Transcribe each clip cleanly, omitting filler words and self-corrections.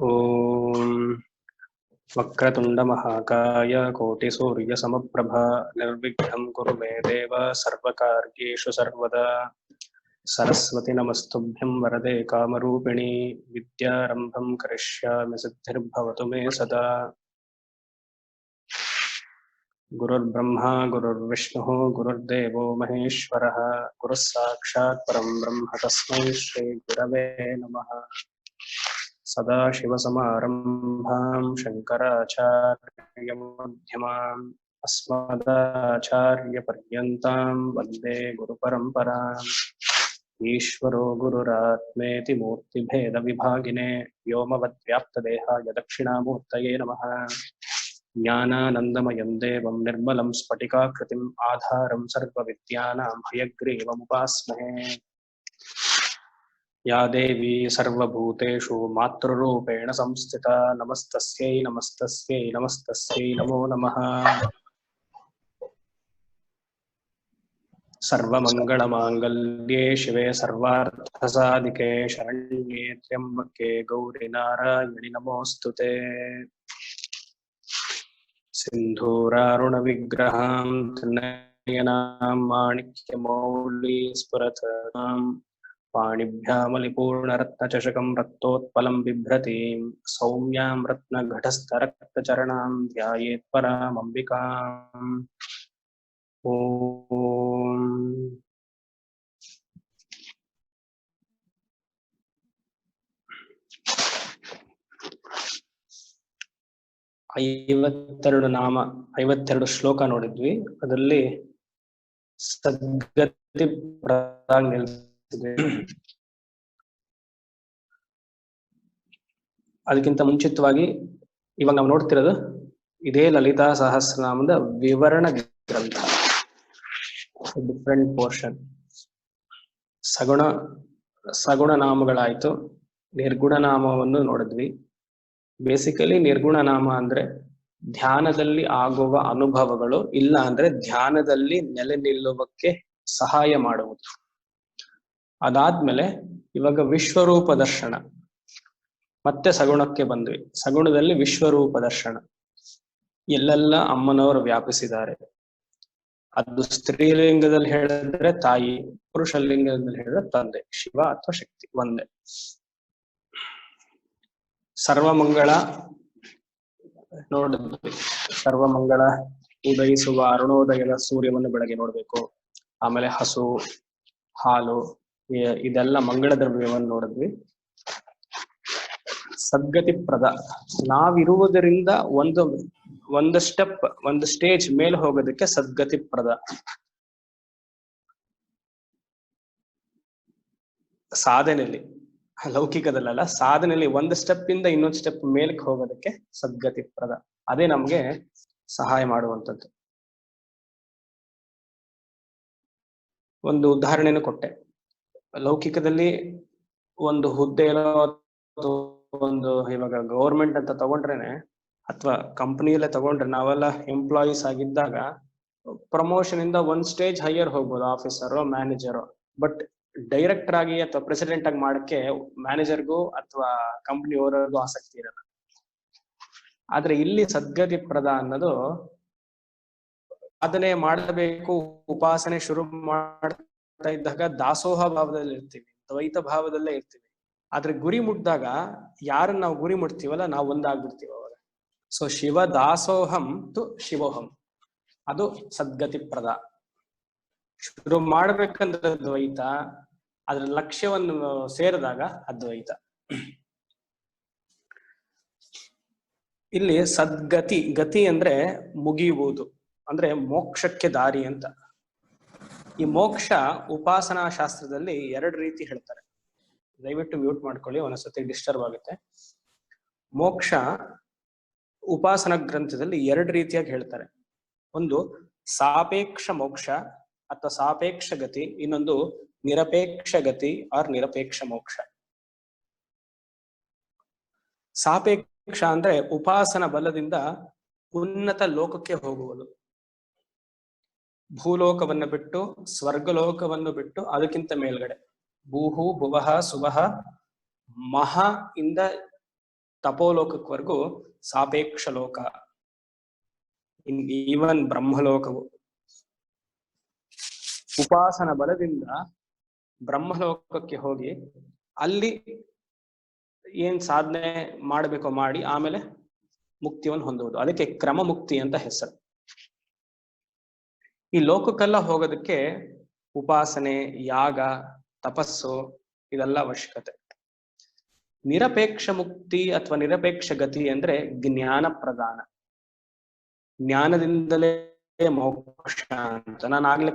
ಓಂ ವಕ್ರತುಂಡ ಮಹಾಕಾಯ ಕೋಟಿ ಸೂರ್ಯ ಸಮಪ್ರಭಾ ನಿರ್ವಿಘ್ನಂ ಕುರು ಮೇ ದೇವ ಸರ್ವಕಾರ್ಯೇಷು ಸರ್ವದಾ ಸರಸ್ವತಿ ನಮಸ್ತುಭ್ಯಂ ವರದೆ ಕಾಮರೂಪಿಣಿ ವಿದ್ಯಾರಂಭಂ ಕರಿಷ್ಯಾಮಿ ಸಿದ್ಧಿರ್ಭವತು ಮೇ ಸದಾ ಗುರುರ್ಬ್ರಹ್ಮ ಗುರುರ್ವಿಷ್ಣುಃ ಗುರುರ್ದೇವೋ ಮಹೇಶ್ವರಃ ಗುರುಃ ಸಾಕ್ಷಾತ್ ಪರಂ ಬ್ರಹ್ಮ ತಸ್ಮೈ ಶ್ರೀ ಗುರವೇ ನಮಃ ಸದಾಶಿವಸಮಾರಂಭಾಂ ಶಂಕರಾಚಾರ್ಯಮಧ್ಯಮಾಂ ಅಸ್ಮದಾಚಾರ್ಯಪರ್ಯಂತಾಂ ವಂದೇ ಗುರುಪರಂಪರಾಂ ಈಶ್ವರೋ ಗುರುರಾತ್ಮೇತಿ ಮೂರ್ತಿಭೇದವಿಭಾಗಿನೇ ವ್ಯೋಮವದ್ವ್ಯಾಪ್ತದೇಹಾಯ ದಕ್ಷಿಣಾಮೂರ್ತಯೇ ನಮಃ ಜ್ಞಾನಾನಂದಮಯಂ ದೇವಂ ನಿರ್ಮಲಂ ಸ್ಫಟಿಕಾಕೃತಿಂ ಆಧಾರಂ ಸರ್ವವಿದ್ಯಾನಾಂ ಹಯಗ್ರೀವमुपास्महे या देवी सर्वभूतेषु मातृरूपेण संस्थिता नमस्तस्यै नमस्तस्यै नमस्तस्यै नमो नमः सर्वमङ्गलमाङ्गल्ये शिवे सर्वार्थसाधिके शरण्ये त्र्यम्बके गौरि नारायणि नमोऽस्तुते सिन्धूरारुणविग्रहां त्रिनयनां माणिक्यमौली स्फुरतां पाणिभ्यामलिपूर्णरत्नचषकं रक्तोत्पलं बिभ्रतीं सौम्यां रत्नघटस्थरक्तचरणां ध्यायेत् परामम्बिकाम् ॐ ನಾಮ 52 ಶ್ಲೋಕ ನೋಡಿದ್ವಿ. ಅದರಲ್ಲಿ ಸದ್ಗತಿ ನಿಲ್ಸಿದ್ವಿ. ಅದಕ್ಕಿಂತ ಮುಂಚಿತವಾಗಿ ಇವಾಗ ನಾವು ನೋಡ್ತಿರೋದು ಇದೇ ಲಲಿತಾ ಸಹಸ್ರನಾಮದ ವಿವರಣ ಗ್ರಂಥ. Different portion. ಸಗುಣ ನಾಮಗಳಾಯ್ತು, ನಿರ್ಗುಣ ನಾಮವನ್ನು ನೋಡಿದ್ವಿ. ಬೇಸಿಕಲಿ ನಿರ್ಗುಣ ನಾಮ ಅಂದ್ರೆ ಧ್ಯಾನದಲ್ಲಿ ಆಗುವ ಅನುಭವಗಳು, ಇಲ್ಲ ಅಂದ್ರೆ ಧ್ಯಾನದಲ್ಲಿ ನೆಲೆ ನಿಲ್ಲುವಕ್ಕೆ ಸಹಾಯ ಮಾಡುವುದು. ಅದಾದ್ಮೇಲೆ ಇವಾಗ ವಿಶ್ವರೂಪ ದರ್ಶನ, ಮತ್ತೆ ಸಗುಣಕ್ಕೆ ಬಂದ್ವಿ. ಸಗುಣದಲ್ಲಿ ವಿಶ್ವರೂಪ ದರ್ಶನ, ಎಲ್ಲೆಲ್ಲ ಅಮ್ಮನವರು ವ್ಯಾಪಿಸಿದ್ದಾರೆ. ಅದು ಸ್ತ್ರೀಲಿಂಗದಲ್ಲಿ ಹೇಳಿದ್ರೆ ತಾಯಿ, ಪುರುಷ ಲಿಂಗದಲ್ಲಿ ಹೇಳಿದ್ರೆ ತಂದೆ, ಶಿವ ಅಥವಾ ಶಕ್ತಿ ಒಂದೇ. ಸರ್ವಮಂಗಳ ನೋಡಿದ್ವಿ. ಸರ್ವಮಂಗಳ ಉದಯಿಸುವ ಅರುಣೋದಯದ ಸೂರ್ಯವನ್ನು ಬೆಳಗ್ಗೆ ನೋಡ್ಬೇಕು. ಆಮೇಲೆ ಹಸು, ಹಾಲು, ಇದೆಲ್ಲ ಮಂಗಳ ದ್ರವ್ಯವನ್ನು ನೋಡಿದ್ವಿ. ಸದ್ಗತಿ ಪ್ರದ, ನಾವಿರುವುದರಿಂದ ಒಂದು ಸ್ಟೇಜ್ ಮೇಲೆ ಹೋಗೋದಕ್ಕೆ ಸದ್ಗತಿ ಪ್ರದ. ಸಾಧನೆಯಲ್ಲಿ, ಲೌಕಿಕದಲ್ಲ, ಸಾಧನೆಯಲ್ಲಿ ಒಂದು ಸ್ಟೆಪ್ ಇಂದ ಇನ್ನೊಂದು ಸ್ಟೆಪ್ ಮೇಲಕ್ಕೆ ಹೋಗೋದಕ್ಕೆ ಸದ್ಗತಿ ಪ್ರದ. ಅದೇ ನಮ್ಗೆ ಸಹಾಯ ಮಾಡುವಂಥದ್ದು. ಒಂದು ಉದಾಹರಣೆನೂ ಕೊಟ್ಟೆ. ಲೌಕಿಕದಲ್ಲಿ ಒಂದು ಹುದ್ದೆಯಲ್ಲೋ ಒಂದು ಇವಾಗ ಗೌರ್ಮೆಂಟ್ ಅಂತ ತಗೊಂಡ್ರೇನೆ, ಅಥವಾ ಕಂಪನಿಯಲ್ಲೇ ತಗೊಂಡ್ರೆ, ನಾವೆಲ್ಲ ಎಂಪ್ಲಾಯೀಸ್ ಆಗಿದ್ದಾಗ ಪ್ರಮೋಷನ್ ಇಂದ ಒಂದ್ ಸ್ಟೇಜ್ ಹೈಯರ್ ಹೋಗ್ಬೋದು, ಆಫೀಸರು, ಮ್ಯಾನೇಜರು. ಬಟ್ ಡೈರೆಕ್ಟರ್ ಆಗಿ ಅಥವಾ ಪ್ರೆಸಿಡೆಂಟ್ ಆಗಿ ಮಾಡಕ್ಕೆ ಮ್ಯಾನೇಜರ್ಗೂ ಅಥವಾ ಕಂಪನಿ ಓನರ್ಗೂ ಆಸಕ್ತಿ ಇರಲ್ಲ. ಆದ್ರೆ ಇಲ್ಲಿ ಸದ್ಗತಿ ಪ್ರದ ಅನ್ನೋದು, ಸಾಧನೆ ಮಾಡಬೇಕು, ಉಪಾಸನೆ ಶುರು ಮಾಡ್ತಾ ಇದ್ದಾಗ ದಾಸೋಹ ಭಾವದಲ್ಲಿ ಇರ್ತೀವಿ, ದ್ವೈತ ಭಾವದಲ್ಲೇ ಇರ್ತೀವಿ. ಆದ್ರೆ ಗುರಿ ಮುಟ್ಟಿದಾಗ ಯಾರನ್ನ ನಾವು ಗುರಿ ಮುಟ್ತೀವಲ್ಲ, ನಾವು ಒಂದಾಗ್ಬಿಡ್ತೀವಿ ಅವಾಗ. ಸೊ ಶಿವ ದಾಸೋಹಂ ತು ಶಿವೋಹಂ, ಅದು ಸದ್ಗತಿ ಪ್ರದ. ಶುರು ಮಾಡ್ಬೇಕಂದ್ರೆ ದ್ವೈತ, ಅದ್ರ ಲಕ್ಷ್ಯವನ್ನು ಸೇರಿದಾಗ ಅದ್ವೈತ. ಇಲ್ಲಿ ಸದ್ಗತಿ, ಗತಿ ಅಂದ್ರೆ ಮುಗಿಯುವುದು, ಅಂದ್ರೆ ಮೋಕ್ಷಕ್ಕೆ ದಾರಿ ಅಂತ. ಈ ಮೋಕ್ಷ ಉಪಾಸನಾ ಶಾಸ್ತ್ರದಲ್ಲಿ 2 ರೀತಿ ಹೇಳ್ತಾರೆ. ದಯವಿಟ್ಟು ಮ್ಯೂಟ್ ಮಾಡ್ಕೊಳ್ಳಿ, ಒಂದೊಂದ್ಸತಿ ಡಿಸ್ಟರ್ಬ್ ಆಗುತ್ತೆ. ಮೋಕ್ಷ ಉಪಾಸನಾ ಗ್ರಂಥದಲ್ಲಿ 2 ರೀತಿಯಾಗಿ ಹೇಳ್ತಾರೆ. ಒಂದು ಸಾಪೇಕ್ಷ ಮೋಕ್ಷ ಅಥವಾ ಸಾಪೇಕ್ಷ ಗತಿ, ಇನ್ನೊಂದು ನಿರಪೇಕ್ಷ ಗತಿ ಆರ್ ನಿರಪೇಕ್ಷ ಮೋಕ್ಷ. ಸಾಪೇಕ್ಷ ಅಂದ್ರೆ ಉಪಾಸನ ಬಲದಿಂದ ಉನ್ನತ ಲೋಕಕ್ಕೆ ಹೋಗುವುದು. ಭೂಲೋಕವನ್ನು ಬಿಟ್ಟು, ಸ್ವರ್ಗಲೋಕವನ್ನು ಬಿಟ್ಟು ಅದಕ್ಕಿಂತ ಮೇಲ್ಗಡೆ ಭೂಹು ಭುವಃ ಸುವಃ ಮಹ ಇಂದ ತಪೋಲೋಕಕ್ವರೆಗೂ ಸಾಪೇಕ್ಷ ಲೋಕ. ಈವನ್ ಬ್ರಹ್ಮಲೋಕವು ಉಪಾಸನ ಬಲದಿಂದ ಬ್ರಹ್ಮಲೋಕಕ್ಕೆ ಹೋಗಿ ಅಲ್ಲಿ ಏನ್ ಸಾಧನೆ ಮಾಡಬೇಕೋ ಮಾಡಿ ಆಮೇಲೆ ಮುಕ್ತಿಯನ್ನು ಹೊಂದುವುದು. ಅದಕ್ಕೆ ಕ್ರಮ ಮುಕ್ತಿ ಅಂತ ಹೆಸರು. ಈ ಲೋಕಕ್ಕೆಲ್ಲ ಹೋಗೋದಕ್ಕೆ ಉಪಾಸನೆ, ಯಾಗ, ತಪಸ್ಸು ಇದೆಲ್ಲ ಅವಶ್ಯಕತೆ. ನಿರಪೇಕ್ಷ ಮುಕ್ತಿ ಅಥವಾ ನಿರಪೇಕ್ಷ ಗತಿ ಅಂದ್ರೆ ಜ್ಞಾನ ಪ್ರದಾನ. ಜ್ಞಾನದಿಂದಲೇ ಮೋಕ್ಷ ಅಂತ ನಾನು ಆಗ್ಲೇ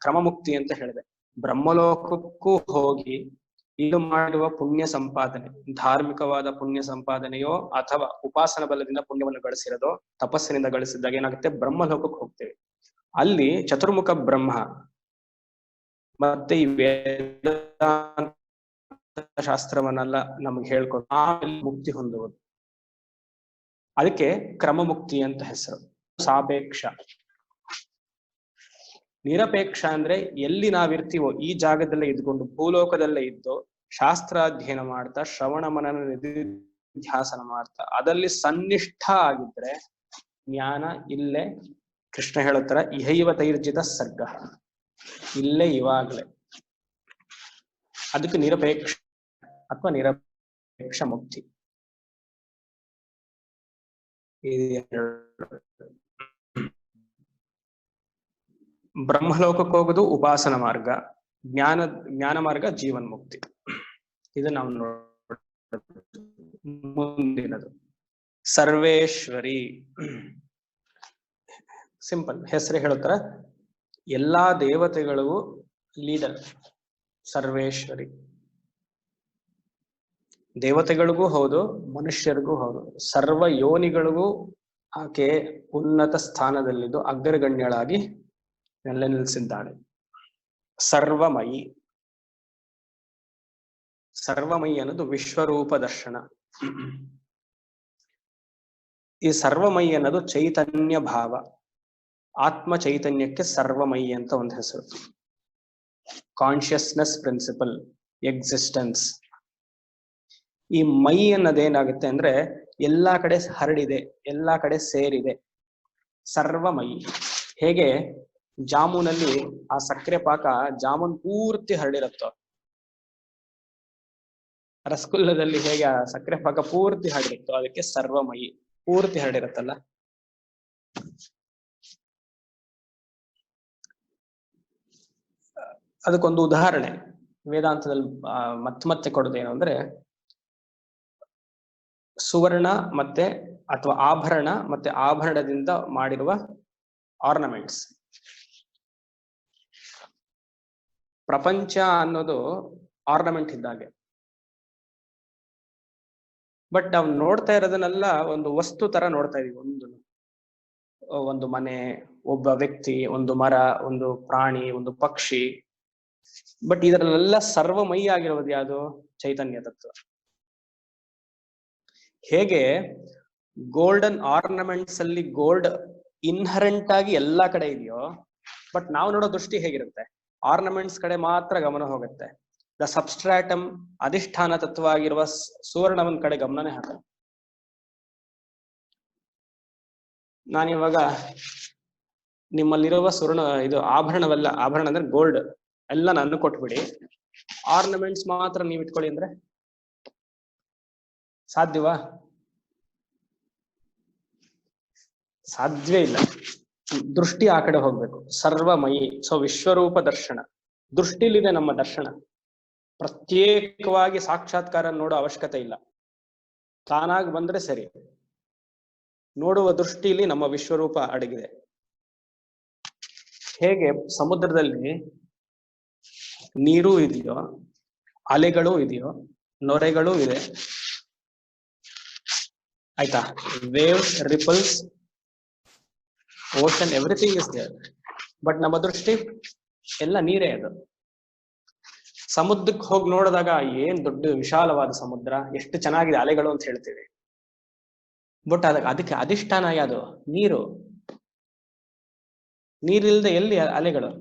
ಕ್ರಮ ಮುಕ್ತಿ ಅಂತ ಹೇಳಿದೆ. ಬ್ರಹ್ಮಲೋಕಕ್ಕೂ ಹೋಗಿ ಇದು ಮಾಡುವ ಪುಣ್ಯ ಸಂಪಾದನೆ, ಧಾರ್ಮಿಕವಾದ ಪುಣ್ಯ ಸಂಪಾದನೆಯೋ ಅಥವಾ ಉಪಾಸನ ಬಲದಿಂದ ಪುಣ್ಯವನ್ನು ಗಳಿಸಿರೋದೋ, ತಪಸ್ಸಿನಿಂದ ಗಳಿಸಿದಾಗ ಏನಾಗುತ್ತೆ, ಬ್ರಹ್ಮಲೋಕಕ್ಕೆ ಹೋಗ್ತೇವೆ. ಅಲ್ಲಿ ಚತುರ್ಮುಖ ಬ್ರಹ್ಮ ಮತ್ತೆ ಈ ವೇದಾಂತ ಶಾಸ್ತ್ರವನ್ನೆಲ್ಲ ನಮ್ಗೆ ಹೇಳ್ಕೊಟ್ಟು ಆಮೇಲೆ ಮುಕ್ತಿ ಹೊಂದುವುದು. ಅದಕ್ಕೆ ಕ್ರಮ ಮುಕ್ತಿ ಅಂತ ಹೆಸರು. ಸಾಪೇಕ್ಷ. ನಿರಪೇಕ್ಷ ಅಂದ್ರೆ ಎಲ್ಲಿ ನಾವಿರ್ತೀವೋ ಈ ಜಾಗದಲ್ಲೇ ಇದ್ಕೊಂಡು ಭೂಲೋಕದಲ್ಲೇ ಇದ್ದು ಶಾಸ್ತ್ರಾಧ್ಯಯನ ಮಾಡ್ತಾ ಶ್ರವಣ ಮನನ ನಿಧಿಧ್ಯಾಸನ ಮಾಡ್ತಾ ಅದಲ್ಲಿ ಸನ್ನಿಷ್ಠ ಆಗಿದ್ರೆ ಜ್ಞಾನ ಇಲ್ಲೇ. ಕೃಷ್ಣ ಹೇಳುತ್ತಾರೆ ಇಹೈವ ತೈರ್ಜಿತ ಸರ್ಗ, ಇಲ್ಲೇ ಇವಾಗ್ಲೇ. ಅದಕ್ಕೆ ನಿರಪೇಕ್ಷ ಅಥವಾ ನಿರಪೇಕ್ಷ ಮುಕ್ತಿ. ಬ್ರಹ್ಮಲೋಕಕ್ಕೆ ಹೋಗುದು ಉಪಾಸನ ಮಾರ್ಗ, ಜ್ಞಾನ ಮಾರ್ಗ ಜೀವನ್ ಮುಕ್ತಿ. ಇದು ನಾವು ಮುಂದಿನದು ಸರ್ವೇಶ್ವರಿ. ಸಿಂಪಲ್ ಹೆಸರು ಹೇಳುತ್ತಾರೆ, ಎಲ್ಲಾ ದೇವತೆಗಳಿಗೂ ಲೀಡರ್ ಸರ್ವೇಶ್ವರಿ. ದೇವತೆಗಳಿಗೂ ಹೌದು, ಮನುಷ್ಯರಿಗೂ ಹೌದು, ಸರ್ವ ಯೋನಿಗಳಿಗೂ ಆಕೆ ಉನ್ನತ ಸ್ಥಾನದಲ್ಲಿದ್ದು ಅಗ್ರಗಣ್ಯಳಾಗಿ ನೆಲೆ ನಿಲ್ಲಿಸಿದ್ದಾಳೆ. ಸರ್ವಮಯಿ. ಸರ್ವಮಯಿ ಅನ್ನೋದು ವಿಶ್ವರೂಪ ದರ್ಶನ. ಈ ಸರ್ವಮಯಿ ಅನ್ನೋದು ಚೈತನ್ಯ ಭಾವ, ಆತ್ಮ ಚೈತನ್ಯಕ್ಕೆ ಸರ್ವಮಯಿ ಅಂತ ಒಂದು ಹೆಸರು. Consciousness principle, existence. ಈ ಮೈ ಅನ್ನೋದೇನಾಗುತ್ತೆ ಅಂದ್ರೆ ಎಲ್ಲಾ ಕಡೆ ಹರಡಿದೆ, ಎಲ್ಲಾ ಕಡೆ ಸೇರಿದೆ. ಸರ್ವಮಯಿ. ಹೇಗೆ ಜಾಮೂನಲ್ಲಿ ಆ ಸಕ್ಕರೆ ಪಾಕ ಜಾಮೂನ್ ಪೂರ್ತಿ ಹರಡಿರುತ್ತೋ, ರಸಗುಲ್ಲದಲ್ಲಿ ಹೇಗೆ ಆ ಸಕ್ಕರೆ ಪಾಕ ಪೂರ್ತಿ ಹರಡಿರುತ್ತೋ ಅದಕ್ಕೆ ಸರ್ವಮಯಿ, ಪೂರ್ತಿ ಹರಡಿರುತ್ತಲ್ಲ. ಅದಕ್ಕೊಂದು ಉದಾಹರಣೆ ವೇದಾಂತದಲ್ಲಿ ಮತ್ತೆ ಕೊಡೋದೇನು ಅಂದ್ರೆ, ಸುವರ್ಣ ಮತ್ತೆ ಅಥವಾ ಆಭರಣ ಮತ್ತೆ ಆಭರಣದಿಂದ ಮಾಡಿರುವ ಆರ್ನಮೆಂಟ್ಸ್. ಪ್ರಪಂಚ ಅನ್ನೋದು ಆರ್ನಮೆಂಟ್ ಇದ್ದಾಗೆ. ಬಟ್ ನಾವು ನೋಡ್ತಾ ಇರೋದನ್ನೆಲ್ಲ ಒಂದು ವಸ್ತು ತರ ನೋಡ್ತಾ ಇದೀವಿ. ಒಂದು ಮನೆ, ಒಬ್ಬ ವ್ಯಕ್ತಿ, ಒಂದು ಮರ, ಒಂದು ಪ್ರಾಣಿ, ಒಂದು ಪಕ್ಷಿ. ಬಟ್ ಇದರಲ್ಲೆಲ್ಲ ಸರ್ವಮಯಿ ಆಗಿರೋದು ಯಾವುದು? ಚೈತನ್ಯ ತತ್ವ. ಹೇಗೆ ಗೋಲ್ಡನ್ ಆರ್ನಮೆಂಟ್ಸ್ ಅಲ್ಲಿ ಗೋಲ್ಡ್ ಇನ್ಹರೆಂಟ್ ಆಗಿ ಎಲ್ಲಾ ಕಡೆ ಇದೆಯೋ, ಬಟ್ ನಾವು ನೋಡೋ ದೃಷ್ಟಿ ಹೇಗಿರುತ್ತೆ? ಆರ್ನಮೆಂಟ್ಸ್ ಕಡೆ ಮಾತ್ರ ಗಮನ ಹೋಗುತ್ತೆ. ದ ಸಬ್ಸ್ಟ್ರಾಟಮ್, ಅಧಿಷ್ಠಾನ ತತ್ವ ಆಗಿರುವ ಸುವರ್ಣವನ್ ಕಡೆ ಗಮನನೇ ಹಾಕಲ್ಲ. ನಾನಿವಾಗ ನಿಮ್ಮಲ್ಲಿರುವ ಇದು ಆಭರಣವೆಲ್ಲ, ಆಭರಣ ಅಂದ್ರೆ ಗೋಲ್ಡ್ ಎಲ್ಲ ನಾನು ಕೊಟ್ಬಿಡಿ, ಆರ್ನಮೆಂಟ್ಸ್ ಮಾತ್ರ ನೀವು ಇಟ್ಕೊಳ್ಳಿ ಅಂದ್ರೆ ಸಾಧ್ಯವಾ? ಸಾಧ್ಯವೇ ಇಲ್ಲ. ದೃಷ್ಟಿ ಆ ಕಡೆ ಹೋಗ್ಬೇಕು. ಸರ್ವಮಯಿ. ಸೊ ವಿಶ್ವರೂಪ ದರ್ಶನ. ದೃಷ್ಟಿಲಿದೆ ನಮ್ಮ ದರ್ಶನ. ಪ್ರತ್ಯೇಕವಾಗಿ ಸಾಕ್ಷಾತ್ಕಾರ ನೋಡೋ ಅವಶ್ಯಕತೆ ಇಲ್ಲ, ತಾನಾಗಿ ಬಂದ್ರೆ ಸರಿ. ನೋಡುವ ದೃಷ್ಟಿಲಿ ನಮ್ಮ ವಿಶ್ವರೂಪ ಅಡಗಿದೆ. ಹೇಗೆ ಸಮುದ್ರದಲ್ಲಿ ನೀರು ಇದೆಯೋ, ಅಲೆಗಳು ಇದೆಯೋ, ನೊರೆಗಳು ಇದೆ, ಆಯ್ತಾ? Waves, ripples, ocean, everything is there. But ನಮ್ಮ ದೃಷ್ಟಿ ಎಲ್ಲ ನೀರೇ. ಅದು ಸಮುದ್ರಕ್ಕೆ ಹೋಗಿ ನೋಡಿದಾಗ ಏನ್ ದೊಡ್ಡ ವಿಶಾಲವಾದ ಸಮುದ್ರ, ಎಷ್ಟು ಚೆನ್ನಾಗಿದೆ ಅಲೆಗಳು ಅಂತ ಹೇಳ್ತೀವಿ. ಬಟ್ ಅದಕ್ಕೆ ಅಧಿಷ್ಠಾನ ಯಾವುದು? ನೀರು. ನೀರಿಲ್ದೆ ಎಲ್ಲಿ ಅಲೆಗಳು?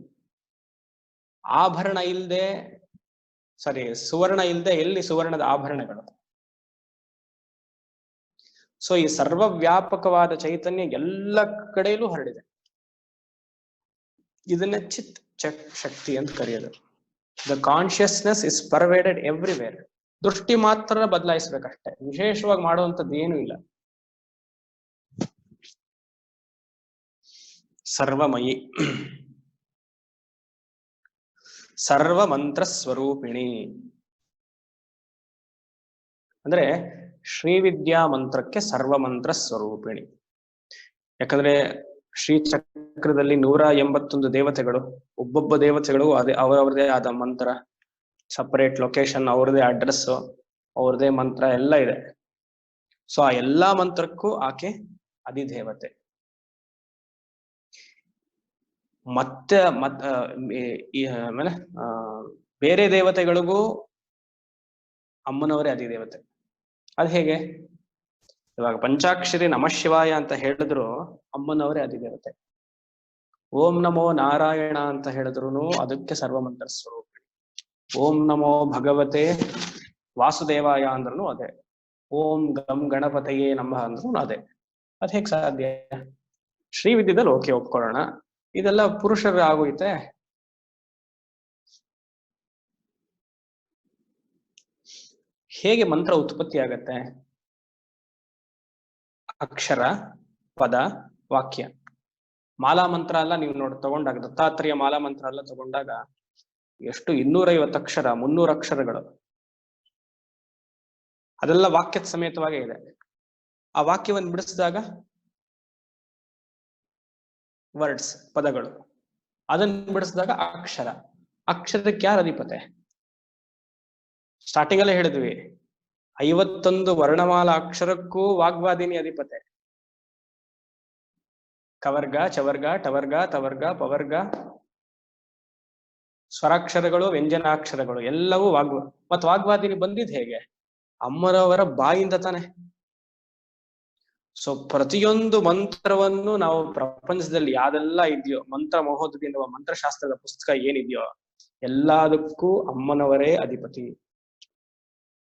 ಆಭರಣ ಇಲ್ದೆ, ಸುವರ್ಣ ಇಲ್ದೆ ಎಲ್ಲಿ ಸುವರ್ಣದ ಆಭರಣಗಳು? ಸೊ ಈ ಸರ್ವವ್ಯಾಪಕವಾದ ಚೈತನ್ಯ ಎಲ್ಲ ಕಡೆಯಲ್ಲೂ ಹರಡಿದೆ. ಇದನ್ನ ಚಿತ್ ಶಕ್ತಿ ಅಂತ ಕರೆಯೋದು. The consciousness is pervaded everywhere. ದೃಷ್ಟಿ ಮಾತ್ರ ಬದಲಾಯಿಸ್ಬೇಕಷ್ಟೇ, ವಿಶೇಷವಾಗಿ ಮಾಡುವಂಥದ್ದು ಏನೂ ಇಲ್ಲ. ಸರ್ವಮಯಿ ಸರ್ವ ಮಂತ್ರ ಸ್ವರೂಪಿಣಿ ಅಂದ್ರೆ ಶ್ರೀವಿದ್ಯಾ ಮಂತ್ರಕ್ಕೆ ಸರ್ವ ಮಂತ್ರ ಸ್ವರೂಪಿಣಿ. ಯಾಕಂದ್ರೆ ಶ್ರೀ ಚಕ್ರದಲ್ಲಿ 181 ದೇವತೆಗಳು, ಒಬ್ಬೊಬ್ಬ ದೇವತೆಗಳು ಅದೇ ಅವರವರದೇ ಆದ ಮಂತ್ರ, ಸಪರೇಟ್ ಲೊಕೇಶನ್, ಅವ್ರದೇ ಅಡ್ರೆಸ್, ಅವ್ರದೇ ಮಂತ್ರ ಎಲ್ಲ ಇದೆ. ಸೊ ಆ ಎಲ್ಲಾ ಮಂತ್ರಕ್ಕೂ ಆಕೆ ಅಧಿದೇವತೆ. ಮತ್ತೆ ಆಮೇಲೆ ಬೇರೆ ದೇವತೆಗಳಿಗೂ ಅಮ್ಮನವರೇ ಅಧಿದೇವತೆ. ಅದ್ ಹೇಗೆ? ಇವಾಗ ಪಂಚಾಕ್ಷರಿ ನಮಃ ಶಿವಾಯ ಅಂತ ಹೇಳಿದ್ರು ಅಮ್ಮನವರೇ ಅಧಿದೇವತೆ. ಓಂ ನಮೋ ನಾರಾಯಣ ಅಂತ ಹೇಳಿದ್ರು ಅದಕ್ಕೆ ಸರ್ವಮಂತ್ರ ಸ್ವರೂಪಿಣಿ. ಓಂ ನಮೋ ಭಗವತೆ ವಾಸುದೇವಾಯ ಅಂದ್ರೂ ಅದೇ. ಓಂ ಗಂ ಗಣಪತಯೇ ನಮಃ ಅಂದ್ರೂ ಅದೇ. ಅದ್ ಹೇಗ್ ಸಾಧ್ಯ? ಶ್ರೀವಿದ್ಯದಲ್ಲಿ ಓಕೆ ಒಪ್ಕೊಳ್ಳೋಣ, ಇದೆಲ್ಲ ಪುರುಷರ ಆಗೋಯ್ತೆ. ಹೇಗೆ ಮಂತ್ರ ಉತ್ಪತ್ತಿ ಆಗತ್ತೆ? ಅಕ್ಷರ, ಪದ, ವಾಕ್ಯ. ಮಾಲಾ ಮಂತ್ರ ಎಲ್ಲ ನೀವು ತಗೊಂಡಾಗ, ದತ್ತಾತ್ರೇಯ ಮಾಲಾ ಮಂತ್ರ ಎಲ್ಲ ತಗೊಂಡಾಗ ಎಷ್ಟು 250 ಅಕ್ಷರ, 300 ಅಕ್ಷರಗಳು, ಅದೆಲ್ಲ ವಾಕ್ಯದ ಸಮೇತವಾಗೇ ಇದೆ. ಆ ವಾಕ್ಯವನ್ನು ಬಿಡಿಸಿದಾಗ ವರ್ಡ್ಸ್, ಪದಗಳು. ಅದನ್ನು ಬಿಡಿಸಿದಾಗ ಅಕ್ಷರ. ಅಕ್ಷರಕ್ಕೆ ಯಾರು ಅಧಿಪತೆ? ಸ್ಟಾರ್ಟಿಂಗ್ ಅಲ್ಲೇ ಹೇಳಿದ್ವಿ, 51 ವರ್ಣಮಾಲಾ ಅಕ್ಷರಕ್ಕೂ ವಾಗ್ವಾದಿನಿ ಅಧಿಪತೆ. ಕವರ್ಗ, ಚವರ್ಗ, ಟವರ್ಗ, ತವರ್ಗ, ಪವರ್ಗ, ಸ್ವರಾಕ್ಷರಗಳು, ವ್ಯಂಜನಾಕ್ಷರಗಳು ಎಲ್ಲವೂ ಮತ್ತು ವಾಗ್ವಾದಿನಿ ಬಂದಿದ್ ಹೇಗೆ? ಅಮ್ಮರವರ ಬಾಯಿಂದ ತಾನೆ. ಸೊ ಪ್ರತಿಯೊಂದು ಮಂತ್ರವನ್ನು ನಾವು ಪ್ರಪಂಚದಲ್ಲಿ ಯಾವ್ದೆಲ್ಲ ಇದೆಯೋ, ಮಂತ್ರ ಮಹೋದಯ ಎನ್ನುವ ಮಂತ್ರಶಾಸ್ತ್ರದ ಪುಸ್ತಕ ಏನಿದೆಯೋ ಎಲ್ಲದಕ್ಕೂ ಅಮ್ಮನವರೇ ಅಧಿಪತಿ.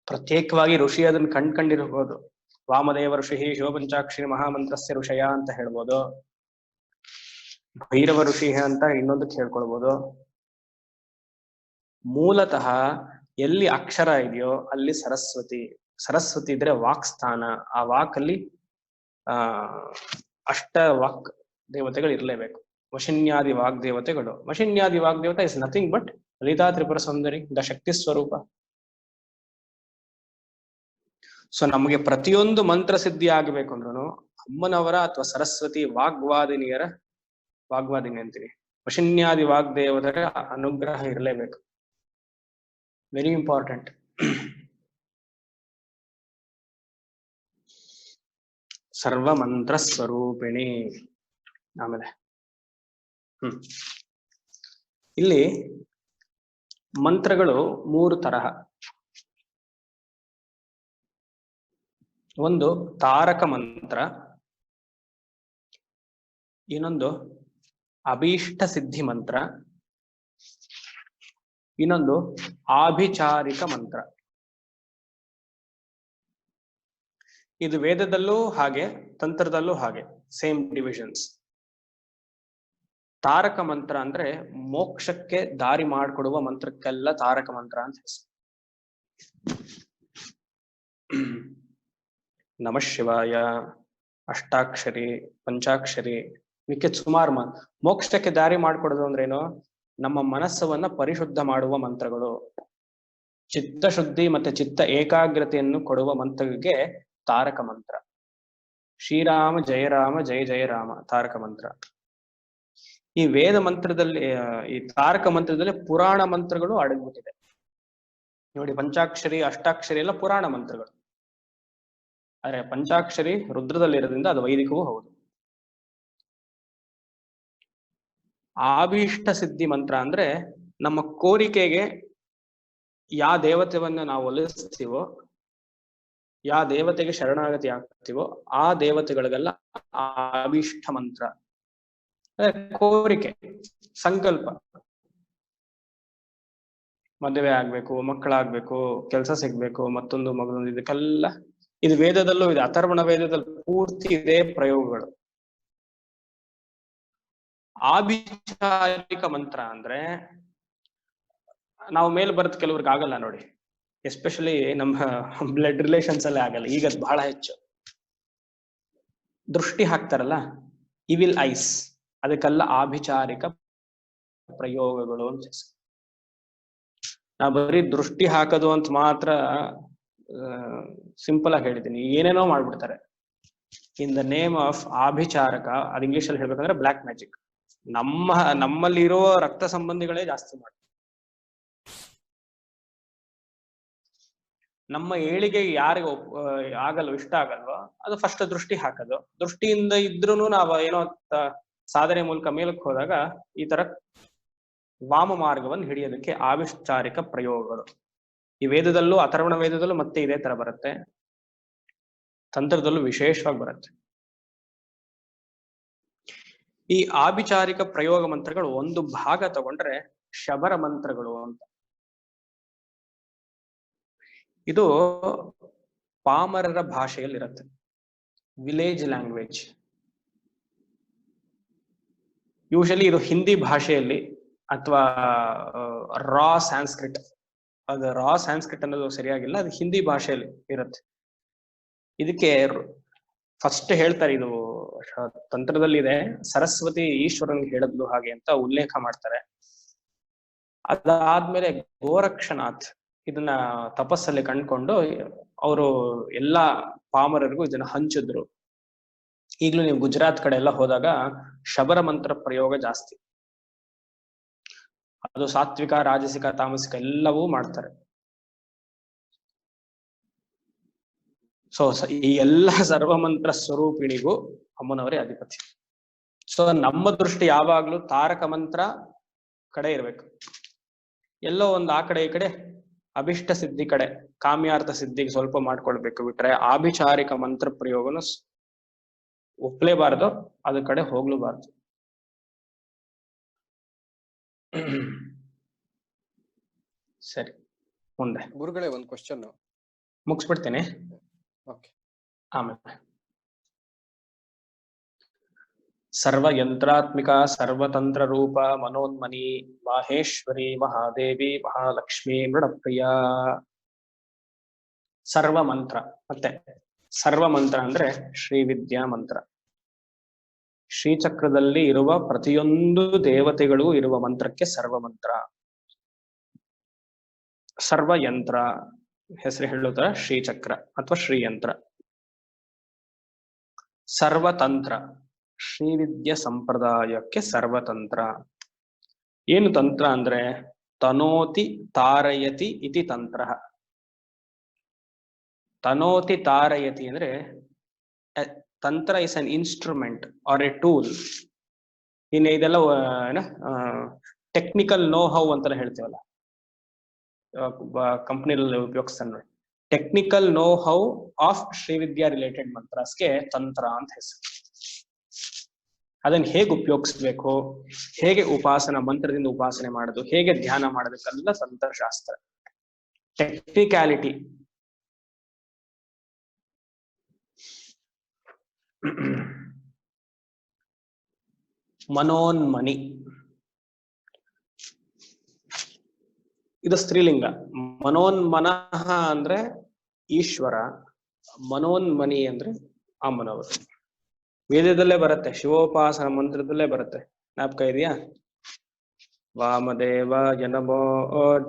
ಪ್ರತ್ಯೇಕವಾಗಿ ಋಷಿ ಅದನ್ನ ಕಂಡಿರಬಹುದು. ವಾಮದೇವ ಋಷಿ ಶಿವಪಂಚಾಕ್ಷರಿ ಮಹಾಮಂತ್ರಸ್ಯ ಋಷಯ ಅಂತ ಹೇಳ್ಬೋದು, ಭೈರವ ಋಷಿ ಅಂತ ಇನ್ನೊಂದಕ್ಕೆ ಹೇಳ್ಕೊಳ್ಬೋದು. ಮೂಲತಃ ಎಲ್ಲಿ ಅಕ್ಷರ ಇದೆಯೋ ಅಲ್ಲಿ ಸರಸ್ವತಿ. ಸರಸ್ವತಿ ಇದ್ರೆ ವಾಕ್ ಸ್ಥಾನ. ಆ ವಾಕಲ್ಲಿ ಅಷ್ಟ ವಾಕ್ ದೇವತೆಗಳು ಇರಲೇಬೇಕು. ವಶಿನ್ಯಾದಿ ವಾಗ್ದೇವತೆಗಳು. ವಶಿನ್ಯಾದಿ ವಾಗ್ದೇವತೆ is nothing but Lalita Tripura Sundari, the ಶಕ್ತಿ ಸ್ವರೂಪ. ಸೊ ನಮಗೆ ಪ್ರತಿಯೊಂದು ಮಂತ್ರ ಸಿದ್ಧಿ ಆಗ್ಬೇಕು ಅಂದ್ರೂ ಅಮ್ಮನವರ ಅಥವಾ ಸರಸ್ವತಿ ವಾಗ್ವಾದಿನಿ ಅಂತೀವಿ, ವಶಿನ್ಯಾದಿ ವಾಗ್ದೇವತರ ಅನುಗ್ರಹ ಇರಲೇಬೇಕು. Very important. ಸರ್ವ ಮಂತ್ರ ಸ್ವರೂಪಿಣಿ. ಆಮೇಲೆ ಇಲ್ಲಿ ಮಂತ್ರಗಳು 3 ತರಹ. ಒಂದು ತಾರಕ ಮಂತ್ರ, ಇನ್ನೊಂದು ಅಭೀಷ್ಟ ಸಿದ್ಧಿ ಮಂತ್ರ, ಇನ್ನೊಂದು ಆಭಿಚಾರಿಕ ಮಂತ್ರ. ಇದು ವೇದದಲ್ಲೂ ಹಾಗೆ, ತಂತ್ರದಲ್ಲೂ ಹಾಗೆ, ಸೇಮ್ ಡಿವಿಷನ್ಸ್. ತಾರಕ ಮಂತ್ರ ಅಂದ್ರೆ ಮೋಕ್ಷಕ್ಕೆ ದಾರಿ ಮಾಡಿಕೊಡುವ ಮಂತ್ರಕ್ಕೆಲ್ಲ ತಾರಕ ಮಂತ್ರ ಅಂತ ಹೆಸರು. ನಮಃ ಶಿವಾಯ, ಅಷ್ಟಾಕ್ಷರಿ, ಪಂಚಾಕ್ಷರಿ, ಮಿಕ್ಕ ಸುಮಾರು ಮೋಕ್ಷಕ್ಕೆ ದಾರಿ ಮಾಡಿಕೊಡೋದು ಅಂದ್ರೇನು? ನಮ್ಮ ಮನಸ್ಸವನ್ನ ಪರಿಶುದ್ಧ ಮಾಡುವ ಮಂತ್ರಗಳು, ಚಿತ್ತಶುದ್ಧಿ ಮತ್ತೆ ಚಿತ್ತ ಏಕಾಗ್ರತೆಯನ್ನು ಕೊಡುವ ಮಂತ್ರಕ್ಕೆ ತಾರಕ ಮಂತ್ರ. ಶ್ರೀರಾಮ ಜಯ ರಾಮ ಜಯ ಜಯ ರಾಮ ತಾರಕ ಮಂತ್ರ. ಈ ವೇದ ಮಂತ್ರದಲ್ಲಿ, ಈ ತಾರಕ ಮಂತ್ರದಲ್ಲಿ ಪುರಾಣ ಮಂತ್ರಗಳು ಅಡಗ್ಬಿಟ್ಟಿದೆ ನೋಡಿ. ಪಂಚಾಕ್ಷರಿ, ಅಷ್ಟಾಕ್ಷರಿ ಎಲ್ಲ ಪುರಾಣ ಮಂತ್ರಗಳು. ಆದ್ರೆ ಪಂಚಾಕ್ಷರಿ ರುದ್ರದಲ್ಲಿರೋದ್ರಿಂದ ಅದು ವೈದಿಕವೂ ಹೌದು. ಆಭೀಷ್ಟ ಸಿದ್ಧಿ ಮಂತ್ರ ಅಂದ್ರೆ ನಮ್ಮ ಕೋರಿಕೆಗೆ ಯಾವ ದೇವತೆಯನ್ನ ನಾವು ಒಲಿಸ್ತೀವೋ, ಯಾವ ದೇವತೆಗೆ ಶರಣಾಗತಿ ಆಗ್ತೀವೋ ಆ ದೇವತೆಗಳಿಗೆಲ್ಲ ಆಭೀಷ್ಟ ಮಂತ್ರ. ಕೋರಿಕೆ, ಸಂಕಲ್ಪ, ಮದುವೆ ಆಗ್ಬೇಕು, ಮಕ್ಕಳಾಗ್ಬೇಕು, ಕೆಲಸ ಸಿಗ್ಬೇಕು, ಮತ್ತೊಂದು ಮಗದೊಂದು, ಇದಕ್ಕೆಲ್ಲ ಇದು ವೇದದಲ್ಲೂ ಇದೆ, ಅಥರ್ವಣ ವೇದದಲ್ಲಿ ಪೂರ್ತಿ ಇದೆ ಪ್ರಯೋಗಗಳು. ಆಭಿಚಾರಿಕ ಮಂತ್ರ ಅಂದ್ರೆ ನಾವು ಮೇಲೆ ಬರೋದು ಕೆಲವ್ರಿಗೆ ಆಗಲ್ಲ ನೋಡಿ, ಎಸ್ಪೆಷಲಿ ನಮ್ಮ ಬ್ಲಡ್ ರಿಲೇಷನ್ಸ್ ಅಲ್ಲೇ ಆಗಲ್ಲ, ಈಗ ಬಹಳ ಹೆಚ್ಚು. ದೃಷ್ಟಿ ಹಾಕ್ತಾರಲ್ಲ, ಇವಿಲ್ ಐಸ್, ಅದಕ್ಕೆಲ್ಲ ಆಭಿಚಾರಿಕ ಪ್ರಯೋಗಗಳು ಅಂತ. ನಾ ಬರೀ ದೃಷ್ಟಿ ಹಾಕೋದು ಅಂತ ಮಾತ್ರ ಸಿಂಪಲ್ ಆಗಿ ಹೇಳಿದ್ದೀನಿ, ಏನೇನೋ ಮಾಡ್ಬಿಡ್ತಾರೆ ಇನ್ ದ ನೇಮ್ ಆಫ್ ಆಭಿಚಾರಕ. ಅದು ಇಂಗ್ಲಿಷ್ ಅಲ್ಲಿ ಹೇಳ್ಬೇಕಂದ್ರೆ ಬ್ಲಾಕ್ ಮ್ಯಾಜಿಕ್. ನಮ್ಮಲ್ಲಿರೋ ರಕ್ತ ಸಂಬಂಧಿಗಳೇ ಜಾಸ್ತಿ ಮಾಡ್ತಾರೆ. ನಮ್ಮ ಏಳಿಗೆ ಯಾರಿಗ ಆಗಲ್ವೋ, ಇಷ್ಟ ಆಗಲ್ವೋ, ಅದು ಫಸ್ಟ್ ದೃಷ್ಟಿ ಹಾಕೋದು. ದೃಷ್ಟಿಯಿಂದ ಇದ್ರೂ ನಾವು ಏನೋ ಸಾಧನೆ ಮೂಲಕ ಮೇಲಕ್ಕೆ ಹೋದಾಗ ಈ ತರ ವಾಮ ಮಾರ್ಗವನ್ನು ಹಿಡಿಯೋದಕ್ಕೆ ಆವಿಷ್ಕಾರಿಕ ಪ್ರಯೋಗಗಳು. ಈ ವೇದದಲ್ಲೂ, ಅಥರ್ವಣ ವೇದದಲ್ಲೂ ಮತ್ತೆ ಇದೇ ತರ ಬರುತ್ತೆ, ತಂತ್ರದಲ್ಲೂ ವಿಶೇಷವಾಗಿ ಬರುತ್ತೆ. ಈ ಆಭಿಚಾರಿಕ ಪ್ರಯೋಗ ಮಂತ್ರಗಳು ಒಂದು ಭಾಗ ತಗೊಂಡ್ರೆ ಶಬರ ಮಂತ್ರಗಳು ಅಂತ. ಇದು ಪಾಮರರ ಭಾಷೆಯಲ್ಲಿರುತ್ತೆ, ವಿಲೇಜ್ ಲ್ಯಾಂಗ್ವೇಜ್. ಯೂಶಲಿ ಇದು ಹಿಂದಿ ಭಾಷೆಯಲ್ಲಿ ಅಥವಾ ರಾ ಸ್ಯಾನ್ಸ್ಕ್ರಿಟ್, ಅದು ರಾ ಸ್ಯಾನ್ಸ್ಕ್ರಿಟ್ ಅನ್ನೋದು ಸರಿಯಾಗಿಲ್ಲ, ಅದು ಹಿಂದಿ ಭಾಷೆಯಲ್ಲಿ ಇರುತ್ತೆ. ಇದಕ್ಕೆ ಫಸ್ಟ್ ಹೇಳ್ತಾರೆ, ಇದು ತಂತ್ರದಲ್ಲಿ ಇದೆ, ಸರಸ್ವತಿ ಈಶ್ವರನ್ಗೆ ಹೇಳಿದ್ಲು ಹಾಗೆ ಅಂತ ಉಲ್ಲೇಖ ಮಾಡ್ತಾರೆ. ಅದಾದ್ಮೇಲೆ ಗೋರಕ್ಷನಾಥ್ ಇದನ್ನ ತಪಸ್ಸಲ್ಲಿ ಕಂಡ್ಕೊಂಡು ಅವರು ಎಲ್ಲಾ ಪಾಮರರಿಗೂ ಇದನ್ನ ಹಂಚಿದ್ರು. ಈಗಲೂ ನೀವು ಗುಜರಾತ್ ಕಡೆ ಎಲ್ಲ ಹೋದಾಗ ಶಬರ ಮಂತ್ರ ಪ್ರಯೋಗ ಜಾಸ್ತಿ. ಅದು ಸಾತ್ವಿಕ, ರಾಜಸಿಕ, ತಾಮಸಿಕ ಎಲ್ಲವೂ ಮಾಡ್ತಾರೆ. ಸೊ ಈ ಎಲ್ಲ ಸರ್ವಮಂತ್ರ ಸ್ವರೂಪಿಣಿಗೂ ಅಮ್ಮನವರೇ ಅಧಿಪತಿ. ಸೊ ನಮ್ಮ ದೃಷ್ಟಿ ಯಾವಾಗ್ಲೂ ತಾರಕ ಮಂತ್ರ ಕಡೆ ಇರ್ಬೇಕು, ಎಲ್ಲೋ ಒಂದು ಆ ಕಡೆ ಈ ಕಡೆ ಅಭಿಷ್ಟ ಸಿದ್ಧಿ ಕಡೆ, ಕಾಮ್ಯಾರ್ಥ ಸಿದ್ಧಿಗೆ ಸ್ವಲ್ಪ ಮಾಡ್ಕೊಳ್ಬೇಕು. ಬಿಟ್ರೆ ಆಭಿಚಾರಿಕ ಮಂತ್ರ ಪ್ರಯೋಗನ ಒಪ್ಲೇಬಾರ್ದು, ಅದ್ರ ಕಡೆ ಹೋಗ್ಲೂಬಾರ್ದು. ಸರಿ, ಮುಂದೆ ಗುರುಗಳೇ ಒಂದು ಕ್ವಶನ್ ಮುಗಿಸ್ಬಿಡ್ತೇನೆ. ಓಕೆ. ಆಮೇಲೆ ಸರ್ವಯಂತ್ರಾತ್ಮಿಕ ಸರ್ವತಂತ್ರ ರೂಪ ಮನೋನ್ಮನಿ ಮಾಹೇಶ್ವರಿ ಮಹಾದೇವಿ ಮಹಾಲಕ್ಷ್ಮಿ ಮೃಡಪ್ರಿಯ. ಸರ್ವ ಮಂತ್ರ, ಮತ್ತೆ ಸರ್ವ ಮಂತ್ರ ಅಂದ್ರೆ ಶ್ರೀವಿದ್ಯಾ ಮಂತ್ರ. ಶ್ರೀಚಕ್ರದಲ್ಲಿ ಇರುವ ಪ್ರತಿಯೊಂದು ದೇವತೆಗಳು ಇರುವ ಮಂತ್ರಕ್ಕೆ ಸರ್ವ ಮಂತ್ರ. ಸರ್ವಯಂತ್ರ ಹೆಸರು ಹೇಳುತ್ತರ ಶ್ರೀಚಕ್ರ ಅಥವಾ ಶ್ರೀಯಂತ್ರ. ಸರ್ವತಂತ್ರ ಶ್ರೀವಿದ್ಯಾ ಸಂಪ್ರದಾಯಕ್ಕೆ ಸರ್ವತಂತ್ರ. ಏನು ತಂತ್ರ ಅಂದ್ರೆ ತನೋತಿ ತಾರಯತಿ ಇತಿ ತಂತ್ರ. ತನೋತಿ ತಾರಯತಿ ಅಂದ್ರೆ ತಂತ್ರ is an instrument or a tool. ಇನ್ನು ಇದೆಲ್ಲ ಟೆಕ್ನಿಕಲ್ ನೋ ಹೌ ಅಂತೆಲ್ಲ ಹೇಳ್ತೀವಲ್ಲ, ಕಂಪ್ನಿಯಲ್ಲಿ ಉಪಯೋಗಿಸ್ತಾನೆ ನೋಡಿ. Technical know how of Srividya related ಮಂತ್ರಸ್ಗೆ ತಂತ್ರ ಅಂತ ಹೆಸರು. ಅದನ್ನ ಹೇಗೆ ಉಪಯೋಗಿಸ್ಬೇಕು, ಹೇಗೆ ಉಪಾಸನ ಮಂತ್ರದಿಂದ ಉಪಾಸನೆ ಮಾಡೋದು, ಹೇಗೆ ಧ್ಯಾನ ಮಾಡೋದಕ್ಕೆಲ್ಲ ತಂತ್ರಶಾಸ್ತ್ರ, ಟೆಕ್ನಿಕ್ಯಾಲಿಟಿ. ಮನೋನ್ಮನಿ ಇದು ಸ್ತ್ರೀಲಿಂಗ. ಮನೋನ್ಮನಃ ಅಂದ್ರೆ ಈಶ್ವರ, ಮನೋನ್ಮನಿ ಅಂದ್ರೆ ಅಮ್ಮನವರು. ವೇದದಲ್ಲೇ ಬರುತ್ತೆ, ಶಿವೋಪಾಸನ ಮಂತ್ರದಲ್ಲೇ ಬರುತ್ತೆ. ಜ್ಞಾಪಕ ಇದೆಯಾ? ವಾಮದೇವಾಯ ನಮೋ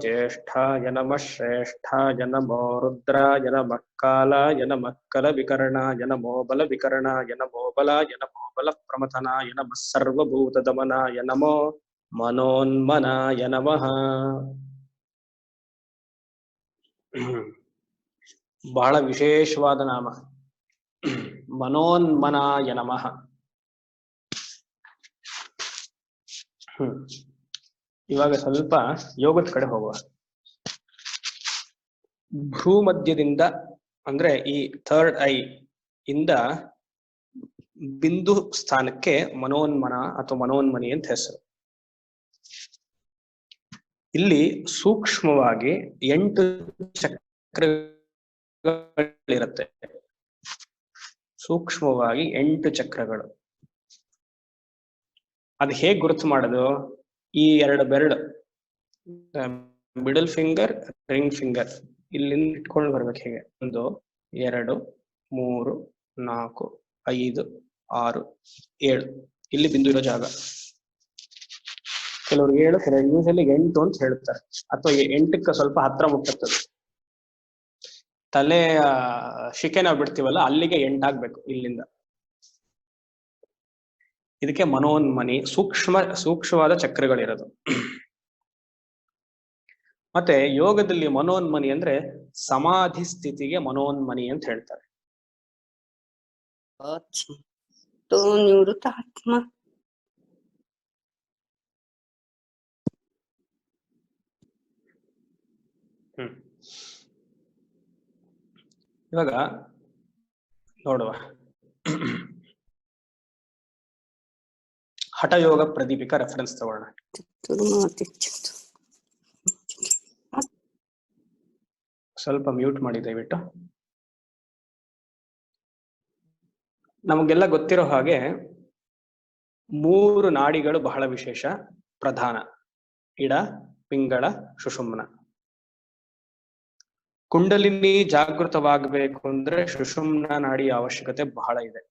ಜ್ಯೇಷ್ಠಾಯ ನಮಃ ಶ್ರೇಷ್ಠಾಯ ನಮೋ ರುದ್ರಾಯ ನಮಃ ಕಾಲಾಯ ನಮಃ ಕಲವಿಕರ್ಣಾಯ ನಮೋ ಬಲವಿಕರ್ಣಾಯ ನಮೋ ಬಲಾಯ ನಮೋ ಬಲ ಪ್ರಮಥನಾಯ ನಮಃ ಸರ್ವಭೂತ ದಮನಾಯ ನಮೋ ಮನೋನ್ಮನಾಯ ನಮಃ. ಬಹಳ ವಿಶೇಷವಾದ ನಾಮ ಮನೋನ್ಮನಾಯ ನಮಃ. ಇವಾಗ ಸ್ವಲ್ಪ ಯೋಗದ ಕಡೆ ಹೋಗುವ. ಭ್ರೂಮಧ್ಯದಿಂದ ಅಂದ್ರೆ ಈ ಥರ್ಡ್ ಐ ಇಂದ ಬಿಂದು ಸ್ಥಾನಕ್ಕೆ ಮನೋನ್ಮನ ಅಥವಾ ಮನೋನ್ಮನಿ ಅಂತ ಹೆಸರು. ಇಲ್ಲಿ ಸೂಕ್ಷ್ಮವಾಗಿ 8 ಚಕ್ರಗಳಿರುತ್ತೆ. ಸೂಕ್ಷ್ಮವಾಗಿ 8 ಚಕ್ರಗಳು. ಅದು ಹೇಗ್ ಗುರುತು ಮಾಡೋದು? ಈ 2 ಬೆರಳು, ಮಿಡಲ್ ಫಿಂಗರ್, ರಿಂಗ್ ಫಿಂಗರ್, ಇಲ್ಲಿಂದ ಇಟ್ಕೊಂಡು ಬರ್ಬೇಕು. ಹೇಗೆ 1 2 3 4 5 6 7, ಇಲ್ಲಿ ಬಿಂದು ಇರೋ ಜಾಗ. ಕೆಲವ್ರು 7, ಕೆಲವರು ಯೂಶಲಿ 8 ಅಂತ ಹೇಳ್ತಾರೆ, ಅಥವಾ 8ಕ್ಕೆ ಸ್ವಲ್ಪ ಹತ್ರ ಮುಟ್ಟುತ್ತದೆ. ತಲೆ ಶಿಕೆ ನಾವು ಬಿಡ್ತೀವಲ್ಲ, ಅಲ್ಲಿಗೆ 8 ಆಗ್ಬೇಕು ಇಲ್ಲಿಂದ. ಇದಕ್ಕೆ ಮನೋನ್ಮನಿ, ಸೂಕ್ಷ್ಮವಾದ ಚಕ್ರಗಳಿರೋದು. ಮತ್ತೆ ಯೋಗದಲ್ಲಿ ಮನೋನ್ಮನಿ ಅಂದ್ರೆ ಸಮಾಧಿ ಸ್ಥಿತಿಗೆ ಮನೋನ್ಮನಿ ಅಂತ ಹೇಳ್ತಾರೆ. ಇವಾಗ ನೋಡುವ, ಹಠಯೋಗ ಪ್ರದೀಪಿಕಾ ರೆಫರೆನ್ಸ್ ತಗೊಳ್ಳೋಣ. ಸ್ವಲ್ಪ ಮ್ಯೂಟ್ ಮಾಡಿ ದಯವಿಟ್ಟು. ನಮಗೆಲ್ಲ ಗೊತ್ತಿರೋ ಹಾಗೆ 3 ನಾಡಿಗಳು ಬಹಳ ವಿಶೇಷ, ಪ್ರಧಾನ: ಇಡ, ಪಿಂಗಳ, ಸುಷುಮ್ನ. ಕುಂಡಲಿನಿ ಜಾಗೃತವಾಗಬೇಕು ಅಂದ್ರೆ ಸುಷುಮ್ನ ನಾಡಿಯ ಅವಶ್ಯಕತೆ ಬಹಳ ಇದೆ.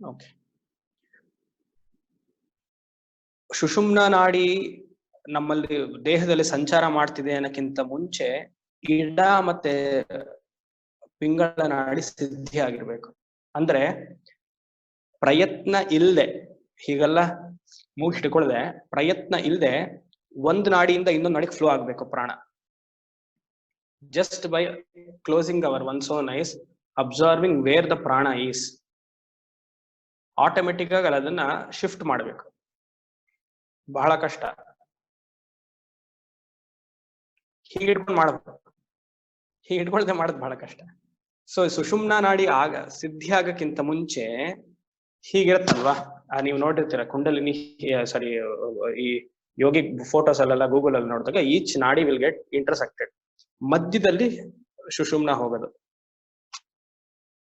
ಓಕೆ, ಸುಷುಮ್ನ ನಾಡಿ ನಮ್ಮಲ್ಲಿ ದೇಹದಲ್ಲಿ ಸಂಚಾರ ಮಾಡ್ತಿದೆ ಅನ್ನಕ್ಕಿಂತ ಮುಂಚೆ ಇಡ ಮತ್ತೆ ಪಿಂಗಳ ನಾಡಿ ಸಿದ್ಧಿ ಆಗಿರ್ಬೇಕು. ಅಂದ್ರೆ ಪ್ರಯತ್ನ ಇಲ್ಲದೆ, ಹೀಗೆಲ್ಲ ಮೂಗ್ ಹಿಡ್ಕೊಳ್ಳದೆ, ಪ್ರಯತ್ನ ಇಲ್ಲದೆ ಒಂದು ನಾಡಿಯಿಂದ ಇನ್ನೊಂದು ನಾಡಿಗೆ ಫ್ಲೋ ಆಗ್ಬೇಕು ಪ್ರಾಣ. Just by closing our one's own eyes, observing where the prana is, automatic ಆಗಿ ಅದನ್ನ ಶಿಫ್ಟ್ ಮಾಡಬೇಕು. ಬಹಳ ಕಷ್ಟ. ಹೀಗೆ ಇಟ್ಕೊಂಡು ಮಾಡಬೇಕು, ಹೀಗೆ ಇಟ್ಕೊಳ್ದೆ ಮಾಡೋದು ಬಹಳ ಕಷ್ಟ. ಸೊ ಸುಷುಮ್ನ ನಾಡಿ ಸಿದ್ಧಿ ಆಗಕ್ಕಿಂತ ಮುಂಚೆ ಹೀಗಿರತ್ತಲ್ವಾ, ನೀವು ನೋಡಿರ್ತೀರ ಕುಂಡಲಿನಿ, ಸಾರಿ ಈ ಯೋಗಿ ಫೋಟೋಸ್ ಅಲ್ಲೆಲ್ಲ ಗೂಗಲ್ ಅಲ್ಲಿ ನೋಡಿದಾಗ ಈಚ್ ನಾಡಿ ವಿಲ್ ಗೆಟ್ ಇಂಟರ್ಸೆಕ್ಟೆಡ್, ಮಧ್ಯದಲ್ಲಿ ಸುಷುಮ್ನ ಹೋಗೋದು.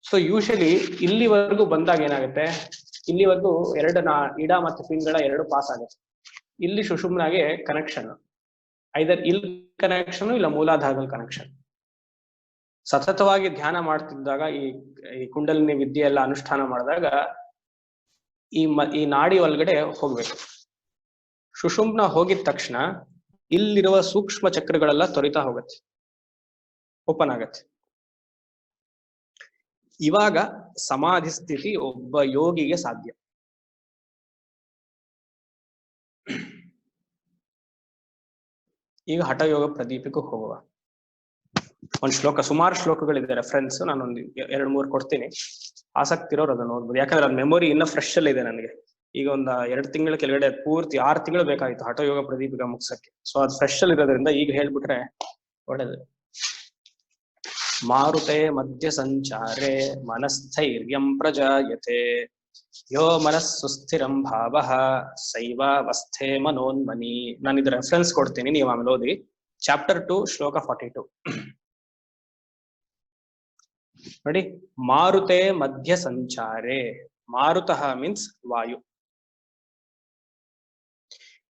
ಸೊ ಯೂಶಲಿ ಇಲ್ಲಿವರೆಗೂ ಬಂದಾಗ ಏನಾಗುತ್ತೆ, ಇಲ್ಲಿವರೆಗೂ ಇಡ ಮತ್ತು ಪಿಂಗಳ 2 ಪಾಸ್ ಆಗುತ್ತೆ. ಇಲ್ಲಿ ಸುಷುಮ್ನಾಗೆ ಕನೆಕ್ಷನ್, ಐದರ್ ಇಲ್ಲಿ ಕನೆಕ್ಷನ್ ಇಲ್ಲ ಮೂಲಾಧಾರದ ಕನೆಕ್ಷನ್. ಸತತವಾಗಿ ಧ್ಯಾನ ಮಾಡ್ತಿದ್ದಾಗ, ಈ ಕುಂಡಲಿನಿ ವಿದ್ಯೆ ಎಲ್ಲ ಅನುಷ್ಠಾನ ಮಾಡಿದಾಗ ಈ ನಾಡಿ ಒಳಗಡೆ ಹೋಗ್ಬೇಕು. ಸುಷುಮ್ನ ಹೋಗಿದ ತಕ್ಷಣ ಇಲ್ಲಿರುವ ಸೂಕ್ಷ್ಮ ಚಕ್ರಗಳೆಲ್ಲ ತೊರಿತಾ ಹೋಗುತ್ತೆ, ಓಪನ್ ಆಗತ್ತೆ. ಇವಾಗ ಸಮಾಧಿ ಸ್ಥಿತಿ ಒಬ್ಬ ಯೋಗಿಗೆ ಸಾಧ್ಯ. ಈಗ ಹಠಯೋಗ ಪ್ರದೀಪಕ್ಕೂ ಹೋಗುವ. ಒಂದು ಶ್ಲೋಕ, ಸುಮಾರು ಶ್ಲೋಕಗಳಿದೆ ರೆಫರೆನ್ಸ್, ನಾನೊಂದು 2-3 ಕೊಡ್ತೀನಿ. ಆಸಕ್ತಿ ಇರೋರು ಅದನ್ನ ಓದ್ಬೋದು, ಯಾಕಂದ್ರೆ ಅದು ಮೆಮೊರಿ ಇನ್ನ ಫ್ರೆಶ್ ಅಲ್ಲಿ ಇದೆ ನನಗೆ. ಈಗ ಒಂದು 2 ತಿಂಗಳ ಕೆಳಗಡೆ ಪೂರ್ತಿ 6 ತಿಂಗಳು ಬೇಕಾಗಿತ್ತು ಹಠಯೋಗ ಪ್ರದೀಪಿಕಾ ಮುಗಿಸಕ್ಕೆ. ಸೊ ಅದು ಫ್ರೆಶ್ ಅಲ್ಲಿ ಇರೋದ್ರಿಂದ ಈಗ ಹೇಳ್ಬಿಟ್ರೆ ಒಳ್ಳೇದು. ಮಾರುತೆ ಮಧ್ಯ ಸಂಚಾರೇ ಮನಸ್ಥೈರ್ಯಂ ಪ್ರಜಾಯತೆ, ಯೋ ಮನಸ್ಸು ಸ್ಥಿರಂ ಭಾವಃ ಸೈವಾವಸ್ಥೆ ಮನೋನ್ಮನಿ. ನಾನು ಇದು ರೆಫರೆನ್ಸ್ ಕೊಡ್ತೀನಿ, ನೀವು ಆಮೇಲೆ ಓದಿ. ಚಾಪ್ಟರ್ 2 ಶ್ಲೋಕ 42 ನೋಡಿ. ಮಾರುತೆ ಮಧ್ಯ ಸಂಚಾರೇ, ಮಾರುತಃ ಮೀನ್ಸ್ ವಾಯು.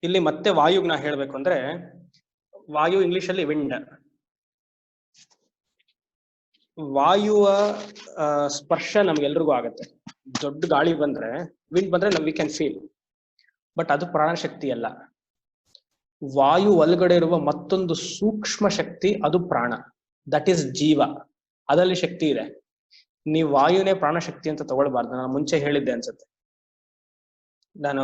ಇಲ್ಲಿ ಮತ್ತೆ ವಾಯುಗ್ ನಾ ಹೇಳ್ಬೇಕು ಅಂದ್ರೆ, ವಾಯು ಇಂಗ್ಲಿಷ್ ಅಲ್ಲಿ ವಿಂಡ್. ವಾಯುವ ಸ್ಪರ್ಶ ನಮ್ಗೆಲ್ರಿಗೂ ಆಗತ್ತೆ. ದೊಡ್ಡ ಗಾಳಿ ಬಂದ್ರೆ, ವಿಂಡ್ ಬಂದ್ರೆ ವಿ ಕ್ಯಾನ್ ಫೀಲ್, ಬಟ್ ಅದು ಪ್ರಾಣಶಕ್ತಿ ಅಲ್ಲ. ವಾಯು ಒಳಗಡೆ ಇರುವ ಮತ್ತೊಂದು ಸೂಕ್ಷ್ಮ ಶಕ್ತಿ, ಅದು ಪ್ರಾಣ, ದಟ್ ಈಸ್ ಜೀವ. ಅದರಲ್ಲಿ ಶಕ್ತಿ ಇದೆ. ನೀವು ವಾಯುನೇ ಪ್ರಾಣಶಕ್ತಿ ಅಂತ ತಗೊಳ್ಬಾರ್ದು. ನಾನು ಮುಂಚೆ ಹೇಳಿದ್ದೆ ಅನ್ಸುತ್ತೆ, ನಾನು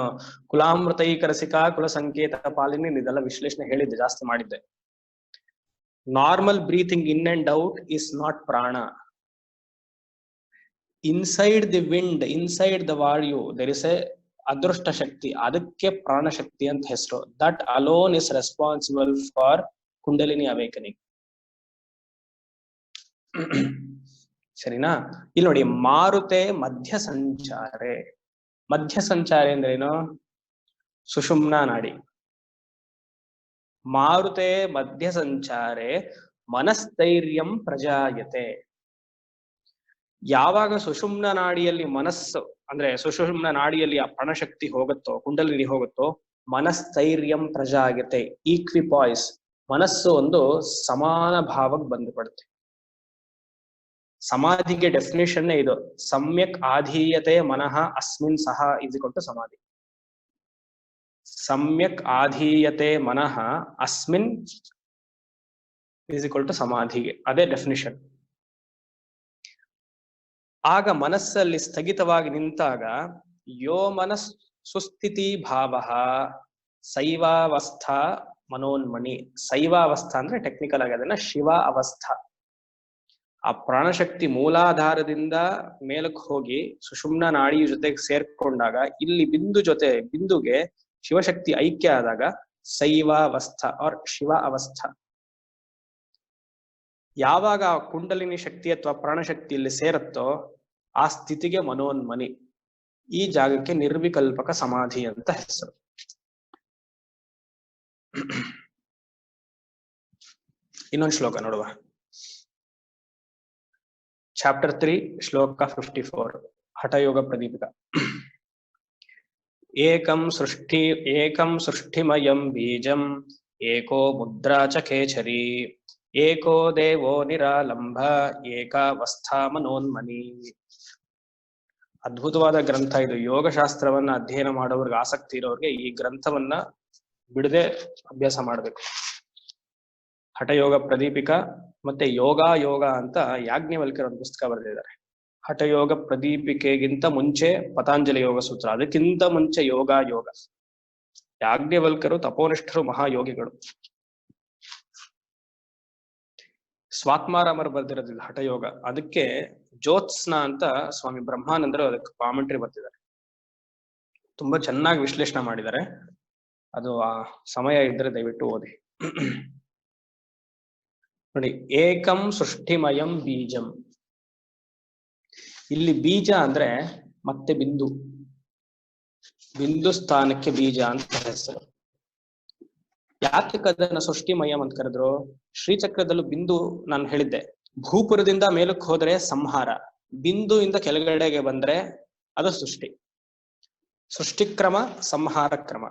ಕುಲಾಮೃತೈಕರಸಿಕಾ ಕುಲ ಸಂಕೇತ ಪಾಲಿನಿ ಇದೆಲ್ಲ ವಿಶ್ಲೇಷಣೆ ಹೇಳಿದ್ದೆ, ಜಾಸ್ತಿ ಮಾಡಿದ್ದೆ. Normal breathing in and out is not ಪ್ರಾಣ. Inside the wind, inside the ವಾಯು ದೇರ್ ಇಸ್ ಎ ಅದೃಷ್ಟ ಶಕ್ತಿ, ಅದಕ್ಕೆ ಪ್ರಾಣಶಕ್ತಿ ಅಂತ ಹೆಸರು. That alone is responsible for Kundalini awakening. ಸರಿನಾ? ಇಲ್ಲಿ ನೋಡಿ, ಮಾರುತೆ ಮಧ್ಯ ಸಂಚಾರೇ. ಮಧ್ಯ ಸಂಚಾರ ಅಂದ್ರೇನು? ಸುಷುಮ್ನ ನಾಡಿ. ಮಾರುತೆ ಮಧ್ಯ ಸಂಚಾರೆ ಮನಸ್ಥೈರ್ಯಂ ಪ್ರಜಾಯತೆ. ಯಾವಾಗ ಸುಷುಮ್ನ ನಾಡಿಯಲ್ಲಿ ಮನಸ್ಸು ಅಂದ್ರೆ ಸುಷುಮ್ನ ನಾಡಿಯಲ್ಲಿ ಆ ಪ್ರಾಣಶಕ್ತಿ ಹೋಗುತ್ತೋ, ಕುಂಡಲಿನಿ ಹೋಗುತ್ತೋ, ಮನಸ್ಥೈರ್ಯಂ ಪ್ರಜಾಯತೆ, ಈಕ್ವಿಪಾಯ್ಸ್, ಮನಸ್ಸು ಒಂದು ಸಮಾನ ಭಾವಕ್ಕೆ ಬಂದುಪಡುತ್ತೆ. ಸಮಾಧಿಗೆ ಡೆಫಿನೇಷನ್ ಇದು, ಸಮ್ಯಕ್ ಆಧೀಯತೆ ಮನಃ ಅಸ್ಮಿನ್ ಸಹ ಇಸ್ ಸಮಾಧಿ. ಸಮ್ಯಕ್ ಆಧೀಯತೆ ಮನಃ ಅಸ್ಮಿನ್ ಇಸ್ ಸಮಾಧಿಗೆ ಅದೇ ಡೆಫಿನಿಷನ್. ಆಗ ಮನಸ್ಸಲ್ಲಿ ಸ್ಥಗಿತವಾಗಿ ನಿಂತಾಗ ಯೋ ಮನಸ್ ಸುಸ್ಥಿತಿ ಭಾವ ಶೈವಾವಸ್ಥಾ ಮನೋನ್ಮಣಿ. ಶೈವಾವಸ್ಥಾ ಅಂದ್ರೆ ಟೆಕ್ನಿಕಲ್ ಆಗಿ ಅದನ್ನ ಶಿವ ಅವಸ್ಥಾ. ಆ ಪ್ರಾಣಶಕ್ತಿ ಮೂಲಾಧಾರದಿಂದ ಮೇಲಕ್ಕೆ ಹೋಗಿ ಸುಷುಮ್ನ ನಾಡಿಯ ಜೊತೆಗೆ ಸೇರ್ಕೊಂಡಾಗ ಇಲ್ಲಿ ಬಿಂದುಗೆ ಶಿವಶಕ್ತಿ ಐಕ್ಯ ಆದಾಗ ಶೈವಾವಸ್ಥಾ ಆರ್ ಶಿವ ಅವಸ್ಥಾ. ಯಾವಾಗ ಆ ಕುಂಡಲಿನಿ ಶಕ್ತಿ ಅಥವಾ ಪ್ರಾಣಶಕ್ತಿ ಇಲ್ಲಿ ಸೇರುತ್ತೋ ಆ ಸ್ಥಿತಿಗೆ ಮನೋನ್ಮನಿ. ಈ ಜಾಗಕ್ಕೆ ನಿರ್ವಿಕಲ್ಪಕ ಸಮಾಧಿ ಅಂತ ಹೆಸರು. ಇನ್ನೊಂದು ಶ್ಲೋಕ ನೋಡುವ. ಚಾಪ್ಟರ್ 3 ಶ್ಲೋಕ 54 ಹಠಯೋಗ ಪ್ರದೀಪಿಕ. ಏಕಂ ಸೃಷ್ಟಿಮಯಂ ಬೀಜಂ ಏಕೋ ಮುದ್ರಾ ಚ ಖೇಚರಿ ಏಕೋ ದೇವೋ ನಿರಾಲಂಬ ಏಕಾವಸ್ಥಾ ಮನೋನ್ಮನಿ. ಅದ್ಭುತವಾದ ಗ್ರಂಥ ಇದು. ಯೋಗಶಾಸ್ತ್ರವನ್ನ ಅಧ್ಯಯನ ಮಾಡೋರ್ಗೆ, ಆಸಕ್ತಿ ಇರೋರ್ಗೆ ಈ ಗ್ರಂಥವನ್ನ ಬಿಡದೆ ಅಭ್ಯಾಸ ಮಾಡಬೇಕು. ಹಠಯೋಗ ಪ್ರದೀಪಿಕ ಮತ್ತೆ ಯೋಗ ಅಂತ ಯಾಜ್ಞವಲ್ಕ್ಯರ ಒಂದು ಪುಸ್ತಕ ಬರೆದಿದ್ದಾರೆ. ಹಠಯೋಗ ಪ್ರದೀಪಿಕೆಗಿಂತ ಮುಂಚೆ ಪತಾಂಜಲಿ ಯೋಗ ಸೂತ್ರ, ಅದಕ್ಕಿಂತ ಮುಂಚೆ ಯೋಗ. ಯಾಜ್ಞವಲ್ಕ್ಯರು ತಪೋನಿಷ್ಠರು, ಮಹಾಯೋಗಿಗಳು. ಸ್ವಾತ್ಮಾರಾಮರು ಬರ್ದಿರೋದಿಲ್ಲ ಹಠಯೋಗ. ಅದಕ್ಕೆ ಜ್ಯೋತ್ಸ್ನ ಅಂತ ಸ್ವಾಮಿ ಬ್ರಹ್ಮಾನಂದರು ಅದಕ್ಕೆ ಕಾಮೆಂಟ್ರಿ ಬರ್ತಿದ್ದಾರೆ. ತುಂಬಾ ಚೆನ್ನಾಗಿ ವಿಶ್ಲೇಷಣೆ ಮಾಡಿದ್ದಾರೆ. ಅದು ಆ ಸಮಯ ಇದ್ರೆ ದಯವಿಟ್ಟು ಓದಿ. ನೋಡಿ, ಏಕಂ ಸೃಷ್ಟಿಮಯಂ ಬೀಜಂ. ಇಲ್ಲಿ ಬೀಜ ಅಂದ್ರೆ ಮತ್ತೆ ಬಿಂದು ಸ್ಥಾನಕ್ಕೆ ಬೀಜ ಅಂತ ಹೆಸರು. ಯಾಕೆ ಅದನ್ನ ಸೃಷ್ಟಿಮಯಂ ಅಂತ ಕರೆದ್ರು? ಶ್ರೀಚಕ್ರದಲ್ಲೂ ಬಿಂದು ನಾನು ಹೇಳಿದ್ದೆ, ಭೂಪುರದಿಂದ ಮೇಲಕ್ಕೆ ಹೋದ್ರೆ ಸಂಹಾರ, ಬಿಂದುವಿಂದ ಕೆಳಗಡೆಗೆ ಬಂದ್ರೆ ಅದು ಸೃಷ್ಟಿಕ್ರಮ, ಸಂಹಾರ ಕ್ರಮ.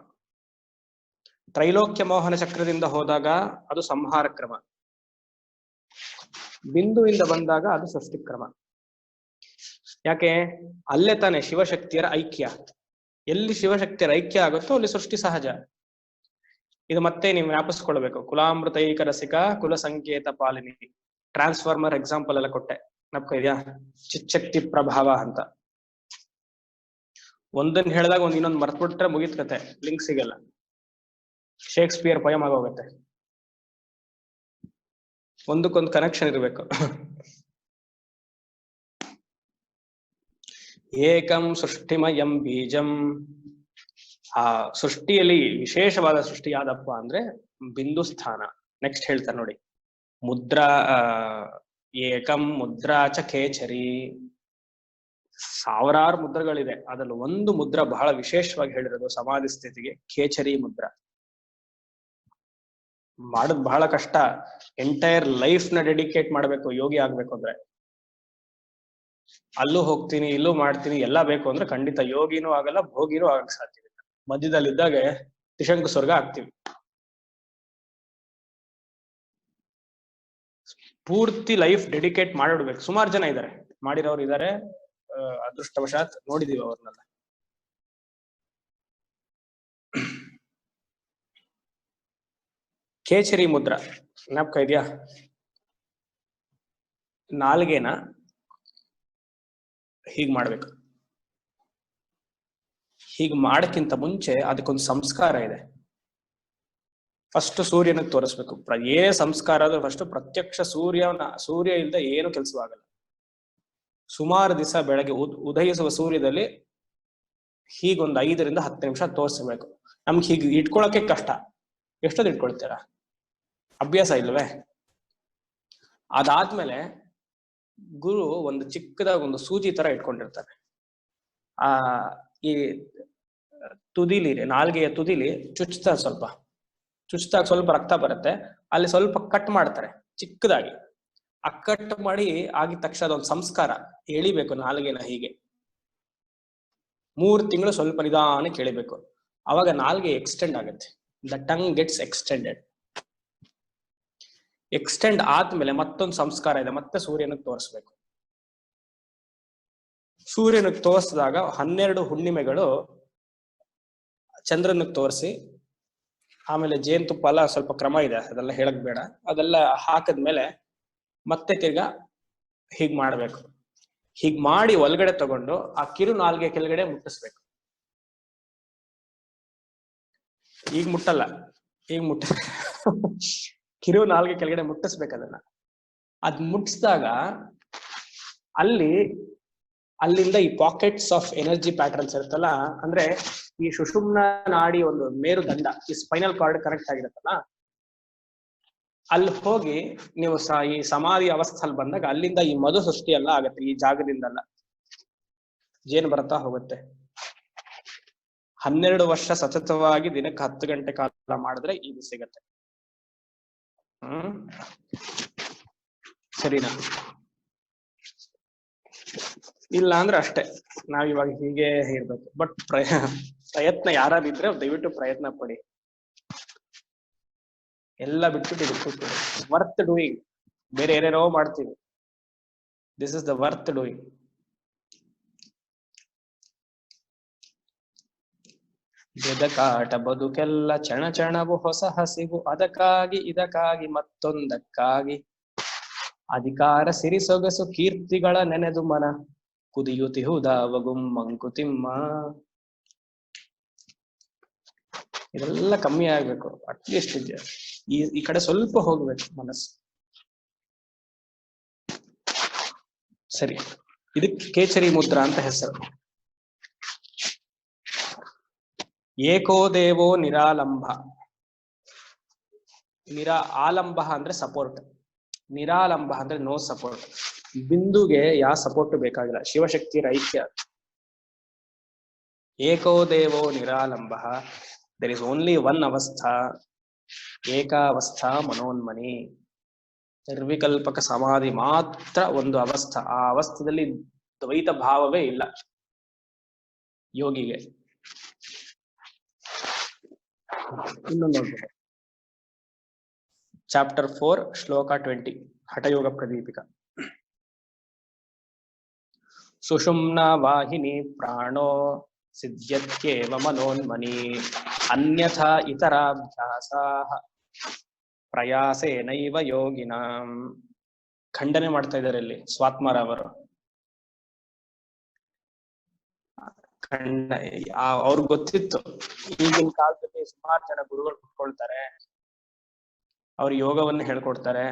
ತ್ರೈಲೋಕ್ಯ ಮೋಹನ ಚಕ್ರದಿಂದ ಹೋದಾಗ ಅದು ಸಂಹಾರ ಕ್ರಮ, ಬಿಂದುವಿಂದ ಬಂದಾಗ ಅದು ಸೃಷ್ಟಿಕ್ರಮ. ಯಾಕೆ? ಅಲ್ಲೇ ತಾನೆ ಶಿವಶಕ್ತಿಯರ ಐಕ್ಯ. ಎಲ್ಲಿ ಶಿವಶಕ್ತಿಯರ ಐಕ್ಯ ಆಗುತ್ತೋ ಅಲ್ಲಿ ಸೃಷ್ಟಿ ಸಹಜ. ಇದು ಮತ್ತೆ ನೀವು ಜ್ಞಾಪಿಸ್ಕೊಳ್ಬೇಕು. ಕುಲಾಮೃತೈಕ ರಸಿಕ ಕುಲ ಸಂಕೇತ ಪಾಲಿನಿ, ಟ್ರಾನ್ಸ್ಫಾರ್ಮರ್ ಎಕ್ಸಾಂಪಲ್ ಎಲ್ಲ ಕೊಟ್ಟೆ, ನಪ್ಕ ಇದೆಯಾ? ಚಿಚ್ಚಕ್ತಿ ಪ್ರಭಾವ ಅಂತ. ಒಂದನ್ನ ಹೇಳಿದಾಗ ಇನ್ನೊಂದು ಮರ್ತ್ಬಿಟ್ರೆ ಮುಗಿತ್ ಕತೆ, ಲಿಂಕ್ ಸಿಗಲ್ಲ. ಶೇಕ್ಸ್ಪಿಯರ್ ಪಯಮ್ ಆಗೋಗುತ್ತೆ. ಒಂದಕ್ಕೊಂದು ಕನೆಕ್ಷನ್ ಇರಬೇಕು. ಏಕಂ ಸೃಷ್ಟಿಮಯಂ ಬೀಜಂ. ಆ ಸೃಷ್ಟಿಯಲ್ಲಿ ವಿಶೇಷವಾದ ಸೃಷ್ಟಿ ಯಾವ್ದಪ್ಪ ಅಂದ್ರೆ ಬಿಂದು ಸ್ಥಾನ. ನೆಕ್ಸ್ಟ್ ಹೇಳ್ತಾರೆ ನೋಡಿ, ಮುದ್ರಾ ಏಕಂ ಮುದ್ರಾ ಚ ಖೇಚರಿ. ಸಾವಿರಾರು ಮುದ್ರಗಳಿದೆ, ಅದ್ರಲ್ಲಿ ಒಂದು ಮುದ್ರ ಬಹಳ ವಿಶೇಷವಾಗಿ ಹೇಳಿರೋದು ಸಮಾಧಿ ಸ್ಥಿತಿಗೆ, ಖೇಚರಿ ಮುದ್ರ. ಮಾಡೋದು ಬಹಳ ಕಷ್ಟ. ಎಂಟೈರ್ ಲೈಫ್ ನ ಡೆಡಿಕೇಟ್ ಮಾಡ್ಬೇಕು ಯೋಗಿ ಆಗ್ಬೇಕು ಅಂದ್ರೆ. ಅಲ್ಲೂ ಹೋಗ್ತೀನಿ, ಇಲ್ಲೂ ಮಾಡ್ತೀನಿ, ಎಲ್ಲ ಬೇಕು ಅಂದ್ರೆ ಖಂಡಿತ ಯೋಗಿನೂ ಆಗಲ್ಲ, ಭೋಗಿನೂ ಆಗಕ್ ಸಾಧ್ಯ ಇಲ್ಲ. ಮಧ್ಯದಲ್ಲಿದ್ದಾಗ ತ್ರಿಶಂಕು ಸ್ವರ್ಗ ಆಗ್ತೀವಿ. ಪೂರ್ತಿ ಲೈಫ್ ಡೆಡಿಕೇಟ್ ಮಾಡಿಡ್ಬೇಕು. ಸುಮಾರು ಜನ ಇದ್ದಾರೆ, ಮಾಡಿರೋರು ಇದ್ದಾರೆ. ಅದೃಷ್ಟವಶಾತ್ ನೋಡಿದೀವಿ ಅವ್ರನ್ನೆಲ್ಲ. ಖೇಚರಿ ಮುದ್ರ ಜ್ಞಾಪಕ ಇದೆಯಾ? ನಾಲ್ಗೆನ ಹೀಗ್ ಮಾಡ್ಬೇಕು. ಹೀಗ್ ಮಾಡಕ್ಕಿಂತ ಮುಂಚೆ ಅದಕ್ಕೊಂದು ಸಂಸ್ಕಾರ ಇದೆ. ಫಸ್ಟ್ ಸೂರ್ಯನಿಗೆ ತೋರಿಸ್ಬೇಕು. ಏನೇ ಸಂಸ್ಕಾರ ಆದ್ರೂ ಫಸ್ಟ್ ಪ್ರತ್ಯಕ್ಷ ಸೂರ್ಯ ಇಲ್ಲದೆ ಏನು ಕೆಲಸವಾಗಲ್ಲ. ಸುಮಾರು ದಿವಸ ಬೆಳಗ್ಗೆ ಉದಯಿಸುವ ಸೂರ್ಯದಲ್ಲಿ ಹೀಗೊಂದು 5 ರಿಂದ 10 ನಿಮಿಷ ತೋರಿಸ್ಬೇಕು. ನಮ್ಗೆ ಹೀಗೆ ಇಟ್ಕೊಳಕ್ಕೆ ಕಷ್ಟ. ಎಷ್ಟೊತ್ತು ಇಟ್ಕೊಳ್ತೀರಾ? ಅಭ್ಯಾಸ ಇಲ್ವೇ? ಅದಾದ್ಮೇಲೆ ಗುರು ಒಂದು ಚಿಕ್ಕದಾಗಿ ಒಂದು ಸೂಜಿ ತರ ಇಟ್ಕೊಂಡಿರ್ತಾರೆ. ಈ ತುದಿಲಿ, ನಾಲ್ಗೆಯ ತುದಿಲಿ ಚುಚ್ತಾರೆ ಸ್ವಲ್ಪ. ಚುಚ್ಚಿದಾಗ ಸ್ವಲ್ಪ ರಕ್ತ ಬರುತ್ತೆ, ಅಲ್ಲಿ ಸ್ವಲ್ಪ ಕಟ್ ಮಾಡ್ತಾರೆ ಚಿಕ್ಕದಾಗಿ. ಆ ಕಟ್ ಮಾಡಿ ಆಗಿದ ತಕ್ಷಣ ಅದೊಂದು ಸಂಸ್ಕಾರ, ಎಳಿಬೇಕು ನಾಲ್ಗೆನ ಹೀಗೆ 3 ತಿಂಗಳು ಸ್ವಲ್ಪ ನಿಧಾನಕ್ಕೆ ಎಳಿಬೇಕು. ಅವಾಗ ನಾಲ್ಗೆ ಎಕ್ಸ್ಟೆಂಡ್ ಆಗುತ್ತೆ, the tongue gets extended. Extend ಆದ್ಮೇಲೆ ಮತ್ತೊಂದು ಸಂಸ್ಕಾರ ಇದೆ, ಮತ್ತೆ ಸೂರ್ಯನಿಗೆ ತೋರಿಸ್ಬೇಕು. ಸೂರ್ಯನಿಗೆ ತೋರಿಸಿದಾಗ 12 ಹುಣ್ಣಿಮೆಗಳು ಚಂದ್ರನಿಗೆ ತೋರಿಸಿ, ಆಮೇಲೆ ಜೇನುತುಪ್ಪ ಎಲ್ಲ ಸ್ವಲ್ಪ ಕ್ರಮ ಇದೆ, ಅದೆಲ್ಲ ಹೇಳಕ್ ಬೇಡ. ಅದೆಲ್ಲ ಹಾಕದ್ಮೇಲೆ ಮತ್ತೆ ತಿರ್ಗಾ ಹೀಗ್ ಮಾಡ್ಬೇಕು. ಹೀಗ್ ಮಾಡಿ ಒಳಗಡೆ ತಗೊಂಡು ಆ ಕಿರು ನಾಲ್ಗೆ ಕೆಳಗಡೆ ಮುಟ್ಟಿಸ್ಬೇಕು. ಈಗ ಮುಟ್ಟಲ್ಲ, ಈಗ ಕಿರು ನಾಲ್ಗೆ ಕೆಳಗಡೆ ಮುಟ್ಟಿಸ್ಬೇಕು ಅದನ್ನ. ಅದ್ ಮುಟ್ಟಿಸಿದಾಗ ಅಲ್ಲಿಂದ ಈ ಪಾಕೆಟ್ಸ್ ಆಫ್ ಎನರ್ಜಿ ಪ್ಯಾಟರ್ನ್ಸ್ ಇರುತ್ತಲ್ಲ, ಅಂದ್ರೆ ಈ ಸುಷುಮ್ನ ನಾಡಿ ಒಂದು ಮೇರುದಂಡ, ಈ ಸ್ಪೈನಲ್ ಕಾರ್ಡ್ ಕನೆಕ್ಟ್ ಆಗಿರುತ್ತಲ್ಲ, ಅಲ್ಲಿ ಹೋಗಿ ನೀವು ಈ ಸಮಾಧಿ ಅವಸ್ಥೆಯಲ್ಲಿ ಬಂದಾಗ ಅಲ್ಲಿಂದ ಈ ಮಧು ಸೃಷ್ಟಿ ಎಲ್ಲ ಆಗತ್ತೆ. ಈ ಜಾಗದಿಂದಲ್ಲ ಜೇನು ಬರ್ತಾ ಹೋಗುತ್ತೆ. 12 ವರ್ಷ ಸತತವಾಗಿ ದಿನಕ್ಕೆ 10 ಗಂಟೆ ಕಾಲ ಮಾಡಿದ್ರೆ ಇದು ಸಿಗತ್ತೆ. ಸರಿನಾ? ಇಲ್ಲ ಅಂದ್ರೆ ಅಷ್ಟೇ, ನಾವಿವಾಗ ಹೀಗೆ ಇರ್ಬೇಕು. ಬಟ್ ಪ್ರಯತ್ನ ಯಾರಾದಿದ್ರೆ ದಯವಿಟ್ಟು ಪ್ರಯತ್ನ ಪಡಿ. ಎಲ್ಲ ಬಿಟ್ಬಿಟ್ಟು ವರ್ತ್ ಡೂಯಿಂಗ್. ಬೇರೆ ಏನೇನೋ ಮಾಡ್ತೀವಿ, this is the worth doing. ಬೆದಕಾಟ ಬದುಕೆಲ್ಲ ಚಣ ಚಣವು ಹೊಸ ಹಸಿವು, ಅದಕ್ಕಾಗಿ ಇದಕ್ಕಾಗಿ ಮತ್ತೊಂದಕ್ಕಾಗಿ ಅಧಿಕಾರ ಸಿರಿ ಸೊಗಸು ಕೀರ್ತಿಗಳ ನೆನೆದು ಮನ ಕುದಿಯುತ್ತಿಹುದಾವಗು ಮಂಕುತಿಮ್ಮ. ಇದೆಲ್ಲ ಕಮ್ಮಿ ಆಗ್ಬೇಕು, ಅಟ್ಲೀಸ್ಟ್ ಈ ಕಡೆ ಸ್ವಲ್ಪ ಹೋಗ್ಬೇಕು ಮನಸ್ಸು. ಸರಿ, ಇದಕ್ಕೆ ಕೇಚರಿ ಮುದ್ರಾ ಅಂತ ಹೆಸರು. ಏಕೋ ದೇವೋ ನಿರಾಲಂಬ. ಆಲಂಬ ಅಂದ್ರೆ ಸಪೋರ್ಟ್, ನಿರಾಲಂಬ ಅಂದ್ರೆ ನೋ ಸಪೋರ್ಟ್. ಬಿಂದುಗೆ ಯಾವ ಸಪೋರ್ಟ್ ಬೇಕಾಗಿಲ್ಲ, ಶಿವಶಕ್ತಿ ಐಕ್ಯ. ಏಕೋ ದೇವೋ ನಿರಾಲಂಬ, ದೇರ್ ಇಸ್ ಓನ್ಲಿ ಒನ್ ಅವಸ್ಥಾ, ಏಕಾವಸ್ಥಾ ಮನೋನ್ಮನಿ. ನಿರ್ವಿಕಲ್ಪಕ ಸಮಾಧಿ ಮಾತ್ರ ಒಂದು ಅವಸ್ಥಾ. ಆ ಅವಸ್ಥೆಯಲ್ಲಿ ದ್ವೈತ ಭಾವವೇ ಇಲ್ಲ ಯೋಗಿಗೆ. ಇನ್ನೊಂದು ನೋಡ್ಬೋದು, ಚಾಪ್ಟರ್ 4 ಶ್ಲೋಕ 20 ಹಠಯೋಗ ಪ್ರದೀಪಿಕ. ಸುಷುಮ್ನಾ ವಾಹಿನಿ ಪ್ರಾಣೋ ಸಿದ್ಧ್ಯತ್ಯೇವ ಮನೋನ್ಮನಿ, ಅನ್ಯಥಾ ಇತರಾಭ್ಯಾಸಾಃ ಪ್ರಯಾಸೇನೈವ ಯೋಗಿನಾಂ. ಖಂಡನೆ ಮಾಡ್ತಾ ಇದ್ದಾರೆ ಇಲ್ಲಿ ಸ್ವಾತ್ಮಾರಾವರು. ಅವ್ರಿಗೆ ಗೊತ್ತಿತ್ತು, ಈಗಿನ ಕಾಲದಲ್ಲಿ ಸುಮಾರು ಜನ ಗುರುಗಳು ಕುತ್ಕೊಳ್ತಾರೆ, ಅವ್ರು ಯೋಗವನ್ನು ಹೇಳ್ಕೊಡ್ತಾರೆ.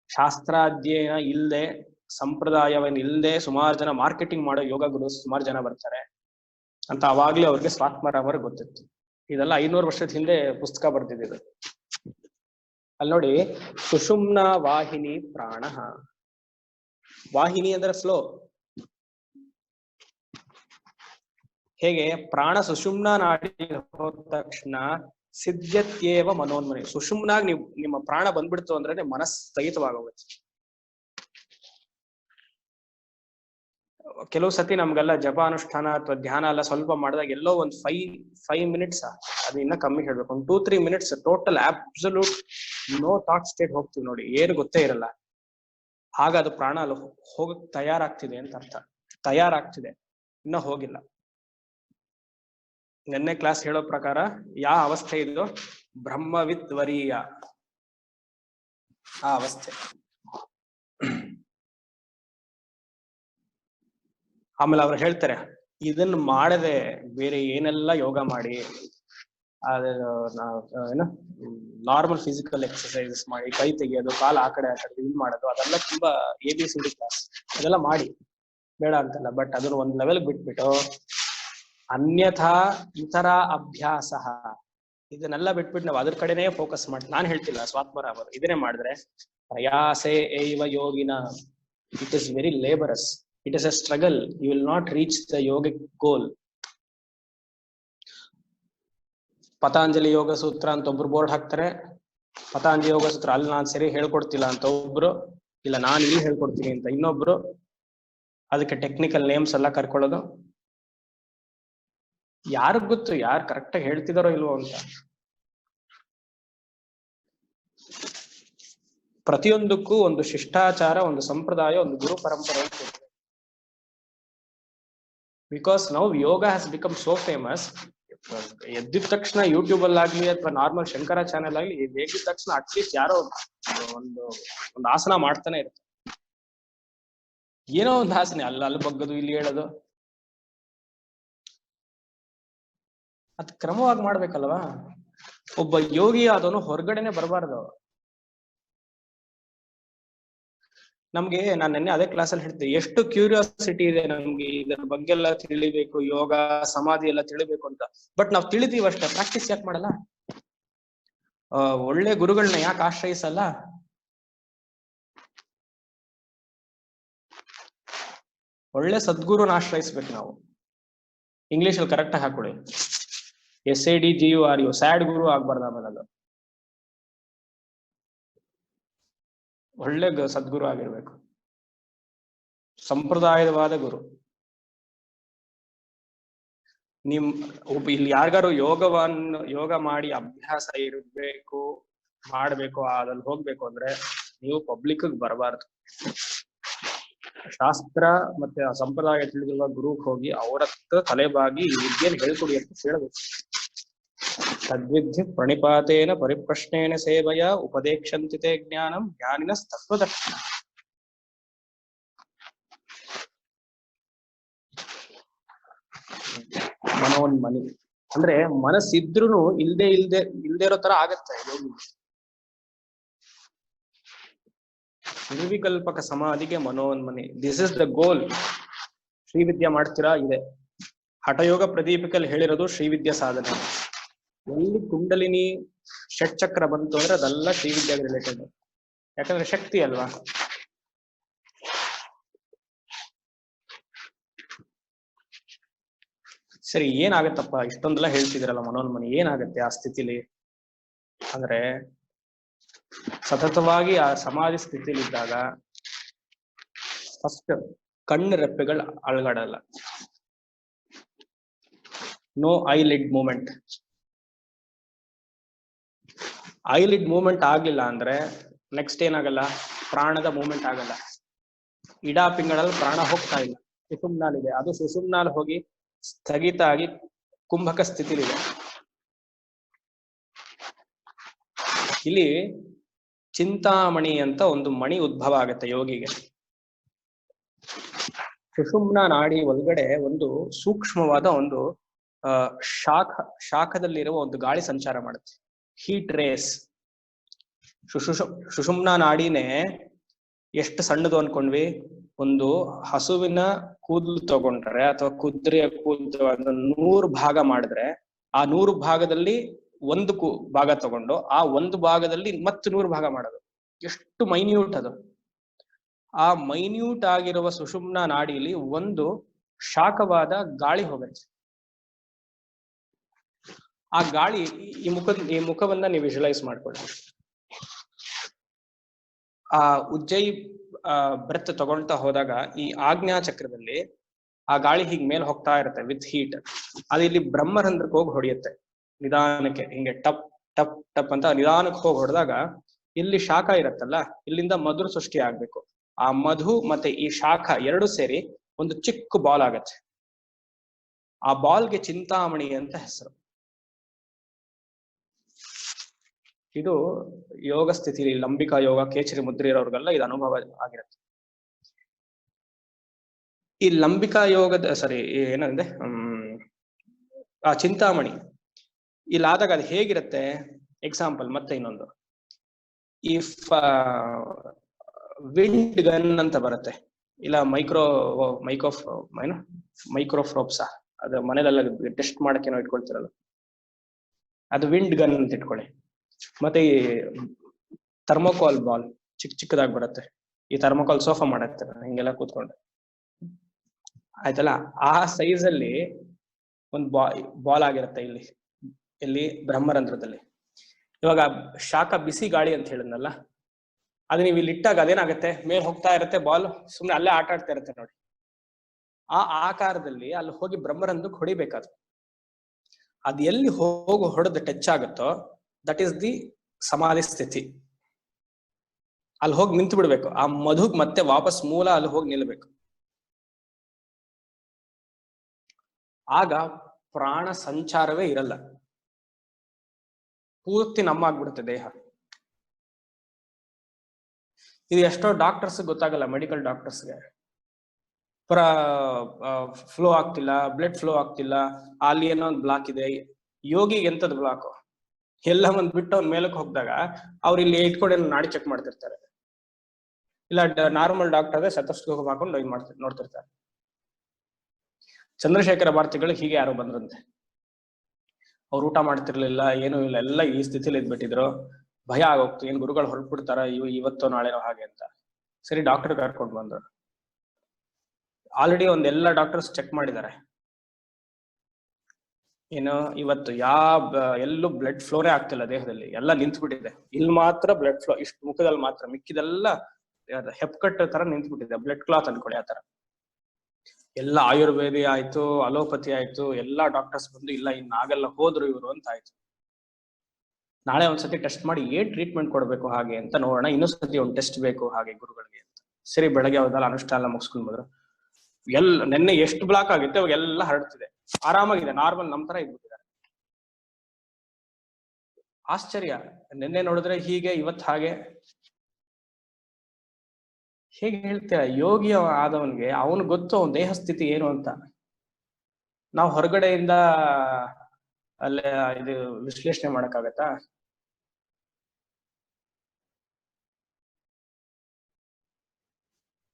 ಶಾಸ್ತ್ರಾಧ್ಯಯನ ಇಲ್ಲದೆ, ಸಂಪ್ರದಾಯವನ್ನ ಇಲ್ಲದೆ ಸುಮಾರು ಜನ ಮಾರ್ಕೆಟಿಂಗ್ ಮಾಡೋ ಯೋಗ ಗುರು ಸುಮಾರು ಜನ ಬರ್ತಾರೆ ಅಂತ ಅವಾಗ್ಲೇ ಅವ್ರಿಗೆ ಸ್ವಾತ್ಮಾರಾವರು ಗೊತ್ತಿತ್ತು. ಇದೆಲ್ಲ 500 ವರ್ಷದ ಹಿಂದೆ ಪುಸ್ತಕ ಬರ್ತಿದ್ದು. ಅಲ್ಲಿ ನೋಡಿ, ಸುಷುಮ್ನ ವಾಹಿನಿ ಪ್ರಾಣ. ವಾಹಿನಿ ಅಂದ್ರೆ ಫ್ಲೋ. ಹೇಗೆ ಪ್ರಾಣ ಸುಷುಮ್ನ ನಾಡಿ ಹೋದ ತಕ್ಷಣ ಸಿದ್ಧತ್ಯೇವ ಮನೋನ್ಮನಿ, ಸುಷುಮ್ನಾಗ್ ನಿಮ್ಮ ಪ್ರಾಣ ಬಂದ್ಬಿಡ್ತು ಅಂದ್ರೆ ಮನಸ್ಸು ಸ್ಥಗಿತವಾಗೋಗುತ್ತೆ. ಕೆಲವು ಸತಿ ನಮ್ಗೆಲ್ಲ ಜಪ ಅನುಷ್ಠಾನ ಅಥವಾ ಧ್ಯಾನ ಎಲ್ಲ ಸ್ವಲ್ಪ ಮಾಡಿದಾಗ ಎಲ್ಲೋ ಒಂದು 5 ಮಿನಿಟ್ಸ್, ಅದು ಇನ್ನ ಕಮ್ಮಿ ಹೇಳ್ಬೇಕು, ಒಂದು 2-3 minutes total absolute no thought state ಹೋಗ್ತೀವಿ ನೋಡಿ, ಏನು ಗೊತ್ತೇ ಇರಲ್ಲ. ಆಗ ಅದು ಪ್ರಾಣ ಅಲ್ಲಿ ಹೋಗಕ್ ತಯಾರಾಗ್ತಿದೆ ಅಂತ ಅರ್ಥ. ತಯಾರಾಗ್ತಿದೆ, ಇನ್ನ ಹೋಗಿಲ್ಲ. ನೆನ್ನೆ ಕ್ಲಾಸ್ ಹೇಳೋ ಪ್ರಕಾರ ಯಾವ ಅವಸ್ಥೆ ಇದು? ಬ್ರಹ್ಮವಿದ್ವರೀಯ ಆ ಅವಸ್ಥೆ. ಆಮೇಲೆ ಅವ್ರು ಹೇಳ್ತಾರೆ, ಇದನ್ನ ಮಾಡದೆ ಬೇರೆ ಏನೆಲ್ಲ ಯೋಗ ಮಾಡಿ, ಏನು ನಾರ್ಮಲ್ ಫಿಸಿಕಲ್ ಎಕ್ಸರ್ಸೈಸಸ್ ಮಾಡಿ, ಕೈ ತೆಗಿಯೋದು, ಕಾಲು ಆ ಕಡೆ ಇದು ಮಾಡೋದು, ಅದೆಲ್ಲ ತುಂಬಾ ABCD ಕ್ಲಾಸ್, ಅದೆಲ್ಲ ಮಾಡಿ, ಬೇಡ ಅಂತಲ್ಲ. ಬಟ್ ಅದನ್ನ ಒಂದ್ ಲೆವೆಲ್ ಬಿಟ್ಬಿಟ್ಟು ಅನ್ಯಥಾ ಇತರ ಅಭ್ಯಾಸ, ಇದನ್ನೆಲ್ಲ ಬಿಟ್ಬಿಟ್ಟು ನಾವು ಅದ್ರ ಕಡೆನೇ ಫೋಕಸ್ ಮಾಡಿ, ನಾನು ಹೇಳ್ತಿಲ್ಲ ಸ್ವಾತ್ಮರಾವರು, ಇದನ್ನೇ ಮಾಡಿದ್ರೆ ಪ್ರಯಾಸೆ ಏವ ಯೋಗಿನ, it is very laborious, it is a struggle, you will not reach the yogic goal. Patanjali Yoga Sutra ಅಂತ ಒಬ್ರು ಬೋರ್ಡ್ ಹಾಕ್ತಾರೆ, ಪತಾಂಜಲಿ ಯೋಗ ಸೂತ್ರ ಅಲ್ಲಿ ನಾನ್ ಸರಿ ಹೇಳ್ಕೊಡ್ತಿಲ್ಲ ಅಂತ ಒಬ್ರು, ಇಲ್ಲ ನಾನು ಇಲ್ಲಿ ಹೇಳ್ಕೊಡ್ತೀನಿ ಅಂತ ಇನ್ನೊಬ್ರು, ಅದಕ್ಕೆ ಟೆಕ್ನಿಕಲ್ ನೇಮ್ಸ್ ಎಲ್ಲ ಕರ್ಕೊಳ್ಳೋದು. ಯಾರಿಗ್ ಗೊತ್ತು ಯಾರು ಕರೆಕ್ಟ್ ಆಗಿ ಹೇಳ್ತಿದಾರೋ ಇಲ್ವೋ ಅಂತ. ಪ್ರತಿಯೊಂದಕ್ಕೂ ಒಂದು ಶಿಷ್ಟಾಚಾರ, ಒಂದು ಸಂಪ್ರದಾಯ, ಒಂದು ಗುರು ಪರಂಪರೆ. Because now yoga has become so famous. ಎದ್ದಿದ ತಕ್ಷಣ ಯೂಟ್ಯೂಬ್ ಅಲ್ಲಿ ಆಗ್ಲಿ ಅಥವಾ ನಾರ್ಮಲ್ ಶಂಕರ ಚಾನೆಲ್ ಆಗ್ಲಿ ಎದ್ದಿದ ತಕ್ಷಣ ಅಟ್ಲೀಸ್ಟ್ ಯಾರೋ ಒಂದು ಆಸನ ಮಾಡ್ತಾನೆ ಇರುತ್ತೆ. ಏನೋ ಒಂದು ಆಸನೆ, ಅಲ್ಲಿ ಬಗ್ಗದು, ಇಲ್ಲಿ ಹೇಳೋದು. ಅದ್ ಕ್ರಮವಾಗಿ ಮಾಡ್ಬೇಕಲ್ವಾ. ಒಬ್ಬ ಯೋಗಿ ಆದವನು ಹೊರಗಡೆನೆ ಬರಬಾರ್ದು. ನಮ್ಗೆ ನಾನು ನೆನ್ನೆ ಅದೇ ಕ್ಲಾಸಲ್ಲಿ ಹೇಳ್ತಿದ್ದೆ, ಎಷ್ಟು ಕ್ಯೂರಿಯಾಸಿಟಿ ಇದೆ ನಮ್ಗೆ ಇದರ ಬಗ್ಗೆ ಎಲ್ಲ ತಿಳಿಬೇಕು, ಯೋಗ ಸಮಾಧಿ ಎಲ್ಲ ತಿಳಿಬೇಕು ಅಂತ. ಬಟ್ ನಾವ್ ತಿಳಿತೀವಿ ಅಷ್ಟೇ, ಪ್ರಾಕ್ಟೀಸ್ ಯಾಕೆ ಮಾಡಲ್ಲ? ಒಳ್ಳೆ ಗುರುಗಳನ್ನ ಯಾಕೆ ಆಶ್ರಯಿಸಲ್ಲ? ಒಳ್ಳೆ ಸದ್ಗುರುನ ಆಶ್ರಯಿಸ್ಬೇಕು ನಾವು. ಇಂಗ್ಲಿಷ್ ಅಲ್ಲಿ ಕರೆಕ್ಟ್ ಆಗಿ ಹಾಕೊಳ್ಳಿ, SADGURU, ಸ್ಯಾಡ್ ಗುರು ಆಗ್ಬಾರ್ದು ಆಮೇಲೆ. ಅದು ಒಳ್ಳೆ ಸದ್ಗುರು ಆಗಿರ್ಬೇಕು, ಸಂಪ್ರದಾಯವಾದ ಗುರು. ಇಲ್ಲಿ ಯಾರಿಗಾರು ಯೋಗ ಮಾಡಿ ಅಭ್ಯಾಸ ಇರಬೇಕು, ಮಾಡ್ಬೇಕು, ಅದ್ರಲ್ಲಿ ಹೋಗ್ಬೇಕು ಅಂದ್ರೆ ನೀವು ಪಬ್ಲಿಕ್ ಬರಬಾರ್ದು. ಶಾಸ್ತ್ರ ಮತ್ತೆ ಆ ಸಂಪ್ರದಾಯ ತಿಳಿದಿರುವ ಗುರುಗೆ ಹೋಗಿ ಅವರ ಹತ್ರ ತಲೆಬಾಗಿ ಈ ವಿದ್ಯೆಯನ್ನು ಹೇಳ್ಕೊಡಿ ಅಂತ ಹೇಳಬೇಕು. ತದ್ವಿದ್ಯ ಪ್ರಣಿಪಾತೇನ ಪರಿಪ್ರಶ್ನೇನ ಸೇವೆಯ ಉಪದೇಕ್ಷಂತಿತೆ ಜ್ಞಾನಂ ಜ್ಞಾನಿನ ತತ್ವದರ್ಶನ. ಮನೋನ್ಮನಿ ಅಂದ್ರೆ ಮನಸ್ಸಿದ್ರೂ ಇಲ್ದೇ ಇರೋ ತರ ಆಗತ್ತೆ ಯೋಗಿ. ನಿರ್ವಿಕಲ್ಪಕ ಸಮಾಧಿಗೆ ಮನೋನ್ಮನಿ, this is the goal. Srividya ಮಾಡ್ತೀರಾ ಇದೆ. ಹಠಯೋಗ ಪ್ರದೀಪಿಕಲ್ಲಿ ಹೇಳಿರೋದು ಶ್ರೀವಿದ್ಯಾ ಸಾಧನೆ. ಎಲ್ಲಿ ಕುಂಡಲಿನಿ ಷಟ್ಚಕ್ರ ಬಂತು ಅಂದ್ರೆ ಅದೆಲ್ಲ ಶ್ರೀವಿದ್ಯಾಗೆ ರಿಲೇಟೆಡ್. ಯಾಕಂದ್ರೆ ಶಕ್ತಿ ಅಲ್ವಾ. ಸರಿ, ಏನಾಗತ್ತಪ್ಪ ಇಷ್ಟೊಂದೆಲ್ಲ ಹೇಳ್ತಿದಿರಲ್ಲ ಮನೋನ್ಮನಿ, ಏನಾಗತ್ತೆ ಆ ಸ್ಥಿತಿಲಿ ಅಂದ್ರೆ, ಸತತವಾಗಿ ಆ ಸಮಾಧಿ ಸ್ಥಿತಿಲಿ ಇದ್ದಾಗ ಫಸ್ಟ್ ಕಣ್ಣು ರೆಪ್ಪೆಗಳು ಅಳಗಾಡಲ್ಲ. No eyelid movement. Eyelid movement ಆಗ್ಲಿಲ್ಲ ಅಂದ್ರೆ ನೆಕ್ಸ್ಟ್ ಏನಾಗಲ್ಲ, ಪ್ರಾಣದ ಮೂಮೆಂಟ್ ಆಗಲ್ಲ. ಇಡಾ ಪಿಂಗಳಲ್ಲಿ ಪ್ರಾಣ ಹೋಗ್ತಾ ಇಲ್ಲ, ಸುಷುಮ್ನಾಲಿದೆ. ಅದು ಸುಷುಮ್ನಾಲ್ ಹೋಗಿ ಸ್ಥಗಿತ ಆಗಿ ಕುಂಭಕ ಸ್ಥಿತಿಲಿದೆ. ಇಲ್ಲಿ ಚಿಂತಾಮಣಿ ಅಂತ ಒಂದು ಮಣಿ ಉದ್ಭವ ಆಗತ್ತೆ ಯೋಗಿಗೆ. ಸುಷುಮ್ನ ನಾಡಿ ಒಳಗಡೆ ಒಂದು ಸೂಕ್ಷ್ಮವಾದ ಒಂದು ಶಾಖದಲ್ಲಿರುವ ಒಂದು ಗಾಳಿ ಸಂಚಾರ ಮಾಡುತ್ತೆ, ಹೀಟ್ ರೇಸ್. ಸುಷುಮ್ನ ನಾಡಿನೇ ಎಷ್ಟು ಸಣ್ಣದು ಅನ್ಕೊಂಡ್ವಿ, ಒಂದು ಹಸುವಿನ ಕೂದಲು ತಗೊಂಡ್ರೆ ಅಥವಾ ಕುದುರೆಯ ಕೂದಲು 100 ಭಾಗ ಮಾಡಿದ್ರೆ, ಆ 100 ಭಾಗದಲ್ಲಿ ಒಂದು ಭಾಗ ತಗೊಂಡು ಆ ಒಂದು ಭಾಗದಲ್ಲಿ ಮತ್ತೆ 100 ಭಾಗ ಮಾಡೋದು. ಎಷ್ಟು ಮೈನ್ಯೂಟ್ ಅದು. ಆ ಮೈನ್ಯೂಟ್ ಆಗಿರುವ ಸುಷುಮ್ನ ನಾಡಿಯಲ್ಲಿ ಒಂದು ಶಾಖವಾದ ಗಾಳಿ ಹೋಗುತ್ತೆ. ಆ ಗಾಳಿ ಈ ಮುಖವನ್ನ ನೀವು ವಿಜುವಲೈಸ್ ಮಾಡ್ಕೊಳ್ಳಿ. ಆ ಉಜ್ಜಯಿ ಬ್ರೆತ್ ತಗೊಳ್ತಾ ಹೋದಾಗ ಈ ಆಜ್ಞಾ ಚಕ್ರದಲ್ಲಿ ಆ ಗಾಳಿ ಹೀಗ್ ಮೇಲೆ ಹೋಗ್ತಾ ಇರುತ್ತೆ ವಿತ್ ಹೀಟ್. ಅದು ಇಲ್ಲಿ ಬ್ರಹ್ಮರಂಧ್ರಕ್ಕೆ ಹೋಗಿ ಹೊಡೆಯುತ್ತೆ ನಿಧಾನಕ್ಕೆ, ಹಿಂಗೆ ಟಪ್ ಟಪ್ ಟಪ್ ಅಂತ ನಿಧಾನಕ್ಕೆ ಹೋಗಿ ಹೊಡೆದಾಗ ಇಲ್ಲಿ ಶಾಖ ಇರತ್ತಲ್ಲ, ಇಲ್ಲಿಂದ ಮಧು ಸೃಷ್ಟಿ ಆಗ್ಬೇಕು. ಆ ಮಧು ಮತ್ತೆ ಈ ಶಾಖ ಎರಡು ಸೇರಿ ಒಂದು ಚಿಕ್ಕ ಬಾಲ್ ಆಗತ್ತೆ. ಆ ಬಾಲ್ಗೆ ಚಿಂತಾಮಣಿ ಅಂತ ಹೆಸರು. ಇದು ಯೋಗ ಸ್ಥಿತಿ, ಲಂಬಿಕಾ ಯೋಗ, ಕೇಚರಿ ಮುದ್ರೆ ಇರೋರ್ಗೆಲ್ಲ ಇದು ಅನುಭವ ಆಗಿರುತ್ತೆ. ಈ ಲಂಬಿಕಾ ಯೋಗದ ಏನಂದ್ರೆ ಆ ಚಿಂತಾಮಣಿ ಇಲ್ಲಾದಾಗ ಅದು ಹೇಗಿರುತ್ತೆ, ಎಕ್ಸಾಂಪಲ್ ಮತ್ತೆ ಇನ್ನೊಂದು, ಈ ವಿಂಡ್ ಗನ್ ಅಂತ ಬರುತ್ತೆ, ಇಲ್ಲ ಮೈಕ್ರೋಫ್ರೋಪ್ಸಾ, ಅದು ಮನೇಲೆಲ್ಲ ಟೆಸ್ಟ್ ಮಾಡಕ್ಕೆ ನಾವು ಇಟ್ಕೊಳ್ತಿರಲ್ಲ, ಅದು ವಿಂಡ್ ಗನ್ ಅಂತ ಇಟ್ಕೊಳ್ಳಿ. ಮತ್ತೆ ಈ ಥರ್ಮೋಕಾಲ್ ಬಾಲ್ ಚಿಕ್ಕದಾಗಿ ಬರುತ್ತೆ, ಈ ಥರ್ಮೋಕಾಲ್ ಸೋಫಾ ಮಾಡತ್ತೆ ಹಿಂಗೆಲ್ಲ ಕೂತ್ಕೊಂಡು, ಆಯ್ತಲ್ಲ. ಆ ಸೈಜ್ ಅಲ್ಲಿ ಒಂದು ಬಾಲ್ ಆಗಿರುತ್ತೆ ಇಲ್ಲಿ ಇಲ್ಲಿ ಬ್ರಹ್ಮರಂಧ್ರದಲ್ಲಿ. ಇವಾಗ ಶಾಖ ಬಿಸಿ ಗಾಳಿ ಅಂತ ಹೇಳಿದ್ನಲ್ಲ, ಅದು ನೀವು ಇಲ್ಲಿ ಇಟ್ಟಾಗ ಅದೇನಾಗತ್ತೆ, ಮೇಲೆ ಹೋಗ್ತಾ ಇರುತ್ತೆ, ಬಾಲ್ ಸುಮ್ನೆ ಅಲ್ಲೇ ಆಟ ಆಡ್ತಾ ಇರುತ್ತೆ ನೋಡಿ. ಆ ಆಕಾರದಲ್ಲಿ ಅಲ್ಲಿ ಹೋಗಿ ಬ್ರಹ್ಮರಂಧ್ರಕ್ಕೆ ಹೊಡಿಬೇಕಾದ್ರೆ ಅದ್ ಎಲ್ಲಿ ಹೋಗಿ ಹೊಡೆದು ಟಚ್ ಆಗುತ್ತೋ ದಟ್ ಈಸ್ ದಿ ಸಮಾಧಿ ಸ್ಥಿತಿ. ಅಲ್ಲಿ ಹೋಗಿ ನಿಂತು ಬಿಡ್ಬೇಕು. ಆ ಮಧುಗ್ ಮತ್ತೆ ವಾಪಸ್ ಮೂಲ ಅಲ್ಲಿ ಹೋಗಿ ನಿಲ್ಬೇಕು. ಆಗ ಪ್ರಾಣ ಸಂಚಾರವೇ ಇರಲ್ಲ, ಪೂರ್ತಿ ನಮ್ಮ ಆಗ್ಬಿಡುತ್ತೆ ದೇಹ. ಇದು ಎಷ್ಟೋ ಡಾಕ್ಟರ್ಸ್ ಗೊತ್ತಾಗಲ್ಲ, ಮೆಡಿಕಲ್ ಡಾಕ್ಟರ್ಸ್ಗೆ. ಫ್ಲೋ ಆಗ್ತಿಲ್ಲ, ಬ್ಲಡ್ ಫ್ಲೋ ಆಗ್ತಿಲ್ಲ, ಅಲ್ಲಿ ಏನೋ ಒಂದು ಬ್ಲಾಕ್ ಇದೆ. ಯೋಗಿಗೆ ಎಂತದ್ ಬ್ಲಾಕ್? ಎಲ್ಲ ಒಂದ್ ಬಿಟ್ಟು ಅವ್ನ ಮೇಲಕ್ಕೆ ಹೋಗಿದಾಗ ಅವ್ರು ಇಲ್ಲಿ ಇಟ್ಕೊಂಡು ನಾಡಿ ಚೆಕ್ ಮಾಡ್ತಿರ್ತಾರೆ, ಇಲ್ಲ ನಾರ್ಮಲ್ ಡಾಕ್ಟರ್ ಸೆಟಸ್ಕೋಪ್ ಹಾಕೊಂಡು ನೋಡ್ತಿರ್ತಾರೆ. ಚಂದ್ರಶೇಖರ ಭಾರತಿಗಳು ಹೀಗೆ ಯಾರೋ ಬಂದ್ರಂತೆ. ಅವ್ರು ಊಟ ಮಾಡ್ತಿರ್ಲಿಲ್ಲ, ಏನೂ ಇಲ್ಲ, ಎಲ್ಲ ಈ ಸ್ಥಿತಿಲಿ ಇದ್ಬಿಟ್ಟಿದ್ರು. ಭಯ ಆಗೋಗ್ತು, ಏನ್ ಗುರುಗಳು ಹೊರಟ್ಬಿಡ್ತಾರ ಇವತ್ತೋ ನಾಳೆನೋ ಹಾಗೆ ಅಂತ. ಸರಿ ಡಾಕ್ಟರ್ ಕರ್ಕೊಂಡು ಬಂದ್ರು. ಆಲ್ರೆಡಿ ಒಂದೆಲ್ಲ ಡಾಕ್ಟರ್ಸ್ ಚೆಕ್ ಮಾಡಿದ್ದಾರೆ. ಏನು ಇವತ್ತು ಎಲ್ಲೂ ಬ್ಲಡ್ ಫ್ಲೋರೇ ಆಗ್ತಿಲ್ಲ ದೇಹದಲ್ಲಿ, ಎಲ್ಲ ನಿಂತ್ಬಿಟ್ಟಿದೆ. ಇಲ್ಲಿ ಮಾತ್ರ ಬ್ಲಡ್ ಫ್ಲೋ, ಇಷ್ಟು ಮುಖದಲ್ಲಿ ಮಾತ್ರ, ಮಿಕ್ಕಿದೆಲ್ಲ ಹೆಪ್ಕಟ್ ತರ ನಿಂತ್ಬಿಟ್ಟಿದೆ, ಬ್ಲಡ್ ಕ್ಲಾತ್ ಅನ್ಕೊಳ್ಳಿ ಆ ತರ. ಎಲ್ಲ ಆಯುರ್ವೇದಿ ಆಯ್ತು, ಅಲೋಪತಿ ಆಯ್ತು, ಎಲ್ಲಾ ಡಾಕ್ಟರ್ಸ್ ಬಂದು ಇಲ್ಲ ಇನ್ನಾಗಲ್ಲ, ಹೋದ್ರು ಇವರು ಅಂತ ಆಯ್ತು. ನಾಳೆ ಒಂದ್ಸತಿ ಟೆಸ್ಟ್ ಮಾಡಿ ಏನ್ ಟ್ರೀಟ್ಮೆಂಟ್ ಕೊಡ್ಬೇಕು ಹಾಗೆ ಅಂತ ನೋಡೋಣ, ಇನ್ನೊಂದ್ಸತಿ ಒಂದು ಟೆಸ್ಟ್ ಬೇಕು ಹಾಗೆ ಗುರುಗಳಿಗೆ ಅಂತ. ಸರಿ ಬೆಳಗ್ಗೆ ಅವ್ರದೆಲ್ಲ ಅನುಷ್ಠಾನ ಮುಗಿಸ್ಕೊಂಡ್ ಬಂದ್ರು. ನೆನ್ನೆ ಎಷ್ಟು ಬ್ಲಾಕ್ ಆಗಿತ್ತು ಅವಾಗ ಎಲ್ಲ ಹರಡ್ತಿದೆ, ಆರಾಮಾಗಿದೆ, ನಾರ್ಮಲ್ ನಮ್ ತರ ಇದ್ಬಿಟ್ಟಿದ್ದಾರೆ. ಆಶ್ಚರ್ಯ, ನೆನ್ನೆ ನೋಡಿದ್ರೆ ಹೀಗೆ, ಇವತ್ತು ಹಾಗೆ. ಹೇಗೆ ಹೇಳ್ತೀರ? ಯೋಗಿ ಆದವನ್ಗೆ ಅವನು ಗೊತ್ತು ಅವನ ದೇಹ ಸ್ಥಿತಿ ಏನು ಅಂತ. ನಾವು ಹೊರಗಡೆಯಿಂದ ಅಲ್ಲೇ ಇದು ವಿಶ್ಲೇಷಣೆ ಮಾಡಕ್ಕಾಗತ್ತಾ?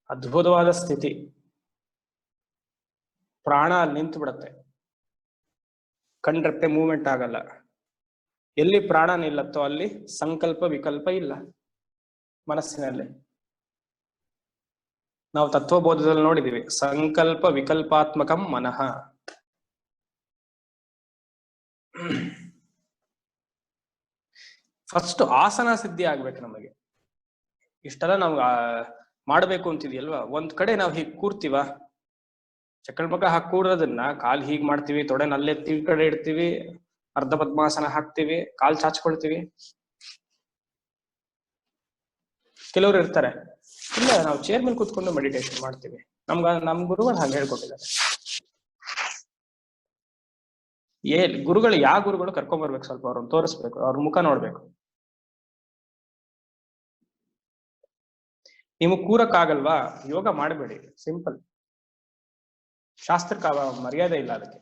ಅದ್ಭುತವಾದ ಸ್ಥಿತಿ. ಪ್ರಾಣ ಅಲ್ಲಿ ನಿಂತು ಬಿಡತ್ತೆ, ಕಂಡ್ರತ್ತೆ ಮೂವ್ಮೆಂಟ್ ಆಗಲ್ಲ. ಎಲ್ಲಿ ಪ್ರಾಣ ನಿಲ್ಲತ್ತೋ ಅಲ್ಲಿ ಸಂಕಲ್ಪ ವಿಕಲ್ಪ ಇಲ್ಲ ಮನಸ್ಸಿನಲ್ಲಿ. ನಾವು ತತ್ವಬೋಧದಲ್ಲಿ ನೋಡಿದೀವಿ, ಸಂಕಲ್ಪ ವಿಕಲ್ಪಾತ್ಮಕಂ ಮನಃ. ಫಸ್ಟ್ ಆಸನ ಸಿದ್ಧಿ ಆಗ್ಬೇಕು ನಮಗೆ. ಇಷ್ಟೆಲ್ಲ ನಾವು ಮಾಡ್ಬೇಕು ಅಂತಿದ್ಯಲ್ವಾ, ಒಂದ್ ಕಡೆ ನಾವು ಹೀಗ್ ಕೂರ್ತೀವ, ಚಕ್ಕಳ್ಮಕ ಹಾಕಿ ಕೂರೋದನ್ನ ಕಾಲ್ ಹೀಗ್ ಮಾಡ್ತೀವಿ, ತೊಡೆ ನಲ್ಲೆತ್ತೀವಿ, ಕಡೆ ಇಡ್ತೀವಿ, ಅರ್ಧ ಪದ್ಮಾಸನ ಹಾಕ್ತಿವಿ, ಕಾಲ್ ಚಾಚ್ಕೊಳ್ತೀವಿ. ಕೆಲವರು ಇರ್ತಾರೆ, ಇಲ್ಲ ನಾವು ಚೇರ್ ಮೇಲೆ ಕೂತ್ಕೊಂಡು ಮೆಡಿಟೇಷನ್ ಮಾಡ್ತೀವಿ. ನಮ್ ಗುರುಗಳು ಹಾಗೆ ಹೇಳ್ಕೊಟ್ಟಿದ್ದಾರೆ. ಗುರುಗಳು ಯಾವ ಗುರುಗಳು ಕರ್ಕೊಂಡ್ಬರ್ಬೇಕು, ಸ್ವಲ್ಪ ಅವ್ರನ್ನ ತೋರಿಸ್ಬೇಕು, ಅವ್ರ ಮುಖ ನೋಡ್ಬೇಕು. ನಿಮಗ್ ಕೂರಕ್ಕಾಗಲ್ವಾ, ಯೋಗ ಮಾಡಬೇಡಿ, ಸಿಂಪಲ್. ಶಾಸ್ತ್ರಕ್ಕೆ ಮರ್ಯಾದೆ ಇಲ್ಲ ಅದಕ್ಕೆ.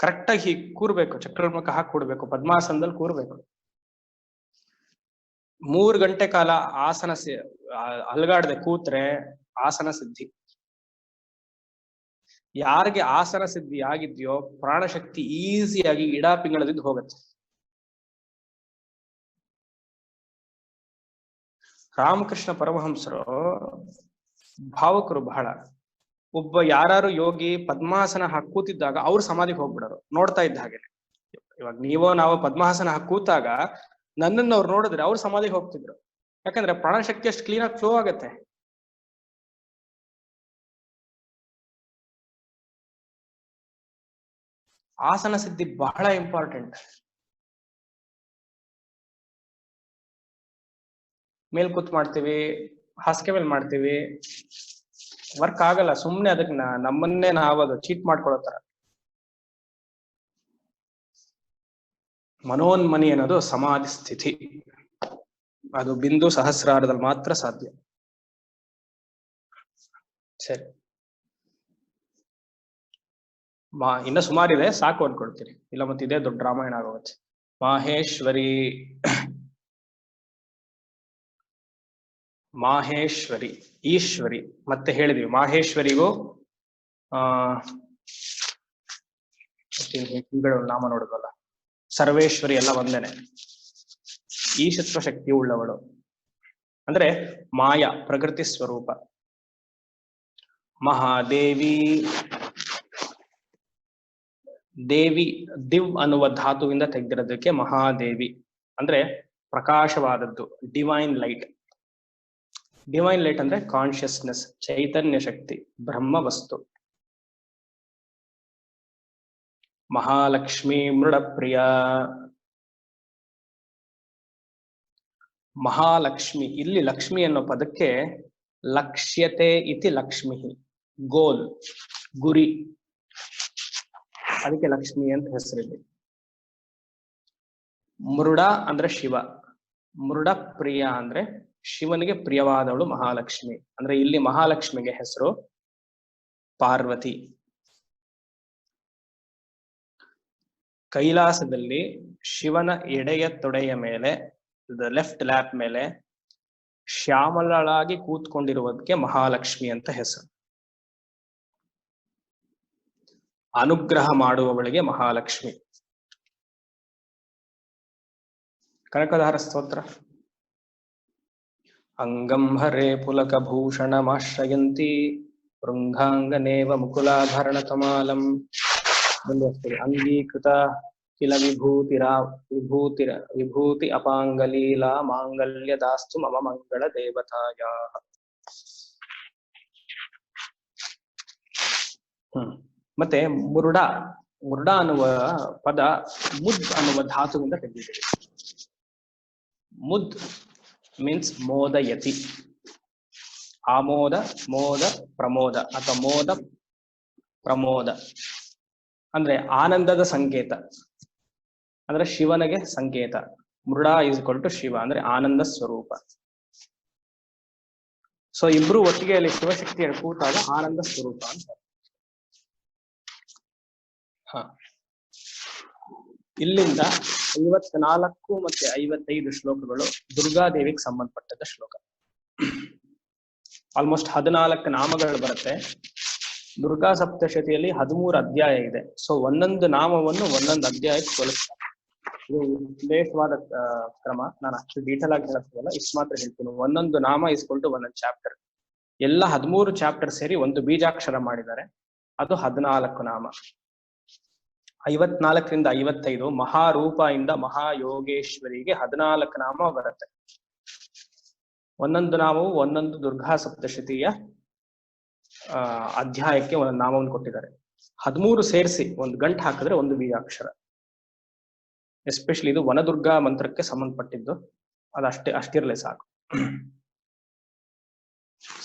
ಕರೆಕ್ಟಾಗಿ ಹೀಗೆ ಕೂರ್ಬೇಕು, ಚಕ್ರಮುಖ ಹಾಕಿ ಕೂಡ್ಬೇಕು, ಪದ್ಮಾಸನದಲ್ಲಿ ಕೂರ್ಬೇಕು. 3 ಗಂಟೆ ಕಾಲ ಆಸನ ಅಲ್ಗಾಡದೆ ಕೂತ್ರೆ ಆಸನ ಸಿದ್ಧಿ. ಯಾರಿಗೆ ಆಸನ ಸಿದ್ಧಿ ಆಗಿದ್ಯೋ ಪ್ರಾಣಶಕ್ತಿ ಈಸಿಯಾಗಿ ಇಡಾಪಿಂಗಳದಿಂದ ಹೋಗುತ್ತೆ. ರಾಮಕೃಷ್ಣ ಪರಮಹಂಸರು ಭಾವಕರು ಬಹಳ. ಒಬ್ಬ ಯಾರು ಯೋಗಿ ಪದ್ಮಾಸನ ಹಾಕಿ ಕೂತಿದ್ದಾಗ ಅವ್ರು ಸಮಾಧಿಗೆ ಹೋಗ್ಬಿಡೋರು, ನೋಡ್ತಾ ಇದ್ದ ಹಾಗೆ. ಇವಾಗ ನಾವು ಪದ್ಮಾಸನ ಹಾಕಿ ಕೂತಾಗ ನನ್ನನ್ನು ಅವ್ರು ನೋಡಿದ್ರೆ ಅವ್ರು ಸಮಾಧಿಗೆ ಹೋಗ್ತಿದ್ರು. ಯಾಕಂದ್ರೆ ಪ್ರಾಣಶಕ್ತಿ ಅಷ್ಟು ಕ್ಲೀನ್ ಆಗಿ ಫ್ಲೋ ಆಗತ್ತೆ. ಆಸನ ಸಿದ್ಧಿ ಬಹಳ ಇಂಪಾರ್ಟೆಂಟ್. ಮೇಲ್ ಕೂತ್ ಮಾಡ್ತೀವಿ, ಹಾಸಿಗೆ ಮೇಲೆ ಮಾಡ್ತೀವಿ, ವರ್ಕ್ ಆಗಲ್ಲ. ಸುಮ್ನೆ ಅದಕ್ಕೆ ನಮ್ಮನ್ನೇ ನಾವದು ಚೀಟ್ ಮಾಡ್ಕೊಳ್ಳೋತರ. ಮನೋನ್ಮನಿ ಅನ್ನೋದು ಸಮಾಧಿ ಸ್ಥಿತಿ. ಅದು ಬಿಂದು ಸಹಸ್ರಾರದಲ್ಲಿ ಮಾತ್ರ ಸಾಧ್ಯ. ಸರಿ, ಇನ್ನ ಸುಮಾರಿದೆ, ಸಾಕು ಅನ್ಕೊಳ್ತೀರಿ, ಇಲ್ಲ ಮತ್ತೆ ಇದೇ ದೊಡ್ಡ ರಾಮಾಯಣ ಆಗೋಗುತ್ತೆ. ಮಾಹೇಶ್ವರಿ ಈಶ್ವರಿ, ಮತ್ತೆ ಹೇಳಿದ್ವಿ ಮಾಹೇಶ್ವರಿಗೂ ನಾಮ ನೋಡುದಲ್ಲ, ಸರ್ವೇಶ್ವರಿ ಎಲ್ಲ ಒಂದೇನೆ. ಈಶತ್ವ ಶಕ್ತಿ ಉಳ್ಳವಳು ಅಂದ್ರೆ ಮಾಯಾ, ಪ್ರಕೃತಿ ಸ್ವರೂಪ. ಮಹಾದೇವಿ ದೇವಿ ದಿವ್ ಅನ್ನುವ ಧಾತುವಿಂದ ತೆಗೆದಿರೋದಕ್ಕೆ ಮಹಾದೇವಿ ಅಂದ್ರೆ ಪ್ರಕಾಶವಾದದ್ದು, ಡಿವೈನ್ ಲೈಟ್. ಡಿವೈನ್ ಲೈಟ್ ಅಂದ್ರೆ ಕಾನ್ಶಿಯಸ್ನೆಸ್, ಚೈತನ್ಯ ಶಕ್ತಿ, ಬ್ರಹ್ಮ ವಸ್ತು. ಮಹಾಲಕ್ಷ್ಮಿ ಮೃಡಪ್ರಿಯ. ಮಹಾಲಕ್ಷ್ಮಿ, ಇಲ್ಲಿ ಲಕ್ಷ್ಮಿ ಅನ್ನೋ ಪದಕ್ಕೆ ಲಕ್ಷ್ಯತೆ ಇತಿ ಲಕ್ಷ್ಮಿ, ಗೋಲ್, ಗುರಿ, ಅದಕ್ಕೆ ಲಕ್ಷ್ಮಿ ಅಂತ ಹೆಸರಿದೆ. ಮೃಡ ಅಂದ್ರೆ ಶಿವ, ಮೃಡ ಪ್ರಿಯ ಅಂದ್ರೆ ಶಿವನಿಗೆ ಪ್ರಿಯವಾದವಳು ಮಹಾಲಕ್ಷ್ಮಿ. ಅಂದ್ರೆ ಇಲ್ಲಿ ಮಹಾಲಕ್ಷ್ಮಿಗೆ ಹೆಸರು ಪಾರ್ವತಿ. ಕೈಲಾಸದಲ್ಲಿ ಶಿವನ ಎಡೆಯ ತೊಡೆಯ ಮೇಲೆ, ಲೆಫ್ಟ್ ಲ್ಯಾಪ್ ಮೇಲೆ ಶ್ಯಾಮಳಾಗಿ ಕೂತ್ಕೊಂಡಿರುವುದಕ್ಕೆ ಮಹಾಲಕ್ಷ್ಮಿ ಅಂತ ಹೆಸರು. ಅನುಗ್ರಹ ಮಾಡುವವಳಿಗೆ ಮಹಾಲಕ್ಷ್ಮಿ. ಕನಕಧಾರ ಸ್ತೋತ್ರ. ಅಂಗಂ ಹರೇ ಪುಲಕ ಭೂಷಣಮಾಶ್ರಯಂತಿ ವೃಂಗಾಂಗನೇವ ಮುಕುಲಾಭರಣ ತಮಾಲಂ. ಅಂಗೀಕೃತ ಕಿಲ ವಿಭೂತಿ ಅಪಾಂಗಲೀಲಾ ಮಾಂಗಲ್ಯ ದಾಸ್ತು ಮಮ ಮಂಗಳ ದೇವತಾಯ. ಮತ್ತೆ ಮುರುಡ, ಮುರುಡ ಅನ್ನುವ ಪದ ಮುದ್ ಅನ್ನುವ ಧಾತುವಿಂದ ತೆಗೆದಿದೆ. ಮುದ್ ಮೀನ್ಸ್ ಮೋದಯತಿ, ಆಮೋದ, ಮೋದ, ಪ್ರಮೋದ ಅಥವಾ ಮೋದ ಪ್ರಮೋದ ಅಂದ್ರೆ ಆನಂದದ ಸಂಕೇತ, ಅಂದ್ರೆ ಶಿವನಿಗೆ ಸಂಕೇತ. Mrida is equal to Shiva ಅಂದ್ರೆ ಆನಂದ ಸ್ವರೂಪ. ಸೊ ಇಬ್ರು ಒಟ್ಟಿಗೆ ಅಲ್ಲಿ ಶಿವಶಕ್ತಿ ಕೂತಾಗ ಆನಂದ ಸ್ವರೂಪ ಅಂತ. ಇಲ್ಲಿಂದ 54 ಮತ್ತೆ 55 ಶ್ಲೋಕಗಳು ದುರ್ಗಾದೇವಿಗೆ ಸಂಬಂಧಪಟ್ಟದ ಶ್ಲೋಕ. ಆಲ್ಮೋಸ್ಟ್ 14 ನಾಮಗಳು ಬರುತ್ತೆ. ದುರ್ಗಾ ಸಪ್ತಶತಿಯಲ್ಲಿ 13 ಅಧ್ಯಾಯ ಇದೆ. ಸೊ ಒಂದೊಂದು ನಾಮವನ್ನು ಒಂದೊಂದು ಅಧ್ಯಾಯಕ್ಕೆ ಹೋಲಿಸ್ತಾರೆ. ಇದು ವಿಶೇಷವಾದ ಕ್ರಮ. ನಾನು ಅಷ್ಟು ಡೀಟೇಲ್ ಆಗಿ ಹೇಳೋದಿಲ್ಲ, ಇಷ್ಟು ಮಾತ್ರ ಹೇಳ್ತೀನಿ. ಒಂದೊಂದು ನಾಮ ಇಸ್ಕೊಳ್ತು ಒಂದೊಂದು ಚಾಪ್ಟರ್. ಎಲ್ಲ 13 ಚಾಪ್ಟರ್ ಸೇರಿ ಒಂದು ಬೀಜಾಕ್ಷರ ಮಾಡಿದ್ದಾರೆ, ಅದು 14 ನಾಮ. 54ರಿಂದ 55 ಮಹಾರೂಪ ಇಂದ ಮಹಾಯೋಗೇಶ್ವರಿಗೆ 14 ನಾಮ ಬರುತ್ತೆ. ಒಂದೊಂದು ನಾಮವು ಒಂದೊಂದು ದುರ್ಗಾ ಸಪ್ತಶತಿಯ ಅಧ್ಯಾಯಕ್ಕೆ ಒಂದೊಂದು ನಾಮವನ್ನು ಕೊಟ್ಟಿದ್ದಾರೆ. 13 ಸೇರಿಸಿ ಒಂದು ಗಂಟು ಹಾಕಿದ್ರೆ ಒಂದು ಬೀಜಾಕ್ಷರ. ಎಸ್ಪೆಷಲಿ ಇದು ವನದುರ್ಗಾ ಮಂತ್ರಕ್ಕೆ ಸಂಬಂಧಪಟ್ಟಿದ್ದು, ಅಷ್ಟಿರ್ಲಿ ಸಾಕು.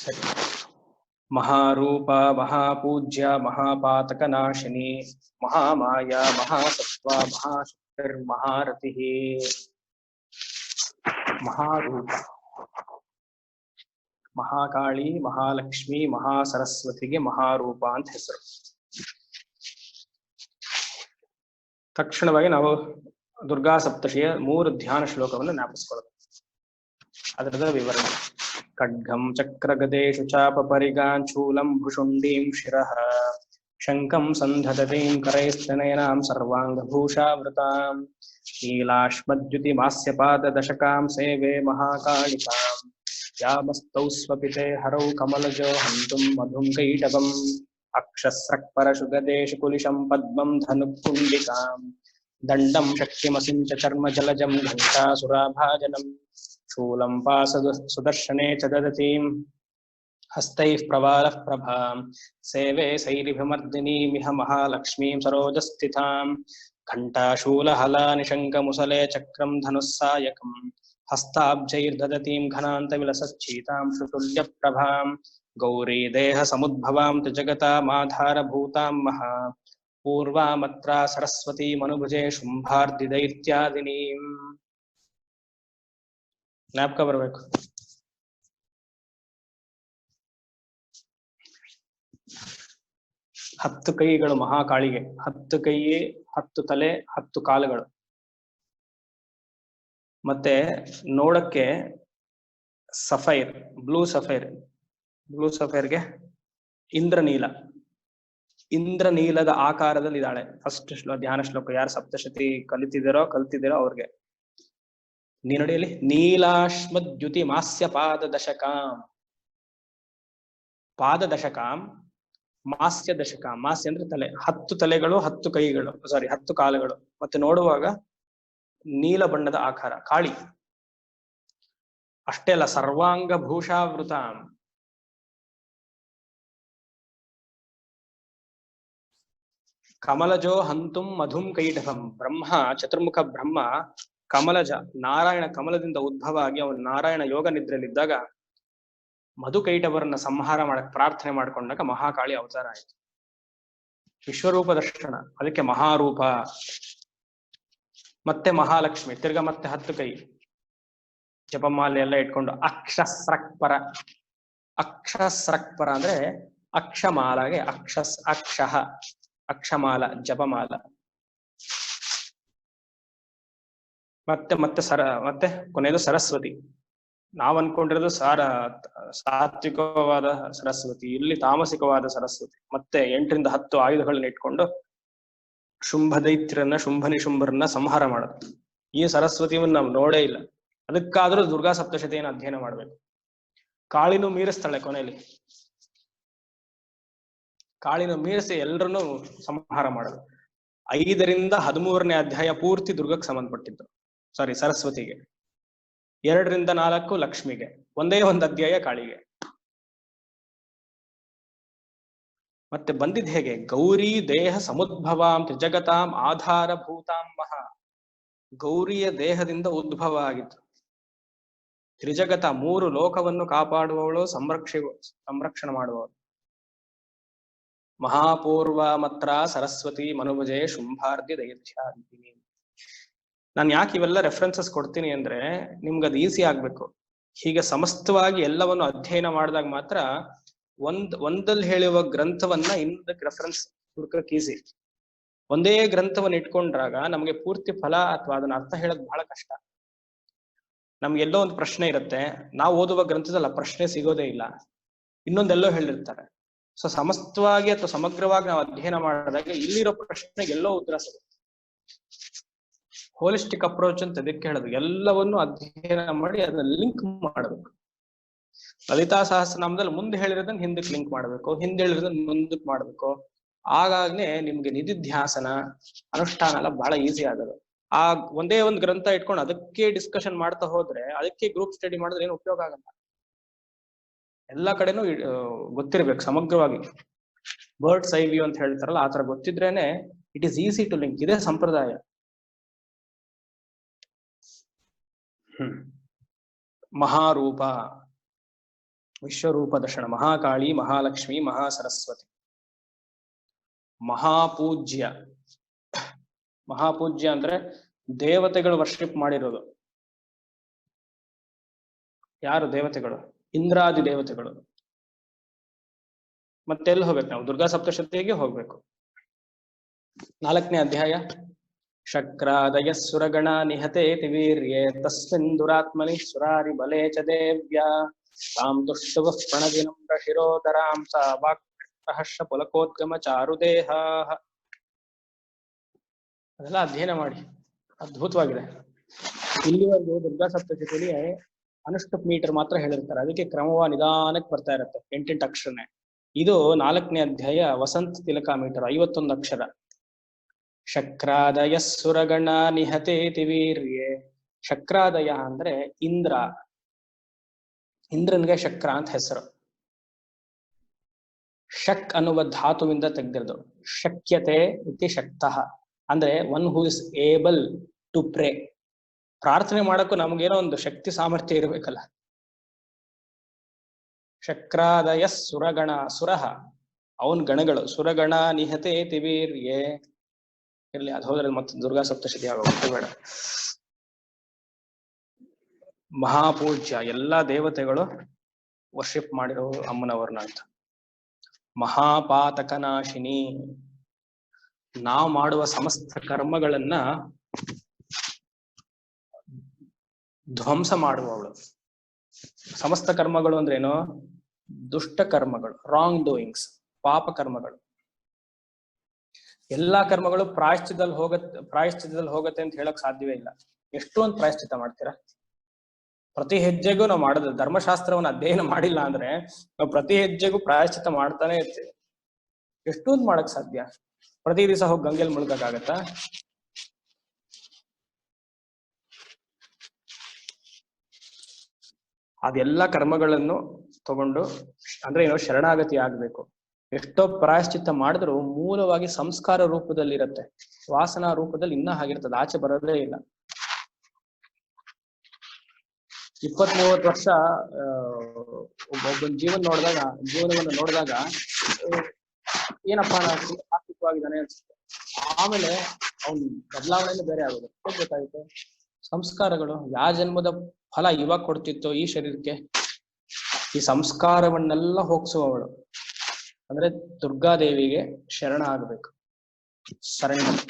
ಸರಿ. ಮಹಾರೂಪ, ಮಹಾಪೂಜ್ಯ, ಮಹಾಪಾತಕ ನಾಶಿನಿ, ಮಹಾಮಾಯ, ಮಹಾಸತ್ವ, ಮಹಾಶಕ್ತಿರ್, ಮಹಾರಥಿ. ಮಹಾರೂಪ, ಮಹಾಕಾಳಿ, ಮಹಾಲಕ್ಷ್ಮಿ, ಮಹಾಸರಸ್ವತಿಗೆ ಮಹಾರೂಪ ಅಂತ ಹೆಸರು. ತಕ್ಷಣವಾಗಿ ನಾವು ದುರ್ಗಾ ಸಪ್ತಶಿಯ 3 ಧ್ಯಾನ ಶ್ಲೋಕವನ್ನು ಜ್ಞಾಪಿಸ್ಕೊಳ್ಳೋದು. ಅದರದ ವಿವರಣೆ. ಖಡ್ಗಂ ಚಕ್ರ ಗದೇಶು ಚಾಪ ಪರಿಗಾನ್ ಶೂಲಂ ಭುಷುಂಡೀಂ ಶಿರಃ ಶಂಕಂ ಸಂಧದತೀಂ ಕರೈಸ್ತನಯನಾಂ ಸರ್ವಾಂಗಭೂಷಾವೃತಾಂ ನೀಲಾಶ್ಮದ್ಯುತಿ ಮಾಸ್ಯಪಾದ ದಶಕಾಂ ಸೇವೆ ಮಹಾಕಾಳಿಕಾಂ ಯಾಮಸ್ತೌ ಸ್ವಪಿತೆ ಹರೌ ಕಮಲಜೋ ಹಂತುಂ ಮಧುಂ ಕೈಟಭಂ ಅಕ್ಷಸ್ರಕ್ಪರಶು ಗದೇಶು ಕುಲಿಶಂ ಪದ್ಮಂ ಧನುಃಕುಂಡಿಕಾಂ ದಂಡಂ ಶಕ್ತಿಮಸಿಂಚ ಚರ್ಮ ಜಲಜಂ ಘಂಟಾಸುರಾಭಾಜನಂ ಶೂಲಂ ಪಾಸದು ಸುದರ್ಶನೆ ಚ ದದತೀಂ ಹಸ್ತೈಃ ಪ್ರವಾಲಃ ಪ್ರಭಾಂ ಸೇವೆ ಸೈರಿಭಿಮರ್ದಿನೀಮಿಹ ಮಹಾಲಕ್ಷ್ಮೀಂ ಸರೋಜಸ್ಥಿತಾಂ ಘಂಟಾಶೂಲಹಲ ನಿಶಂಕಮುಸಲೆ ಚಕ್ರಂ ಧನುಸ್ಸಾಯಕಂ ಹಸ್ತಾಬ್ಜೈರ್ದದತೀಂ ಘನಾಂತವಿಲಸಚ್ಚೀತಾಂ ಶುತುಲ್ಯಪ್ರಭಾಂ ಗೌರೀ ದೇಹ ಸಮುದ್ಭವಾಂ ತ್ರಿಜಗತಾಮಾಧಾರಭೂತಾಂ ಮಹಾ ಪೂರ್ವಾಮತ್ರ ಸರಸ್ವತಿ ಮನುಭುಜೆ ಶುಂಭಾರ್ದಿ ದೈತ್ಯಾದಿನೀಂ. ಜ್ಞಾಪಕ ಬರಬೇಕು. ಹತ್ತು ಕೈಗಳು ಮಹಾಕಾಳಿಗೆ, 10 ಕೈ, 10 ತಲೆ, 10 ಕಾಲುಗಳು. ಮತ್ತೆ ನೋಡಕ್ಕೆ ಸಫೈರ್, ಬ್ಲೂ ಸಫೈರ್, ಬ್ಲೂ ಸಫೈರ್ಗೆ ಇಂದ್ರನೀಲ, ಇಂದ್ರನೀಲದ ಆಕಾರದಲ್ಲಿ ಇದ್ದಾಳೆ. ಫಸ್ಟ್ ಧ್ಯಾನ ಶ್ಲೋಕ. ಯಾರು ಸಪ್ತಶತಿ ಕಲಿತಿದ್ದೀರೋ ಅವ್ರಿಗೆ ನೀನಡಿಯಲ್ಲಿ ನೀಲಾಶ್ಮದ್ಯುತಿ ಮಾಸ್ಯ ಪಾದ ದಶಕಾಂ. ಪಾದ ದಶಕಾಂ ಮಾಸ್ಯ ದಶಕ, ಮಾಸ್ಯ ಅಂದ್ರೆ ತಲೆ, 10 ತಲೆಗಳು 10 ಕೈಗಳು, ಸಾರಿ 10 ಕಾಲುಗಳು, ಮತ್ತೆ ನೋಡುವಾಗ ನೀಲ ಬಣ್ಣದ ಆಕಾರ, ಕಾಳಿ. ಅಷ್ಟೇ ಅಲ್ಲ, ಸರ್ವಾಂಗ ಭೂಷಾವೃತ, ಕಮಲಜೋ ಹಂತುಂ ಮಧುಂ ಕೈಟಭಂ, ಬ್ರಹ್ಮ ಚತುರ್ಮುಖ ಬ್ರಹ್ಮ ಕಮಲಜ, ನಾರಾಯಣ ಕಮಲದಿಂದ ಉದ್ಭವ ಆಗಿ ಅವನು ನಾರಾಯಣ ಯೋಗ ನಿದ್ರೆಯಲ್ಲಿದ್ದಾಗ ಮಧುಕೈಟವರನ್ನ ಸಂಹಾರ ಮಾಡಕ್ ಪ್ರಾರ್ಥನೆ ಮಾಡ್ಕೊಂಡಾಗ ಮಹಾಕಾಳಿ ಅವತಾರ ಆಯ್ತು. ವಿಶ್ವರೂಪ ದರ್ಶನ, ಅದಕ್ಕೆ ಮಹಾರೂಪ. ಮತ್ತೆ ಮಹಾಲಕ್ಷ್ಮಿ, ತಿರ್ಗಾ ಮತ್ತೆ 10 ಕೈ, ಜಪಮಾಲೆ ಎಲ್ಲ ಇಟ್ಕೊಂಡು ಅಕ್ಷಸ್ರಕ್ಪರ. ಅಕ್ಷಸ್ರಕ್ಪರ ಅಂದ್ರೆ ಅಕ್ಷಮಾಲಾಗೆ ಅಕ್ಷಃ ಅಕ್ಷಮಾಲ, ಜಪಮಾಲ. ಮತ್ತೆ ಕೊನೆಯದು ಸರಸ್ವತಿ. ನಾವ್ ಅನ್ಕೊಂಡಿರೋದು ಸಾತ್ವಿಕವಾದ ಸರಸ್ವತಿ, ಇಲ್ಲಿ ತಾಮಸಿಕವಾದ ಸರಸ್ವತಿ. ಮತ್ತೆ 8 ರಿಂದ 10 ಆಯುಧಗಳನ್ನ ಇಟ್ಕೊಂಡು ಶುಂಭ ದೈತ್ಯರನ್ನ, ಶುಂಭ ನಿಶುಂಭರನ್ನ ಸಂಹಾರ ಮಾಡೋದು. ಈ ಸರಸ್ವತಿಯನ್ನು ನಾವು ನೋಡೇ ಇಲ್ಲ. ಅದಕ್ಕಾದ್ರೂ ದುರ್ಗಾ ಸಪ್ತಶತಿಯನ್ನು ಅಧ್ಯಯನ ಮಾಡ್ಬೇಕು. ಕಾಳಿನೂ ಮೀರಿಸ್ತಾಳೆ ಕೊನೆಯಲ್ಲಿ, ಕಾಳಿನೂ ಮೀರಿಸಿ ಎಲ್ಲರನ್ನೂ ಸಂಹಾರ ಮಾಡೋದು. 5 ರಿಂದ 13ನೇ ಅಧ್ಯಾಯ ಪೂರ್ತಿ ದುರ್ಗಕ್ಕೆ ಸಂಬಂಧಪಟ್ಟಿದ್ದು, ಸಾರಿ ಸರಸ್ವತಿಗೆ. 2 ರಿಂದ 4 ಲಕ್ಷ್ಮಿಗೆ, ಒಂದೇ ಒಂದು ಅಧ್ಯಾಯ ಕಾಳಿಗೆ. ಮತ್ತೆ ಬಂದಿದ್ ಹೇಗೆ? ಗೌರಿ ದೇಹ ಸಮುದ್ಭವಾಂ ತ್ರಿಜಗತಾಂ ಆಧಾರಭೂತಾಂ ಮಹಾ. ಗೌರಿಯ ದೇಹದಿಂದ ಉದ್ಭವ ಆಗಿತ್ತು. ತ್ರಿಜಗತ, 3 ಲೋಕವನ್ನು ಕಾಪಾಡುವವಳು, ಸಂರಕ್ಷಣೆ ಮಾಡುವವಳು. ಮಹಾಪೂರ್ವ ಮಾತ್ರ ಸರಸ್ವತಿ ಮನುಭಜೆ ಶುಂಭಾರ್ಧ್ಯ ದೈತ್ಯಾದಿನಿ. ನಾನು ಯಾಕೆ ಇವೆಲ್ಲ ರೆಫರೆನ್ಸಸ್ ಕೊಡ್ತೀನಿ ಅಂದ್ರೆ ನಿಮ್ಗದು ಈಸಿ ಆಗ್ಬೇಕು. ಹೀಗೆ ಸಮಸ್ತವಾಗಿ ಎಲ್ಲವನ್ನು ಅಧ್ಯಯನ ಮಾಡಿದಾಗ ಮಾತ್ರ ಒಂದಲ್ಲಿ ಹೇಳುವ ಗ್ರಂಥವನ್ನ ಇನ್ನೊಂದಕ್ಕೆ ರೆಫರೆನ್ಸ್ ಹುಡುಕಕ್ ಈಸಿ. ಒಂದೇ ಗ್ರಂಥವನ್ನ ಇಟ್ಕೊಂಡ್ರಾಗ ನಮ್ಗೆ ಪೂರ್ತಿ ಫಲ ಅಥವಾ ಅದನ್ನ ಅರ್ಥ ಹೇಳಕ್ ಬಹಳ ಕಷ್ಟ. ನಮ್ಗೆ ಎಲ್ಲೋ ಒಂದು ಪ್ರಶ್ನೆ ಇರುತ್ತೆ, ನಾವು ಓದುವ ಗ್ರಂಥದಲ್ಲ ಪ್ರಶ್ನೆ ಸಿಗೋದೇ ಇಲ್ಲ, ಇನ್ನೊಂದೆಲ್ಲೋ ಹೇಳಿರ್ತಾರೆ. ಸೊ ಸಮಸ್ತವಾಗಿ ಅಥವಾ ಸಮಗ್ರವಾಗಿ ನಾವು ಅಧ್ಯಯನ ಮಾಡಿದಾಗ ಇಲ್ಲಿರೋ ಪ್ರಶ್ನೆಗೆ ಎಲ್ಲೋ ಉತ್ತರ ಸಿಗುತ್ತೆ. ಹೋಲಿಸ್ಟಿಕ್ ಅಪ್ರೋಚ್ ಅಂತ ಅದಕ್ಕೆ ಹೇಳೋದು. ಎಲ್ಲವನ್ನು ಅಧ್ಯಯನ ಮಾಡಿ ಅದನ್ನ ಲಿಂಕ್ ಮಾಡಬೇಕು. ಲಲಿತಾ ಸಹಸ್ರನಾಮದಲ್ಲಿ ಮುಂದೆ ಹೇಳಿರೋದನ್ನ ಹಿಂದಕ್ಕೆ ಲಿಂಕ್ ಮಾಡಬೇಕು, ಹಿಂದೆ ಹೇಳಿರೋದನ್ನ ಮುಂದಕ್ಕೆ ಮಾಡಬೇಕು. ಆಗಾಗ್ನೇ ನಿಮ್ಗೆ ನಿಧಿಧ್ಯಾಸನ, ಅನುಷ್ಠಾನ ಎಲ್ಲ ಬಹಳ ಈಸಿ ಆಗೋದು. ಆ ಒಂದೇ ಒಂದು ಗ್ರಂಥ ಇಟ್ಕೊಂಡು ಅದಕ್ಕೆ ಡಿಸ್ಕಷನ್ ಮಾಡ್ತಾ ಹೋದ್ರೆ, ಅದಕ್ಕೆ ಗ್ರೂಪ್ ಸ್ಟಡಿ ಮಾಡಿದ್ರೆ ಏನು ಉಪಯೋಗ ಆಗಲ್ಲ. ಎಲ್ಲಾ ಕಡೆನೂ ಗೊತ್ತಿರ್ಬೇಕು ಸಮಗ್ರವಾಗಿ. ಬರ್ಡ್ಸ್ ಐ ವ್ಯೂ ಅಂತ ಹೇಳ್ತಾರಲ್ಲ, ಆತರ ಗೊತ್ತಿದ್ರೇನೆ it is easy to link. ಇದೇ ಸಂಪ್ರದಾಯ. ಮಹಾರೂಪ, ವಿಶ್ವರೂಪ ದರ್ಶನ, ಮಹಾಕಾಳಿ, ಮಹಾಲಕ್ಷ್ಮಿ, ಮಹಾಸರಸ್ವತಿ. ಮಹಾಪೂಜ್ಯ, ಮಹಾಪೂಜ್ಯ ಅಂದ್ರೆ ದೇವತೆಗಳು ವರ್ಷಿಪ್ ಮಾಡಿರೋದು. ಯಾರು ದೇವತೆಗಳು? ಇಂದ್ರಾದಿ ದೇವತೆಗಳು. ಮತ್ತೆಲ್ಲಿ ಹೋಗ್ಬೇಕು ನಾವು? ದುರ್ಗಾ ಸಪ್ತಶತಿಗೆ ಹೋಗ್ಬೇಕು. 4ನೇ ಅಧ್ಯಾಯ. ಶಕ್ರಾದಯ ಸುರಗಣ ನಿಹತೆ ತಿವೀರ್ಯೆ ತಸ್ಮಿನ್ ದುರಾತ್ಮನಿ ಸುರಾರಿ ಬಲೆ ಚ ದೇವ್ಯ ತಾಂ ದುಷ್ಟವ ಪ್ರಣದಿನಮ್ರ ಶಿರೋಧರಾಂ ಸ ವಾಕ್ಹರ್ಷ ಪುಲಕೋದ್ಗಮ ಚಾರುದೇಹ. ಅದೆಲ್ಲ ಅಧ್ಯಯನ ಮಾಡಿ, ಅದ್ಭುತವಾಗಿದೆ. ಇಲ್ಲಿವರೆಗೂ ದುರ್ಗಾ ಸಪ್ತಶತಿಯಲ್ಲಿ ಅನುಷ್ಠುಪ್ ಮೀಟರ್ ಮಾತ್ರ ಹೇಳಿರ್ತಾರೆ, ಅದಕ್ಕೆ ಕ್ರಮವ ನಿಧಾನಕ್ಕೆ ಬರ್ತಾ ಇರುತ್ತೆ, 8 ಅಕ್ಷರನೇ. ಇದು 4ನೇ ಅಧ್ಯಾಯ ವಸಂತ ತಿಲಕ ಮೀಟರ್, 51 ಅಕ್ಷರ. ಶಕ್ರಾದಯ ಸುರಗಣ ನಿಹತೆ ತಿವೀರ್ಯೆ. ಶಕ್ರಾದಯ ಅಂದ್ರೆ ಇಂದ್ರ, ಇಂದ್ರನ್ಗೆ ಶಕ್ರ ಅಂತ ಹೆಸರು. ಶಕ್ ಅನ್ನುವ ಧಾತುವಿಂದ ತೆಗೆದಿರೋದು. ಶಕ್ಯತೆ ಇತಿ ಶಕ್ತಃ ಅಂದ್ರೆ one who is able to pray. ಪ್ರಾರ್ಥನೆ ಮಾಡಕ್ಕೂ ನಮ್ಗೇನೋ ಒಂದು ಶಕ್ತಿ ಸಾಮರ್ಥ್ಯ ಇರಬೇಕಲ್ಲ. ಶಕ್ರಾದಯ ಸುರಗಣ, ಸುರಹ ಅವನ್ ಗಣಗಳು. ಸುರಗಣ ನಿಹತೆ ತಿವೀರ್ಯೆ. ಇರ್ಲಿ, ಅದು ಹೋದ್ರೆ ಮತ್ತೆ ದುರ್ಗಾ ಸಪ್ತಶತಿ ಆಗೋಗುತ್ತೆ, ಬೇಡ. ಮಹಾಪೂಜ್ಯ, ಎಲ್ಲಾ ದೇವತೆಗಳು ವರ್ಷಿಪ್ ಮಾಡಿರೋ ಅಮ್ಮನವ್ರನ್ನ ಅಂತ. ಮಹಾಪಾತಕನಾಶಿನಿ, ನಾವು ಮಾಡುವ ಸಮಸ್ತ ಕರ್ಮಗಳನ್ನ ಧ್ವಂಸ ಮಾಡುವವಳು. ಸಮಸ್ತ ಕರ್ಮಗಳು ಅಂದ್ರೇನು? ದುಷ್ಟ ಕರ್ಮಗಳು, ರಾಂಗ್ ಡೂಯಿಂಗ್ಸ್, ಪಾಪ ಕರ್ಮಗಳು. ಎಲ್ಲಾ ಕರ್ಮಗಳು ಪ್ರಾಯಶ್ಚಿತ್ತದಲ್ಲಿ ಹೋಗತ್ತೆ ಅಂತ ಹೇಳಕ್ ಸಾಧ್ಯವೇ ಇಲ್ಲ. ಎಷ್ಟೊಂದು ಪ್ರಾಯಶ್ಚಿತ್ತ ಮಾಡ್ತೀರಾ? ಪ್ರತಿ ಹೆಜ್ಜೆಗೂ ನಾವು ಮಾಡೋದು, ಧರ್ಮಶಾಸ್ತ್ರವನ್ನು ಅಧ್ಯಯನ ಮಾಡಿಲ್ಲ ಅಂದ್ರೆ ನಾವು ಪ್ರತಿ ಹೆಜ್ಜೆಗೂ ಪ್ರಾಯಶ್ಚಿತ್ತ ಮಾಡ್ತಾನೆ ಇರ್ತೀವಿ. ಎಷ್ಟೊಂದು ಮಾಡಕ್ ಸಾಧ್ಯ? ಪ್ರತಿ ದಿವಸ ಹೋಗಿ ಗಂಗೆಲ್ ಮುಳುಗಕ್ಕಾಗತ್ತಾ? ಅದೆಲ್ಲ ಕರ್ಮಗಳನ್ನು ತಗೊಂಡು ಅಂದ್ರೆ ಏನೋ ಶರಣಾಗತಿ ಆಗ್ಬೇಕು. ಎಷ್ಟೋ ಪ್ರಾಯಶ್ಚಿತ್ತ ಮಾಡಿದ್ರು ಮೂಲವಾಗಿ ಸಂಸ್ಕಾರ ರೂಪದಲ್ಲಿ ಇರುತ್ತೆ, ವಾಸನಾ ರೂಪದಲ್ಲಿ ಇನ್ನ ಹಾಗಿರ್ತದೆ, ಆಚೆ ಬರೋದೇ ಇಲ್ಲ. 20-30 ವರ್ಷ ಒಬ್ಬೊಬ್ಬನ ಜೀವನವನ್ನು ನೋಡಿದಾಗ ಏನಪ್ಪಾ ನಾವು ಆರ್ಥಿಕವಾಗಿದ್ದಾನೆ ಅನ್ಸುತ್ತೆ. ಆಮೇಲೆ ಅವ್ನ ಬದಲಾವಣೆನೇ ಬೇರೆ ಆಗೋದು. ಗೊತ್ತಾಯ್ತು ಸಂಸ್ಕಾರಗಳು ಯಾವ ಜನ್ಮದ ಫಲ ಇವಾಗ ಕೊಡ್ತಿತ್ತೋ ಈ ಶರೀರಕ್ಕೆ, ಈ ಸಂಸ್ಕಾರವನ್ನೆಲ್ಲ ಹೋಗ್ಸುವವಳು ಅಂದ್ರೆ ದುರ್ಗಾದೇವಿಗೆ ಶರಣ ಆಗ್ಬೇಕು. ಸರೆಂಡರ್.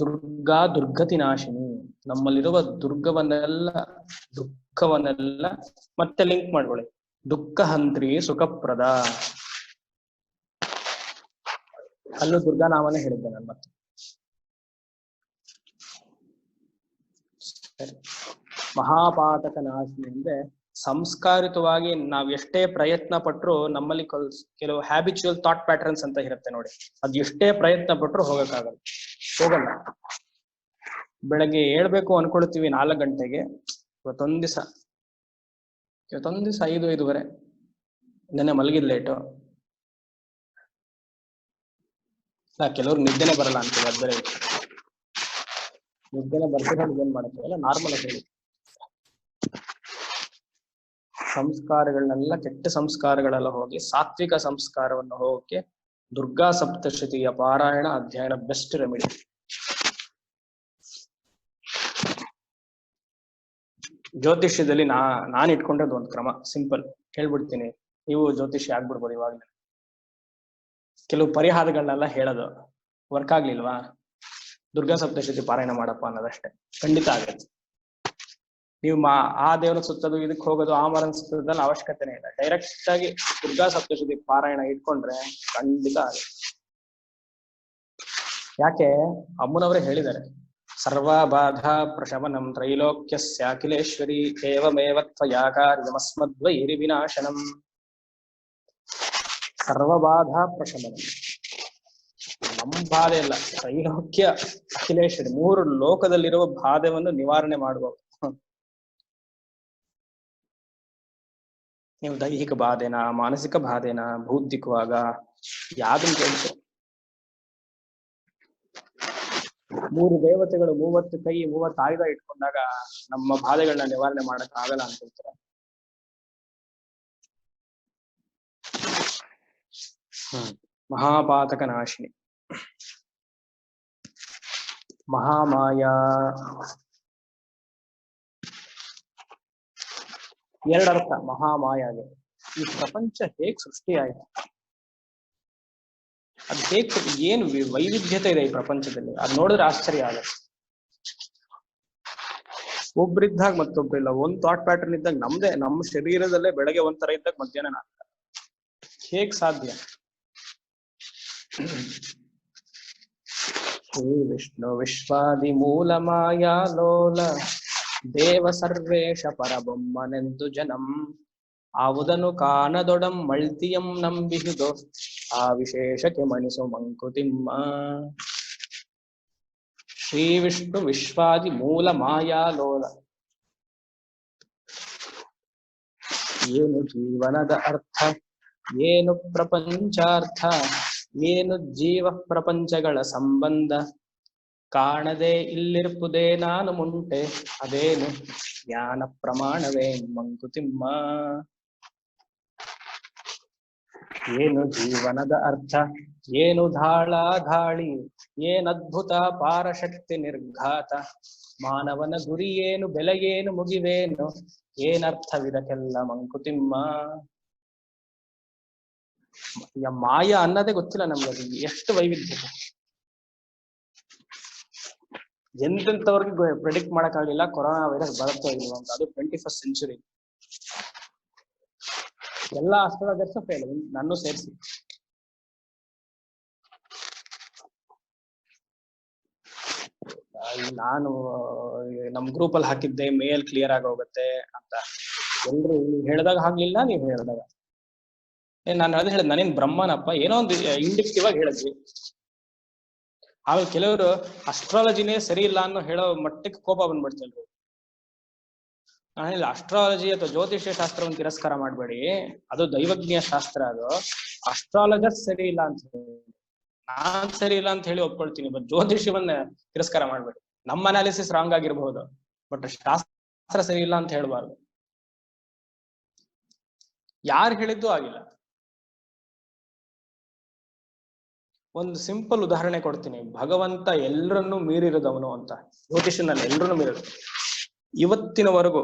ದುರ್ಗಾ ದುರ್ಗತಿ ನಾಶಿನಿ, ನಮ್ಮಲ್ಲಿರುವ ದುಃಖವನ್ನೆಲ್ಲ ಮತ್ತೆ ಲಿಂಕ್ ಮಾಡ್ಕೊಳ್ಳಿ. ದುಃಖ ಹಂತ್ರಿ ಸುಖಪ್ರದ, ಅಲ್ಲೂ ದುರ್ಗಾ ನಾಮನೇ ಹೇಳಿದ್ದೆ ನಾನು ಮತ್ತೆ. ಮಹಾಪಾತಕ ನಾಶಿನಿ ಅಂದ್ರೆ ಸಂಸ್ಕಾರಿತವಾಗಿ ನಾವ್ ಎಷ್ಟೇ ಪ್ರಯತ್ನ ಪಟ್ರು ನಮ್ಮಲ್ಲಿ ಕೆಲವು ಹ್ಯಾಬಿಚುವಲ್ ಥಾಟ್ ಪ್ಯಾಟರ್ನ್ಸ್ ಅಂತ ಇರುತ್ತೆ ನೋಡಿ, ಅದ್ ಎಷ್ಟೇ ಪ್ರಯತ್ನ ಪಟ್ರು ಹೋಗಲ್ಲ. ಬೆಳಗ್ಗೆ ಹೇಳ್ಬೇಕು ಅನ್ಕೊಳ್ತೀವಿ 4 ಗಂಟೆಗೆ, ಇವತ್ತೊಂದ್ ದಿವಸ 5-5:30, ನೆನ್ನೆ ಮಲಗಿದ್ ಲೇಟು. ಕೆಲವ್ರು ನಿದ್ದೆನೆ ಬರಲ್ಲ ಅಂತೀವಿ, ಅದ್ ಬೇರೆ ನಿದ್ದೆನೆ ಬರ್ತಿರೋ ಏನ್ ಮಾಡಕ್ಕಾಗಲ್ಲ, ನಾರ್ಮಲ್ ಆಗಿ ಹೇಳಿ. ಸಂಸ್ಕಾರಗಳನ್ನೆಲ್ಲ ಕೆಟ್ಟ ಸಂಸ್ಕಾರಗಳೆಲ್ಲ ಹೋಗಿ ಸಾತ್ವಿಕ ಸಂಸ್ಕಾರವನ್ನು ಹೋಗಕ್ಕೆ ದುರ್ಗಾ ಸಪ್ತಶತಿಯ ಪಾರಾಯಣ ಅಧ್ಯಯನ ಬೆಸ್ಟ್ ರೆಮಿಡಿ. ಜ್ಯೋತಿಷ್ಯದಲ್ಲಿ ನಾನು ಇಟ್ಕೊಂಡದ್ದು ಒಂದು ಕ್ರಮ, ಸಿಂಪಲ್ ಹೇಳ್ಬಿಡ್ತೀನಿ, ನೀವು ಜ್ಯೋತಿಷ್ಯ ಆಗ್ಬಿಡ್ಬೋದು. ಇವಾಗಲೇ ಕೆಲವು ಪರಿಹಾರಗಳನ್ನೆಲ್ಲ ಹೇಳೋದು, ವರ್ಕ್ ಆಗ್ಲಿಲ್ವಾ ದುರ್ಗಾ ಸಪ್ತಶತಿ ಪಾರಾಯಣ ಮಾಡಪ್ಪ ಅನ್ನೋದಷ್ಟೇ, ಖಂಡಿತ ಆಗತ್ತೆ. ನೀವು ಆ ದೇವರ ಸುತ್ತೋದು, ಇದಕ್ಕೆ ಹೋಗೋದು, ಆ ಮರನ ಸುತ್ತೋದಲ್ಲ ಅವಶ್ಯಕತೆನೇ ಇಲ್ಲ. ಡೈರೆಕ್ಟ್ ಆಗಿ ದುರ್ಗಾ ಸಪ್ತಶತಿ ಪಾರಾಯಣ ಇಟ್ಕೊಂಡ್ರೆ ಖಂಡಿತ ಆಗುತ್ತೆ. ಯಾಕೆ ಅಮ್ಮನವರೇ ಹೇಳಿದ್ದಾರೆ, ಸರ್ವಬಾಧಾ ಪ್ರಶಮನಂ ತ್ರೈಲೋಕ್ಯಸ್ಯ ಅಖಿಲೇಶ್ವರಿ ಏವಮೇವ ತ್ವಯಾ ಕಾರ್ಯಮಸ್ಮದ್ವೈರಿ ವಿನಾಶನಂ. ಸರ್ವಬಾಧಾ ಪ್ರಶಮನಂ, ನಮ್ಮ ಬಾಧೆ ಇಲ್ಲ, ತ್ರೈಲೋಕ್ಯ ಅಖಿಲೇಶ್ವರಿ, 3 ಲೋಕದಲ್ಲಿರುವ ಬಾಧೆಯನ್ನು ನಿವಾರಣೆ ಮಾಡುವ. ನೀವು ದೈಹಿಕ ಬಾಧೆನ, ಮಾನಸಿಕ ಬಾಧೆನ, ಬೌದ್ಧಿಕವಾಗ ಯಾವ್ದನ್ನು ಕೇಳ್ತೀರ, 3 ದೇವತೆಗಳು 30 ಕೈ 30 ಆಯುಧ ಇಟ್ಕೊಂಡಾಗ ನಮ್ಮ ಬಾಧೆಗಳನ್ನ ನಿವಾರಣೆ ಮಾಡಕ್ ಆಗಲ್ಲ ಅಂತ ಹೇಳ್ತಾರೆ. ಮಹಾಪಾತಕ ನಾಶಿನಿ ಮಹಾಮಾಯಾ. 2 ಅರ್ಥ ಮಹಾಮಾಯಾಗೆ. ಈ ಪ್ರಪಂಚ ಹೇಗ್ ಸೃಷ್ಟಿಯಾಯಿತು, ಅದ್ ಹೇಗ್, ಏನು ವೈವಿಧ್ಯತೆ ಇದೆ ಈ ಪ್ರಪಂಚದಲ್ಲಿ, ಅದ್ ನೋಡಿದ್ರೆ ಆಶ್ಚರ್ಯ ಆಗುತ್ತೆ. ಒಬ್ರಿದ್ದಾಗ ಮತ್ತೊಬ್ರಿಲ್ಲ, ಒಂದ್ ಥಾಟ್ ಪ್ಯಾಟರ್ನ್ ಇದ್ದಾಗ ನಮ್ಮ ಶರೀರದಲ್ಲೇ ಬೆಳಗ್ಗೆ ಒಂಥರ ಇದ್ದಾಗ ಮಧ್ಯಾಹ್ನ ಹೇಗ್ ಸಾಧ್ಯ? ಶ್ರೀ ವಿಷ್ಣು ವಿಶ್ವಾದಿ ಮೂಲ ಮಾಯಾ ಲೋಲ ದೇವ ಸರ್ವೇಶ ಪರಬೊಮ್ಮನೆಂದು ಜನಂ ಆವುದನು ಕಾಣದೊಡಂ ಮಳ್ತಿಯಂ ನಂಬಿಹುದೋ ಆ ವಿಶೇಷಕ್ಕೆ ಮಣಿಸು ಮಂಕುತಿಮ್ಮ. ಶ್ರೀ ವಿಷ್ಣು ವಿಶ್ವಾದಿ ಮೂಲ ಮಾಯಾ ಲೋಲ. ಏನು ಜೀವನದ ಅರ್ಥ, ಏನು ಪ್ರಪಂಚಾರ್ಥ, ಏನು ಜೀವ ಪ್ರಪಂಚಗಳ ಸಂಬಂಧ, ಕಾಣದೆ ಇಲ್ಲಿರ್ಪುದೇ ನಾನು ಮುಂಟೆ, ಅದೇನು ಜ್ಞಾನ ಪ್ರಮಾಣವೇ ಮಂಕುತಿಮ್ಮ. ಏನು ಜೀವನದ ಅರ್ಥ, ಏನು ಧಾಳಿ, ಏನದ್ಭುತ ಪಾರಶಕ್ತಿ ನಿರ್ಘಾತ, ಮಾನವನ ಗುರಿ ಏನು, ಬೆಲೆಗೇನು, ಮುಗಿವೇನು, ಏನರ್ಥವಿದಕ್ಕೆಲ್ಲ ಮಂಕುತಿಮ್ಮ. ಮಾಯ ಅನ್ನೋದೇ ಗೊತ್ತಿಲ್ಲ ನಮ್ಗೆ, ಅದು ಎಷ್ಟು ವೈವಿಧ್ಯತೆ. ಎಂತೆಂಥವ್ರಿಗೆ ಪ್ರೆಡಿಕ್ಟ್ ಮಾಡಕ್ಕಾಗಲಿಲ್ಲ ಕೊರೋನಾ ವೈರಸ್ ಬರುತ್ತೋ ಇಲ್ವೋ ಅಂತ, ಅದು 21st ಸೆಂಚುರಿ. ಎಲ್ಲ ಅಸ್ಟ್ರಾಲಜರ್ಸ್ ಫೇಲ್, ನಾನು ಸೇರಿಸಿ. ನಾನು ನಮ್ ಗ್ರೂಪ್ ಅಲ್ಲಿ ಹಾಕಿದ್ದೆ ಮೇಲ್ ಕ್ಲಿಯರ್ ಆಗಿ ಹೋಗುತ್ತೆ ಅಂತ, ಎಲ್ರು ಹೇಳ್ದಾಗ ಆಗ್ಲಿಲ್ಲ, ನೀವು ಹೇಳ್ದಾಗ ನಾನು ಅದೇ ಹೇಳಿದ್ ನಾನೇನ್ ಬ್ರಹ್ಮನಪ್ಪ, ಏನೋ ಒಂದು ಇಂಡಿಕ್ಟಿವ್ ಆಗಿ ಹೇಳಿದ್ವಿ. ಆಮೇಲೆ ಕೆಲವರು ಅಸ್ಟ್ರಾಲಜಿನೇ ಸರಿ ಇಲ್ಲ ಅನ್ನೋ ಹೇಳೋ ಮಟ್ಟಕ್ಕೆ ಕೋಪ ಬಂದ್ಬಿಡ್ತಲ್ರಿ. ನಾನು ಹೇಳಿಲ್ಲ ಅಸ್ಟ್ರಾಲಜಿ ಅಥವಾ ಜ್ಯೋತಿಷ್ಯ ಶಾಸ್ತ್ರವನ್ನು ತಿರಸ್ಕಾರ ಮಾಡಬೇಡಿ, ಅದು ದೈವಜ್ಞ ಶಾಸ್ತ್ರ. ಅದು ಅಸ್ಟ್ರಾಲಜರ್ ಸರಿ ಇಲ್ಲ ಅಂತ ಹೇಳಿ ನಾನ್ ಸರಿ ಇಲ್ಲ ಅಂತ ಹೇಳಿ ಒಪ್ಕೊಳ್ತೀನಿ, ಬಟ್ ಜ್ಯೋತಿಷ್ಯವನ್ನ ತಿರಸ್ಕಾರ ಮಾಡ್ಬೇಡಿ. ನಮ್ಮ ಅನಾಲಿಸಿಸ್ ರಾಂಗ್ ಆಗಿರ್ಬಹುದು, ಬಟ್ ಶಾಸ್ತ್ರ ಸರಿ ಇಲ್ಲ ಅಂತ ಹೇಳ್ಬಾರ್ದು. ಯಾರು ಹೇಳಿದ್ದು ಆಗಿಲ್ಲ. ಒಂದು ಸಿಂಪಲ್ ಉದಾಹರಣೆ ಕೊಡ್ತೀನಿ. ಭಗವಂತ ಎಲ್ಲರನ್ನೂ ಮೀರಿರೋದವನು ಅಂತ, ಜ್ಯೋತಿಷನಲ್ಲಿ ಎಲ್ಲರನ್ನೂ ಮೀರಿದ. ಇವತ್ತಿನವರೆಗೂ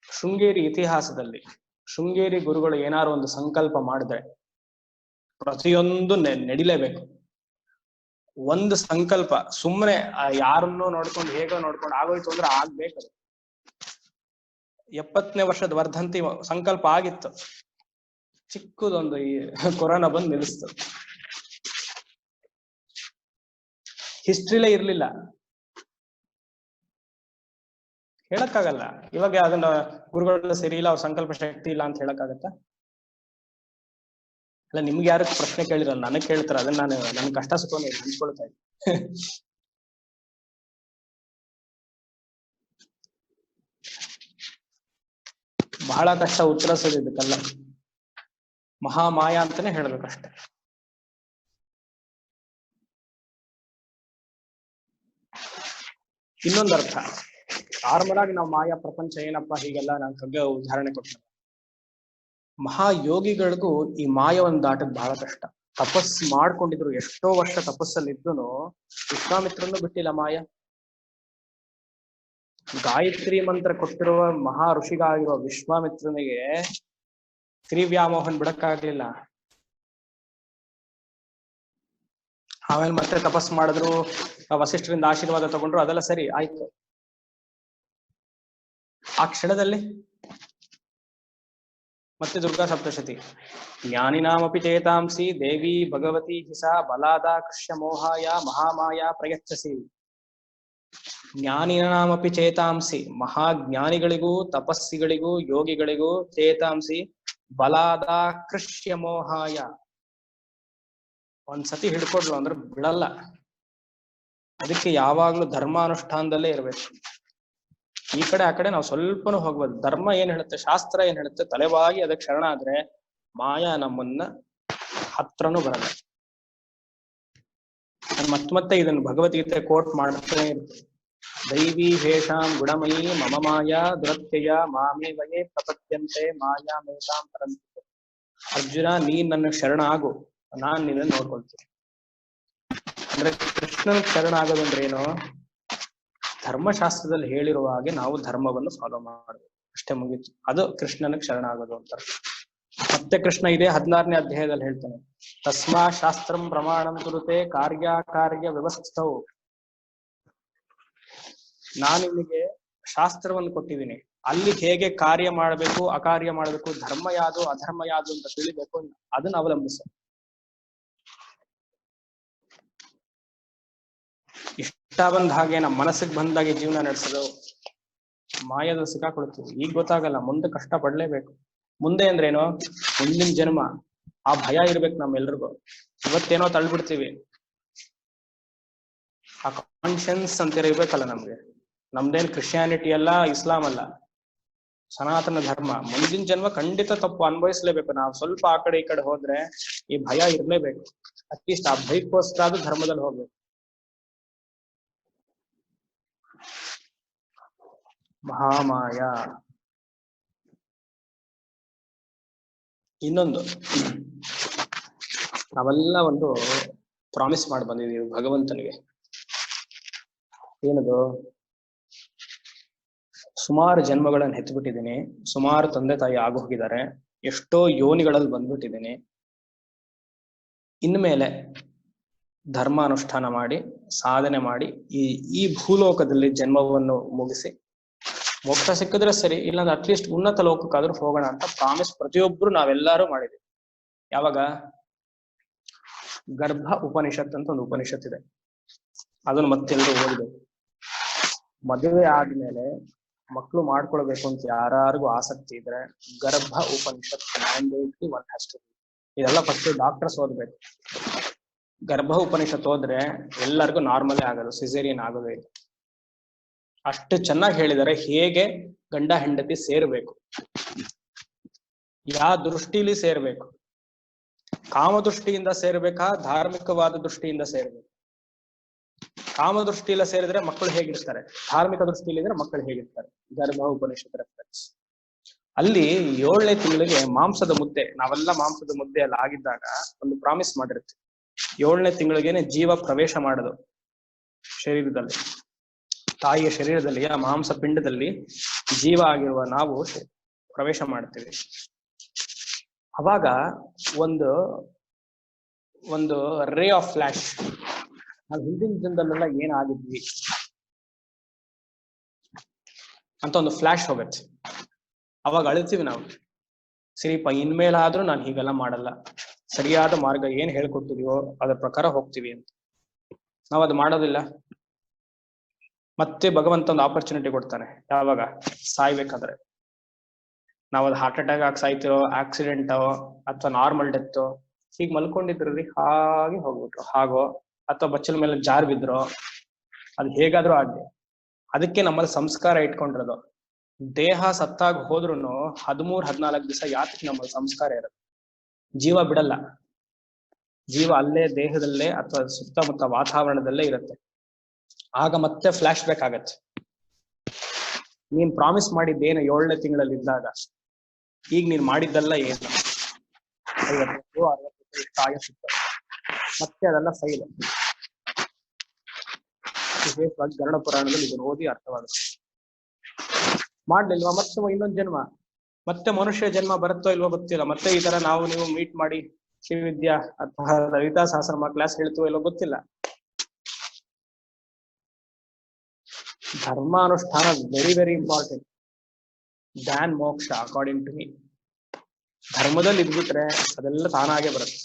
ಶೃಂಗೇರಿ ಇತಿಹಾಸದಲ್ಲಿ ಶೃಂಗೇರಿ ಗುರುಗಳು ಏನಾರು ಒಂದು ಸಂಕಲ್ಪ ಮಾಡಿದ್ರೆ ಪ್ರತಿಯೊಂದು ನಡಿಲೇಬೇಕು. ಒಂದು ಸಂಕಲ್ಪ ಸುಮ್ಮನೆ ಯಾರನ್ನೋ ನೋಡ್ಕೊಂಡು ಹೇಗೋ ನೋಡ್ಕೊಂಡು ಆಗೋಯ್ತು ಅಂದ್ರೆ ಆಗ್ಬೇಕು. 70ನೇ ವರ್ಷದ ವರ್ಧಂತಿ ಸಂಕಲ್ಪ ಆಗಿತ್ತು, ಚಿಕ್ಕದೊಂದು ಈ ಕೊರೋನಾ ಬಂದು ನಿಲ್ಲಿಸ್ತು. ಹಿಸ್ಟ್ರಿಲೇ ಇರ್ಲಿಲ್ಲ, ಹೇಳಕ್ಕಾಗಲ್ಲ. ಇವಾಗ ಅದನ್ನ ಗುರುಗಳು ಸರಿ ಇಲ್ಲ, ಅವ್ರ ಸಂಕಲ್ಪ ಶಕ್ತಿ ಇಲ್ಲ ಅಂತ ಹೇಳಕ್ಕಾಗತ್ತ? ಅಲ್ಲ, ನಿಮ್ಗೆ ಯಾರು ಪ್ರಶ್ನೆ ಕೇಳಿರಲ್ಲ, ನನಗ್ ಕೇಳ್ತಾರ. ಅದನ್ನ ನಾನು ನನ್ ಕಷ್ಟ ಸುಖವನ್ನು ಹಂಚ್ಕೊಳ್ತಾ ಇದ್ದೀನಿ. ಬಹಳ ಕಷ್ಟ ಉತ್ತರಿಸೋದು ಇದಕ್ಕೆಲ್ಲ. ಮಹಾಮಾಯ ಅಂತಾನೆ ಹೇಳ್ಬೇಕಷ್ಟೆ. ಇನ್ನೊಂದು ಅರ್ಥ, ನಾರ್ಮಲ್ ಆಗಿ ನಾವು ಮಾಯಾ ಪ್ರಪಂಚ ಏನಪ್ಪ ಹೀಗೆಲ್ಲ ನಾನು ಕಗ್ಗ ಉದಾಹರಣೆ ಕೊಡ್ತೇನೆ. ಮಹಾಯೋಗಿಗಳಿಗೂ ಈ ಮಾಯವನ್ನು ದಾಟದ್ ಬಹಳ ಕಷ್ಟ. ತಪಸ್ ಮಾಡ್ಕೊಂಡಿದ್ರು, ಎಷ್ಟೋ ವರ್ಷ ತಪಸ್ಸಲ್ಲಿ ಇದ್ದನು ವಿಶ್ವಾಮಿತ್ರನ್ನು ಬಿಟ್ಟಿಲ್ಲ ಮಾಯ. ಗಾಯತ್ರಿ ಮಂತ್ರ ಕೊಟ್ಟಿರುವ ಮಹಾ ಋಷಿಗಾಗಿರುವ ವಿಶ್ವಾಮಿತ್ರನಿಗೆ ತ್ರಿವ್ಯಾಮೋಹನ್ ಬಿಡಕ್ಕಾಗ್ಲಿಲ್ಲ. ಆಮೇಲೆ ಮತ್ತೆ ತಪಸ್ ಮಾಡಿದ್ರು, ವಸಿಷ್ಠರಿಂದ ಆಶೀರ್ವಾದ ತಗೊಂಡ್ರು, ಅದೆಲ್ಲ ಸರಿ ಆಯ್ತು. ಆ ಕ್ಷಣದಲ್ಲಿ ಮತ್ತೆ ದುರ್ಗಾ ಸಪ್ತಶತಿ, ಜ್ಞಾನಿನಾಮಪಿ ಚೇತಾಂಸಿ ದೇವಿ ಭಗವತಿ ಹಿಸ ಬಲಾದ ಕೃಷ್ಯ ಮೋಹಾಯ ಮಹಾಮಾಯ ಪ್ರಯಚ್ಛಸಿ. ಜ್ಞಾನಿನಾಮಪಿ ಚೇತಾಂಸಿ, ಮಹಾಜ್ಞಾನಿಗಳಿಗೂ ತಪಸ್ಸಿಗಳಿಗೂ ಯೋಗಿಗಳಿಗೂ ಚೇತಾಂಸಿ ಬಲಾದ ಕೃಷ್ಯ ಮೋಹಾಯ. ಒಂದ್ಸತಿ ಹಿಡ್ಕೊಡ್ಲು ಅಂದ್ರೆ ಬಿಡಲ್ಲ. ಅದಕ್ಕೆ ಯಾವಾಗ್ಲೂ ಧರ್ಮಾನುಷ್ಠಾನದಲ್ಲೇ ಇರ್ಬೇಕು. ಈ ಕಡೆ ಆ ಕಡೆ ನಾವು ಸ್ವಲ್ಪನೂ ಹೋಗ್ಬೋದು. ಧರ್ಮ ಏನ್ ಹೇಳುತ್ತೆ, ಶಾಸ್ತ್ರ ಏನ್ ಹೇಳುತ್ತೆ, ತಲೆಬಾಗಿ ಅದಕ್ಕೆ ಶರಣ ಆದ್ರೆ ಮಾಯಾ ನಮ್ಮನ್ನ ಹತ್ರನೂ ಬರಲ್ಲ. ಮತ್ತೆ ಇದನ್ನು ಭಗವದ್ಗೀತೆ ಕೋಟ್ ಮಾಡ್ತಾನೆ ಇರುತ್ತೆ. ದೈವಿ ಹೇಷಾಂ ಗುಣಮಯಿ ಮಮ ಮಾಯಾ ದುರತ್ಯಯ ಮಾಮೇ ವಯೇ ಪ್ರಪದ್ಯಂತೆ ಮಾಯಾ ಮೇತಾಂ ಪರಂತೆ. ಅರ್ಜುನ, ನೀನ್ ನನ್ನ ಶರಣ ಆಗು, ನಾನ್ ನಿನ್ನ ನೋಡ್ಕೊಳ್ತೀನಿ. ಅಂದ್ರೆ ಕೃಷ್ಣನ ಶರಣ ಆಗೋದಂದ್ರೆ ಏನು, ಧರ್ಮಶಾಸ್ತ್ರದಲ್ಲಿ ಹೇಳಿರುವ ಹಾಗೆ ನಾವು ಧರ್ಮವನ್ನು ಫಾಲೋ ಮಾಡಬೇಕು, ಅಷ್ಟೇ, ಮುಗೀತು. ಅದು ಕೃಷ್ಣನಿಗೆ ಶರಣ ಆಗೋದು ಅಂತ. ಮತ್ತೆ ಕೃಷ್ಣ ಇದೇ 16ನೇ ಅಧ್ಯಾಯದಲ್ಲಿ ಹೇಳ್ತಾನೆ, ತಸ್ಮಾ ಶಾಸ್ತ್ರಂ ಪ್ರಮಾಣಂ ಕುರುತೆ ಕಾರ್ಯ ವ್ಯವಸ್ಥವು. ನಾನು ನಿಮಗೆ ಶಾಸ್ತ್ರವನ್ನು ಕೊಟ್ಟಿದ್ದೀನಿ, ಅಲ್ಲಿ ಹೇಗೆ ಕಾರ್ಯ ಮಾಡಬೇಕು ಅಕಾರ್ಯ ಮಾಡಬೇಕು, ಧರ್ಮ ಯಾವುದು ಅಧರ್ಮ ಯಾವುದು ಅಂತ ತಿಳಿಬೇಕು, ಅದನ್ನ ಅವಲಂಬಿಸ. ಇಷ್ಟ ಬಂದ ಹಾಗೆ ನಮ್ಮ ಮನಸ್ಸಿಗೆ ಬಂದಾಗೆ ಜೀವನ ನಡೆಸೋದು ಮಾಯದ ಸಿಕ್ಕಾಕೊಳ್ತೀವಿ. ಈಗ ಗೊತ್ತಾಗಲ್ಲ, ಮುಂದೆ ಕಷ್ಟ ಪಡ್ಲೇಬೇಕು. ಮುಂದೆ ಅಂದ್ರೇನು, ಮುಂದಿನ ಜನ್ಮ. ಆ ಭಯ ಇರ್ಬೇಕು ನಮ್ಮೆಲ್ರಿಗೂ. ಇವತ್ತೇನೋ ತಳ್ಬಿಡ್ತೀವಿ, ಆ ಕಾನ್ಶಿಯನ್ಸ್ ಅಂತ ಇರ್ಬೇಕಲ್ಲ ನಮ್ಗೆ. ನಮ್ದೇನ್ ಕ್ರಿಶ್ಚಿಯಾನಿಟಿ ಅಲ್ಲ, ಇಸ್ಲಾಂ ಅಲ್ಲ, ಸನಾತನ ಧರ್ಮ. ಮುಂದಿನ ಜನ್ಮ ಖಂಡಿತ ತಪ್ಪು ಅನುಭವಿಸ್ಲೇಬೇಕು. ನಾವು ಸ್ವಲ್ಪ ಆ ಕಡೆ ಈ ಕಡೆ ಹೋದ್ರೆ ಈ ಭಯ ಇರ್ಲೇಬೇಕು. ಅಟ್ಲೀಸ್ಟ್ ಆ ಭಯಕ್ಕೋಸ್ಕರ ಅದು ಧರ್ಮದಲ್ಲಿ ಹೋಗ್ಬೇಕು. ಮಹಾಮಾಯ. ಇನ್ನೊಂದು, ನಾವೆಲ್ಲ ಒಂದು ಪ್ರಾಮಿಸ್ ಮಾಡಿ ಬಂದಿದ್ದೀವಿ ಭಗವಂತನಿಗೆ. ಏನದು, ಸುಮಾರು ಜನ್ಮಗಳನ್ನು ಹೆತ್ಬಿಟ್ಟಿದ್ದೀನಿ, ಸುಮಾರು ತಂದೆ ತಾಯಿ ಆಗೋಗಿದ್ದಾರೆ, ಎಷ್ಟೋ ಯೋನಿಗಳಲ್ಲಿ ಬಂದ್ಬಿಟ್ಟಿದ್ದೀನಿ. ಇನ್ಮೇಲೆ ಧರ್ಮಾನುಷ್ಠಾನ ಮಾಡಿ ಸಾಧನೆ ಮಾಡಿ ಈ ಭೂಲೋಕದಲ್ಲಿ ಜನ್ಮವನ್ನು ಮುಗಿಸಿ ಮೋಕ್ಷ ಸಿಕ್ಕಿದ್ರೆ ಸರಿ, ಇಲ್ಲಾಂದ್ರೆ ಅಟ್ಲೀಸ್ಟ್ ಉನ್ನತ ಲೋಕಕ್ಕಾದ್ರೂ ಹೋಗೋಣ ಅಂತ ಪ್ರಾಮಿಸ್ ಪ್ರತಿಯೊಬ್ರು ನಾವೆಲ್ಲರೂ ಮಾಡಿದ್ವಿ. ಯಾವಾಗ, ಗರ್ಭ ಉಪನಿಷತ್ ಅಂತ ಒಂದು ಉಪನಿಷತ್ ಇದೆ, ಅದನ್ನು ಮತ್ತೆಲ್ಲರೂ ಓದಬೇಕು. ಮದುವೆ ಆದ್ಮೇಲೆ ಮಕ್ಕಳು ಮಾಡ್ಕೊಳ್ಬೇಕು ಅಂತ ಯಾರಿಗೂ ಆಸಕ್ತಿ ಇದ್ರೆ ಗರ್ಭ ಉಪನಿಷತ್ ಮ್ಯಾಂಡೇಟ್ಲಿ ಒನ್ ಹ್ಯಾಸ್ ಟು. ಇದೆಲ್ಲ ಫಸ್ಟ್ ಡಾಕ್ಟರ್ಸ್ ಓದ್ಬೇಕು. ಗರ್ಭ ಉಪನಿಷತ್ ಹೋದ್ರೆ ಎಲ್ಲರಿಗೂ ನಾರ್ಮಲೇ ಆಗೋದು, ಸಿಸೇರಿಯನ್ ಆಗೋದೇ ಇಲ್ಲ. ಅಷ್ಟು ಚೆನ್ನಾಗಿ ಹೇಳಿದರೆ ಹೇಗೆ ಗಂಡ ಹೆಂಡತಿ ಸೇರ್ಬೇಕು, ಯಾವ ದೃಷ್ಟಿಲಿ ಸೇರ್ಬೇಕು, ಕಾಮ ದೃಷ್ಟಿಯಿಂದ ಸೇರ್ಬೇಕಾ ಧಾರ್ಮಿಕವಾದ ದೃಷ್ಟಿಯಿಂದ ಸೇರ್ಬೇಕು. ಕಾಮ ದೃಷ್ಟಿಯಿಂದ ಸೇರಿದ್ರೆ ಮಕ್ಕಳು ಹೇಗಿರ್ತಾರೆ, ಧಾರ್ಮಿಕ ದೃಷ್ಟಿಯಲ್ಲಿ ಇದ್ರೆ ಮಕ್ಕಳು ಹೇಗಿರ್ತಾರೆ. ಗರ್ಭ ಉಪನಿಷತ್ ರೆಫರೆನ್ಸ್. ಅಲ್ಲಿ 7ನೇ ತಿಂಗಳಿಗೆ ಮಾಂಸದ ಮುದ್ದೆ, ನಾವೆಲ್ಲ ಮಾಂಸದ ಮುದ್ದೆ ಎಲ್ಲ ಆಗಿದ್ದಾಗ ಒಂದು ಪ್ರಾಮಿಸ್ ಮಾಡಿರ್ತೀವಿ, 7ನೇ ತಿಂಗಳಿಗೇನೆ ಜೀವ ಪ್ರವೇಶ ಮಾಡೋದು ಶರೀರದಲ್ಲಿ, ತಾಯಿಯ ಶರೀರದಲ್ಲಿ, ಆ ಮಾಂಸ ಪಿಂಡದಲ್ಲಿ ಜೀವ ಆಗಿರುವ ನಾವು ಪ್ರವೇಶ ಮಾಡ್ತೀವಿ. ಅವಾಗ ಒಂದು ರೇ ಆಫ್ ಫ್ಲಾಶ್, ನಾವು ಹಿಂದಿನ ದಿನದಲ್ಲೆಲ್ಲ ಏನಾಗಿದ್ವಿ ಅಂತ ಒಂದು ಫ್ಲಾಶ್ ಹೋಗುತ್ತೆ. ಅವಾಗ ಅಳ್ತೀವಿ ನಾವು, ಸರಿಪ ಇನ್ಮೇಲಾದ್ರೂ ನಾನು ಹೀಗೆಲ್ಲ ಮಾಡಲ್ಲ, ಸರಿಯಾದ ಮಾರ್ಗ ಏನ್ ಹೇಳ್ಕೊಟ್ಟಿದೀವೋ ಅದ್ರ ಪ್ರಕಾರ ಹೋಗ್ತೀವಿ ಅಂತ. ನಾವ್ ಅದು ಮಾಡೋದಿಲ್ಲ. ಮತ್ತೆ ಭಗವಂತ ಒಂದು ಆಪರ್ಚುನಿಟಿ ಕೊಡ್ತಾನೆ, ಯಾವಾಗ ಸಾಯ್ಬೇಕಾದ್ರೆ. ನಾವ್ ಅದು ಹಾರ್ಟ್ ಅಟ್ಯಾಕ್ ಆಗಿ ಸಾಯ್ತಿರೋ, ಆಕ್ಸಿಡೆಂಟೋ ಅಥವಾ ನಾರ್ಮಲ್ ಡೆತ್ತೋ, ಹೀಗ್ ಮಲ್ಕೊಂಡಿದ್ರಿ ಹಾಗೆ ಹೋಗ್ಬಿಟ್ರು ಹಾಗೋ, ಅಥವಾ ಬಚ್ಚಲ ಮೇಲೆ ಜಾರ್ ಬಿದ್ರೋ, ಅದು ಹೇಗಾದ್ರೂ ಆಗ್ಲಿ. ಅದಕ್ಕೆ ನಮ್ಮಲ್ಲಿ ಸಂಸ್ಕಾರ ಇಟ್ಕೊಂಡಿರೋದು. ದೇಹ ಸತ್ತಾಗ ಹೋದ್ರು 13-14 ದಿವಸ ಯಾತಕ್ಕೆ ನಮ್ಮಲ್ಲಿ ಸಂಸ್ಕಾರ ಇರೋದು. ಜೀವ ಬಿಡಲ್ಲ, ಜೀವ ಅಲ್ಲೇ ದೇಹದಲ್ಲೇ ಅಥವಾ ಸುತ್ತಮುತ್ತ ವಾತಾವರಣದಲ್ಲೇ ಇರುತ್ತೆ. ಆಗ ಮತ್ತೆ ಫ್ಲಾಶ್ ಬ್ಯಾಕ್ ಆಗತ್ತೆ. ನೀನ್ ಪ್ರಾಮಿಸ್ ಮಾಡಿದ್ದೇನು 7ನೇ ತಿಂಗಳಲ್ಲಿ ಇದ್ದಾಗ, ಈಗ ನೀನ್ ಮಾಡಿದ್ದೆಲ್ಲ ಏನು 50-60 ಮತ್ತೆ ಅದೆಲ್ಲ ಫೈಲ್. ವಿಶೇಷವಾಗಿ ಗರುಡ ಪುರಾಣದಲ್ಲಿ ಇದನ್ನು ಓದಿ ಅರ್ಥವಾಗುತ್ತೆ. ಮಾಡ್ಲಿಲ್ವಾ ಮತ್ತೆ ಇನ್ನೊಂದು ಜನ್ಮ, ಮತ್ತೆ ಮನುಷ್ಯ ಜನ್ಮ ಬರುತ್ತೋ ಇಲ್ವೋ ಗೊತ್ತಿಲ್ಲ. ಮತ್ತೆ ಈ ತರ ನಾವು ನೀವು ಮೀಟ್ ಮಾಡಿ ಶ್ರೀವಿದ್ಯಾ ಅಥವಾ ಲಲಿತಾ ಸಹಸ್ರನಾಮ ಕ್ಲಾಸ್ ಹೇಳ್ತೀವೋ ಇಲ್ವೋ ಗೊತ್ತಿಲ್ಲ. ಧರ್ಮಾನುಷ್ಠಾನ ವೆರಿ ವೆರಿ ಇಂಪಾರ್ಟೆಂಟ್ ದ್ಯಾನ್ ಮೋಕ್ಷ ಅಕಾರ್ಡಿಂಗ್ ಟು ಮೀ. ಧರ್ಮದಲ್ಲಿ ಇದ್ಬಿಟ್ರೆ ಅದೆಲ್ಲ ತಾನಾಗೆ ಬರುತ್ತೆ.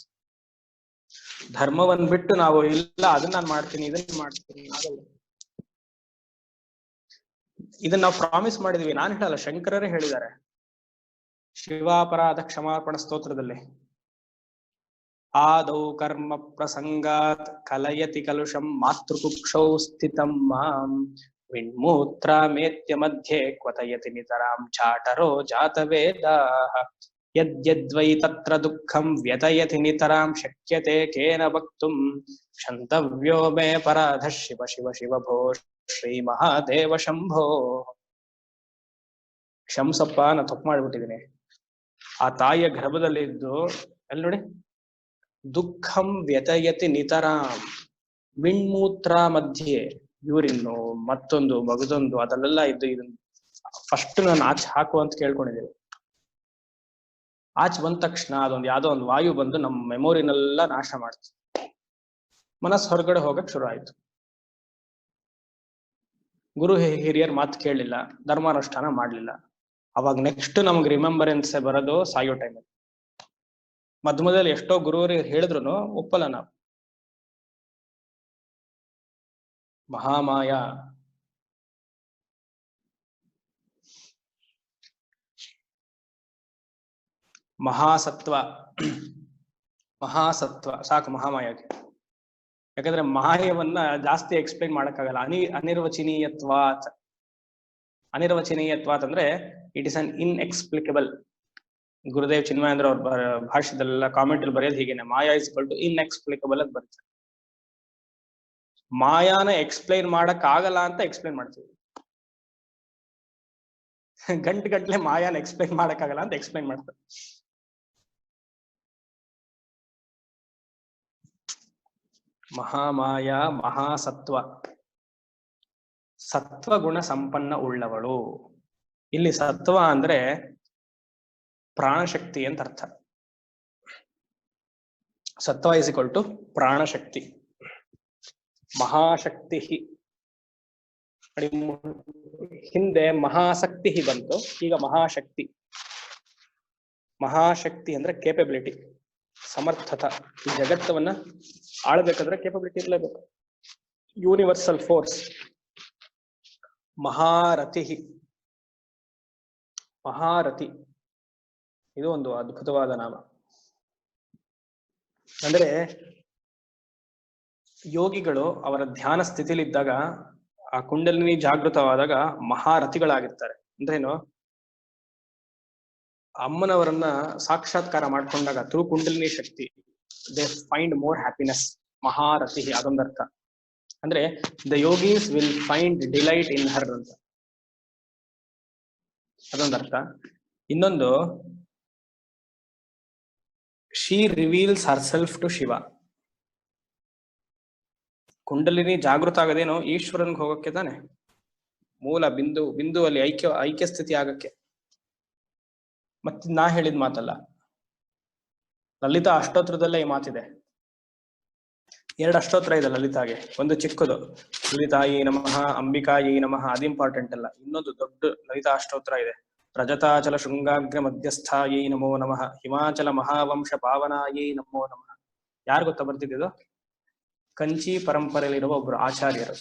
ಧರ್ಮವನ್ನ ಬಿಟ್ಟು ನಾವು ಇಲ್ಲ ಅದನ್ನ ನಾನು ಮಾಡ್ತೀನಿ ಇದನ್ನ ಮಾಡ್ತೀನಿ ಆಗಲ್ಲ. ಇದನ್ನ ನಾವು ಪ್ರಾಮಿಸ್ ಮಾಡಿದ್ವಿ, ನಾನು ಹೇಳಲ್ಲ, ಶಂಕರರೇ ಹೇಳಿದ್ದಾರೆ ಶಿವಾಪರಾಧ ಕ್ಷಮಾಪಣ ಸ್ತೋತ್ರದಲ್ಲಿ. ಆದೌ ಕರ್ಮ ಪ್ರಸಂಗಾತ್ ಕಲಯತಿ ಕಲುಷಂ ಮಾತೃಕುಕ್ಷೌ ಸ್ಥಿತಂ ಮಾಂ ವಿನ್ಮೂತ್ರ ಮೇತ್ಯ ಮಧ್ಯೆ ಕ್ವತಯತಿ ನಿತರಾಂ ಚಾಟರೋ ಜಾತವೇದಾಃ ಯದ್ಯದ್ವೈ ತತ್ರ ದುಃಖಂ ವ್ಯತಯತಿ ನಿತರಾಂ ಶಕ್ಯತೆ ಕೇನ ವಕ್ತುಂ ಕ್ಷಂತವ್ಯೋ ಮೇ ಪರಾಧ ಶಿವ ಶಿವ ಶಿವ ಭೋ ಶ್ರೀ ಮಹಾದೇವ ಶಂಭೋ. ಕ್ಷಮ್ಸಪ್ಪ, ನಾನು ತಪ್ಪು ಮಾಡ್ಬಿಟ್ಟಿದ್ದೀನಿ. ಆ ತಾಯಿಯ ಗರ್ಭದಲ್ಲಿ ಇದ್ದು ಅಲ್ಲಿ ನೋಡಿ, ದುಃಖಂ ವ್ಯತಯತಿ ನಿತರಾಂ, ವಿಣ್ಮೂತ್ರ ಮಧ್ಯೆ ಯೂರಿನ್ನು ಮತ್ತೊಂದು ಮಗದೊಂದು ಅದಲ್ಲೆಲ್ಲ ಇದ್ದು, ಇದನ್ನ ಫಸ್ಟ್ ನಾನು ಆಚೆ ಹಾಕು ಅಂತ ಕೇಳ್ಕೊಂಡಿದ್ದೀನಿ. ಆಚೆ ಬಂದ ತಕ್ಷಣ ಅದೊಂದು ಯಾವ್ದೋ ಒಂದು ವಾಯು ಬಂದು ನಮ್ಮ ಮೆಮೊರಿನೆಲ್ಲ ನಾಶ ಮಾಡ್ತು. ಮನಸ್ಸು ಹೊರಗಡೆ ಹೋಗಕ್ ಶುರು ಆಯ್ತು. ಗುರು ಹಿರಿಯರ್ ಮಾತು ಕೇಳಲಿಲ್ಲ, ಧರ್ಮಾನುಷ್ಠಾನ ಮಾಡ್ಲಿಲ್ಲ. ಅವಾಗ ನೆಕ್ಸ್ಟ್ ನಮ್ಗೆ ರಿಮೆಂಬರೆನ್ಸ್ ಬರೋದು ಸಾಯೋ ಟೈಮಲ್ಲಿ. ಮಧ್ಯದಲ್ಲಿ ಎಷ್ಟೋ ಗುರುವರು ಹೇಳಿದ್ರು ಒಪ್ಪಲ್ಲ ನಾವು. ಮಹಾಮಾಯ ಮಹಾಸತ್ವ ಸಾಕು ಮಹಾಮಾಯಕ್ಕೆ. ಯಾಕಂದ್ರೆ ಮಾಯವನ್ನ ಜಾಸ್ತಿ ಎಕ್ಸ್ಪ್ಲೈನ್ ಮಾಡಕ್ಕಾಗಲ್ಲ. ಅನಿರ್ವಚನೀಯತ್ವಾತ್ ಅಂದ್ರೆ ಇಟ್ ಇಸ್ ಅನ್ ಇನ್ಎಕ್ಸ್ಪ್ಲಿಕಬಲ್. ಗುರುದೇವ್ ಚಿನ್ಮಯೇಂದ್ರ ಅವ್ರ ಭಾಷೆದಲ್ಲೆಲ್ಲ ಕಾಮೆಂಟ್ ಅಲ್ಲಿ ಬರೆಯೋದು ಹೀಗೇನೆ, ಮಾಯಾ ಇಸ್ ಈಕ್ವಲ್ ಟು ಇನ್ಎಕ್ಸ್ಪ್ಲಿಕಬಲ್ ಅಂತ ಬರುತ್ತೆ. ಮಾಯಾನ ಎಕ್ಸ್ಪ್ಲೈನ್ ಮಾಡಕ್ ಆಗಲ್ಲ ಅಂತ ಎಕ್ಸ್ಪ್ಲೈನ್ ಮಾಡ್ತೀವಿ. ಗಂಟೆ ಮಾಯಾನ ಎಕ್ಸ್ಪ್ಲೈನ್ ಮಾಡಕ್ ಆಗಲ್ಲ ಅಂತ ಎಕ್ಸ್ಪ್ಲೈನ್ ಮಾಡ್ತಾರೆ. ಮಹಾಮಾಯ ಮಹಾಸತ್ವ, ಸತ್ವಗುಣ ಸಂಪನ್ನ ಉಳ್ಳವಳು. ಇಲ್ಲಿ ಸತ್ವ ಅಂದ್ರೆ ಪ್ರಾಣಶಕ್ತಿ ಅಂತ ಅರ್ಥ. ಸತ್ವ ಇಸ್ ಈಕ್ವಲ್ ಟು ಪ್ರಾಣಶಕ್ತಿ. ಮಹಾಶಕ್ತಿ ಹಿಂದೆ ಮಹಾಸಕ್ತಿ ಬಂತು, ಈಗ ಮಹಾಶಕ್ತಿ. ಮಹಾಶಕ್ತಿ ಅಂದ್ರೆ ಕೇಪಬಿಲಿಟಿ, ಸಮರ್ಥತ. ಈ ಜಗತ್ತವನ್ನ ಆಳ್ಬೇಕಾದ್ರೆ ಕೇಪಬಿಲಿಟಿ ಇರಲೇಬೇಕು. Universal force. ಮಹಾರಥಿ ಮಹಾರಥಿ ಇದು ಒಂದು ಅದ್ಭುತವಾದ ನಾಮ. ಅಂದ್ರೆ ಯೋಗಿಗಳು ಅವರ ಧ್ಯಾನ ಸ್ಥಿತಿಲಿದ್ದಾಗ, ಆ ಕುಂಡಲಿನಿ ಜಾಗೃತವಾದಾಗ ಮಹಾರಥಿಗಳಾಗಿರ್ತಾರೆ. ಅಂದ್ರೇನು, ಅಮ್ಮನವರನ್ನ ಸಾಕ್ಷಾತ್ಕಾರ ಮಾಡ್ಕೊಂಡಾಗ through kundalini shakti they find more happiness. ಮಹಾರಥಿ ಅದೊಂದರ್ಥ. ಅಂದ್ರೆ the yogis will find delight in her ಅಂತ ಅದೊಂದರ್ಥ. ಇನ್ನೊಂದು, she reveals herself to Shiva. Kundalini ಜಾಗೃತ ಆಗದೇನೋ ಈಶ್ವರನ್ಗೆ ಹೋಗಕ್ಕೆ ತಾನೆ, ಮೂಲ ಬಿಂದು ಅಲ್ಲಿ ಐಕ್ಯ ಸ್ಥಿತಿ ಆಗಕ್ಕೆ. ಮತ್ತೆ ನಾ ಹೇಳಿದ ಮಾತಲ್ಲ, ಲಲಿತಾ ಅಷ್ಟೋತ್ರದಲ್ಲೇ ಈ ಮಾತಿದೆ. 2 ಅಷ್ಟೋತ್ರ ಇದೆ ಲಲಿತಾಗೆ. ಒಂದು ಚಿಕ್ಕದು ಲಲಿತಾಯಿ ನಮಃ, ಅಂಬಿಕಾಯಿ ನಮಃ, ಅದು ಇಂಪಾರ್ಟೆಂಟ್ ಅಲ್ಲ. ಇನ್ನೊಂದು ದೊಡ್ಡ ಲಲಿತಾ ಅಷ್ಟೋತ್ರ ಇದೆ, ರಜತಾಚಲ ಶೃಂಗಾಗ್ರ ಮಧ್ಯಸ್ಥಾಯಿ ನಮೋ ನಮಃ, ಹಿಮಾಚಲ ಮಹಾವಂಶ ಪಾವನಾಯಿ ನಮೋ ನಮಃ. ಯಾರು ಗೊತ್ತಾ ಬರ್ತಿದ್ದು? ಕಂಚಿ ಪರಂಪರೆಯಲ್ಲಿರುವ ಒಬ್ರು ಆಚಾರ್ಯರು.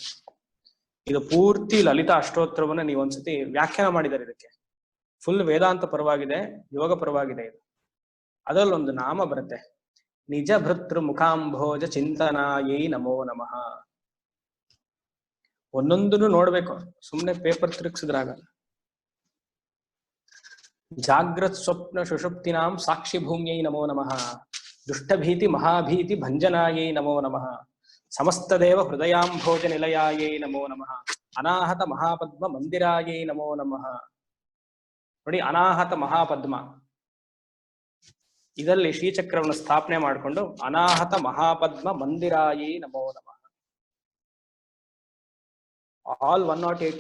ಇದು ಪೂರ್ತಿ ಲಲಿತಾ ಅಷ್ಟೋತ್ರವನ್ನ ನೀವು ಒಂದ್ಸತಿ ವ್ಯಾಖ್ಯಾನ ಮಾಡಿದ್ದಾರೆ. ಇದಕ್ಕೆ ಫುಲ್ ವೇದಾಂತ ಪರವಾಗಿದೆ, ಯೋಗ ಪರವಾಗಿದೆ ಇದು. ಅದರಲ್ಲೊಂದು ನಾಮ ಬರುತ್ತೆ, ನಿಜ ಭೃತೃ ಮುಖಾಂಭೋಜ ಚಿಂತನಾಯೈ ನಮೋ ನಮಃ. ಒಂದೊಂದನ್ನು ನೋಡ್ಬೇಕು, ಸುಮ್ನೆ ಪೇಪರ್ ತಿರುಗಿಸಿದ್ರಾಗಲ್ಲ. ಜಾಗ್ರತ್ ಸ್ವಪ್ನ ಸುಷುಪ್ತಿನಾಂ ಸಾಕ್ಷಿ ಭೂಮ್ಯೈ ನಮೋ ನಮಃ, ದುಷ್ಟಭೀತಿ ಮಹಾಭೀತಿ ಭಂಜನಾಯೈ ನಮೋ ನಮಃ, ಸಮಸ್ತ ದೇವ ಹೃದಯಾಂಭೋಜ ನಿಲಯಾಯೈ ನಮೋ ನಮಃ, ಅನಾಹತ ಮಹಾಪದ್ಮ ಮಂದಿರಾಯೈ ನಮೋ ನಮಃ. ನೋಡಿ, ಅನಾಹತ ಮಹಾಪದ್ಮ, ಇದರಲ್ಲಿ ಶ್ರೀಚಕ್ರವನ್ನು ಸ್ಥಾಪನೆ ಮಾಡಿಕೊಂಡು ಅನಾಹತ ಮಹಾಪದ್ಮ ಮಂದಿರಾಯೈ ನಮೋ ನಮಃ. All 108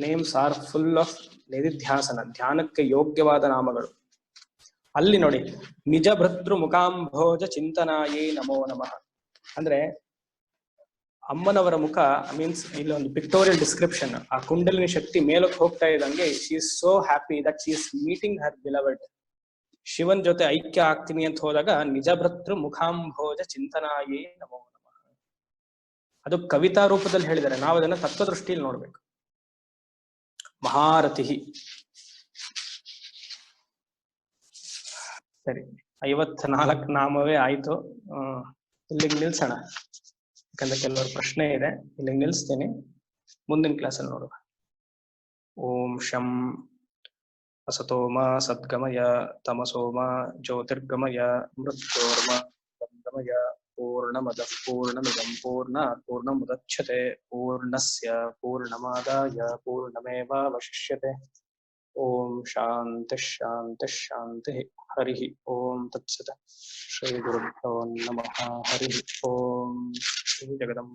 names are full of ನಿಧಿಧ್ಯಾಸನ, ಧ್ಯಾನಕ್ಕೆ ಯೋಗ್ಯವಾದ ನಾಮಗಳು. ಅಲ್ಲಿ ನೋಡಿ, ನಿಜ ಭೃತೃ ಮುಖಾಂಭೋಜ ಚಿಂತನಾಯೈ ನಮೋ ನಮಃ ಅಂದ್ರೆ ಅಮ್ಮನವರ ಮುಖ ಮೀನ್ಸ್ ಇಲ್ಲಿ ಒಂದು ಪಿಕ್ಟೋರಿಯಲ್ ಡಿಸ್ಕ್ರಿಪ್ಷನ್. ಆ ಕುಂಡಲಿನಿ ಶಕ್ತಿ ಮೇಲಕ್ಕೆ ಹೋಗ್ತಾ ಇದ್ದಂಗೆ she is so happy that she is meeting her beloved. ಶಿವನ್ ಜೊತೆ ಐಕ್ಯ ಆಗ್ತೀನಿ ಅಂತ ಹೋದಾಗ ನಿಜ ಭೃತೃ ಮುಖಾಂಭೋಜ ಚಿಂತನಾಯೈ ನಮೋ ನಮಃ. ಅದು ಕವಿತಾ ರೂಪದಲ್ಲಿ ಹೇಳಿದ್ದಾರೆ, ನಾವು ಅದನ್ನ ತತ್ವದೃಷ್ಟಿಯಲ್ಲಿ ನೋಡ್ಬೇಕು. ಮಹಾರಥಿ. ಸರಿ, 54 ನಾಮವೇ ಆಯ್ತು. ಇಲ್ಲಿಗೆ ನಿಲ್ಸೋಣ, ಯಾಕಂದ್ರೆ ಕೆಲವರು ಪ್ರಶ್ನೆ ಇದೆ. ಇಲ್ಲಿಗೆ ನಿಲ್ಸ್ತೇನೆ, ಮುಂದಿನ ಕ್ಲಾಸಲ್ಲಿ ನೋಡುವ. ಓಂ ಶಂ ಅಸತೋಮ ಸದ್ಗಮಯ ತಮಸೋಮ ಜ್ಯೋತಿರ್ಗಮಯ ಮೃತ್ಯೋರ್ಮ ಸಂಗಮಯ ಪೂರ್ಣಮದ ಪೂರ್ಣಮಿದಂ ಪೂರ್ಣಾತ್ ಪೂರ್ಣಮುದಚ್ಯತೆ ಪೂರ್ಣಸ್ಯ ಪೂರ್ಣಮಾದಾಯ ಪೂರ್ಣಮೇವಾವಶಿಷ್ಯತೆ. ಓಂ ಶಾಂತಿ ಶಾಂತಿ ಶಾಂತಿ. ಹರಿ ಓಂ ತತ್ಸತ್. ಶ್ರೀ ಗುರುಭ್ಯೋ ನಮಃ. ಹರಿ ಓಂ. ಶ್ರೀ ಜಗದಂಬ.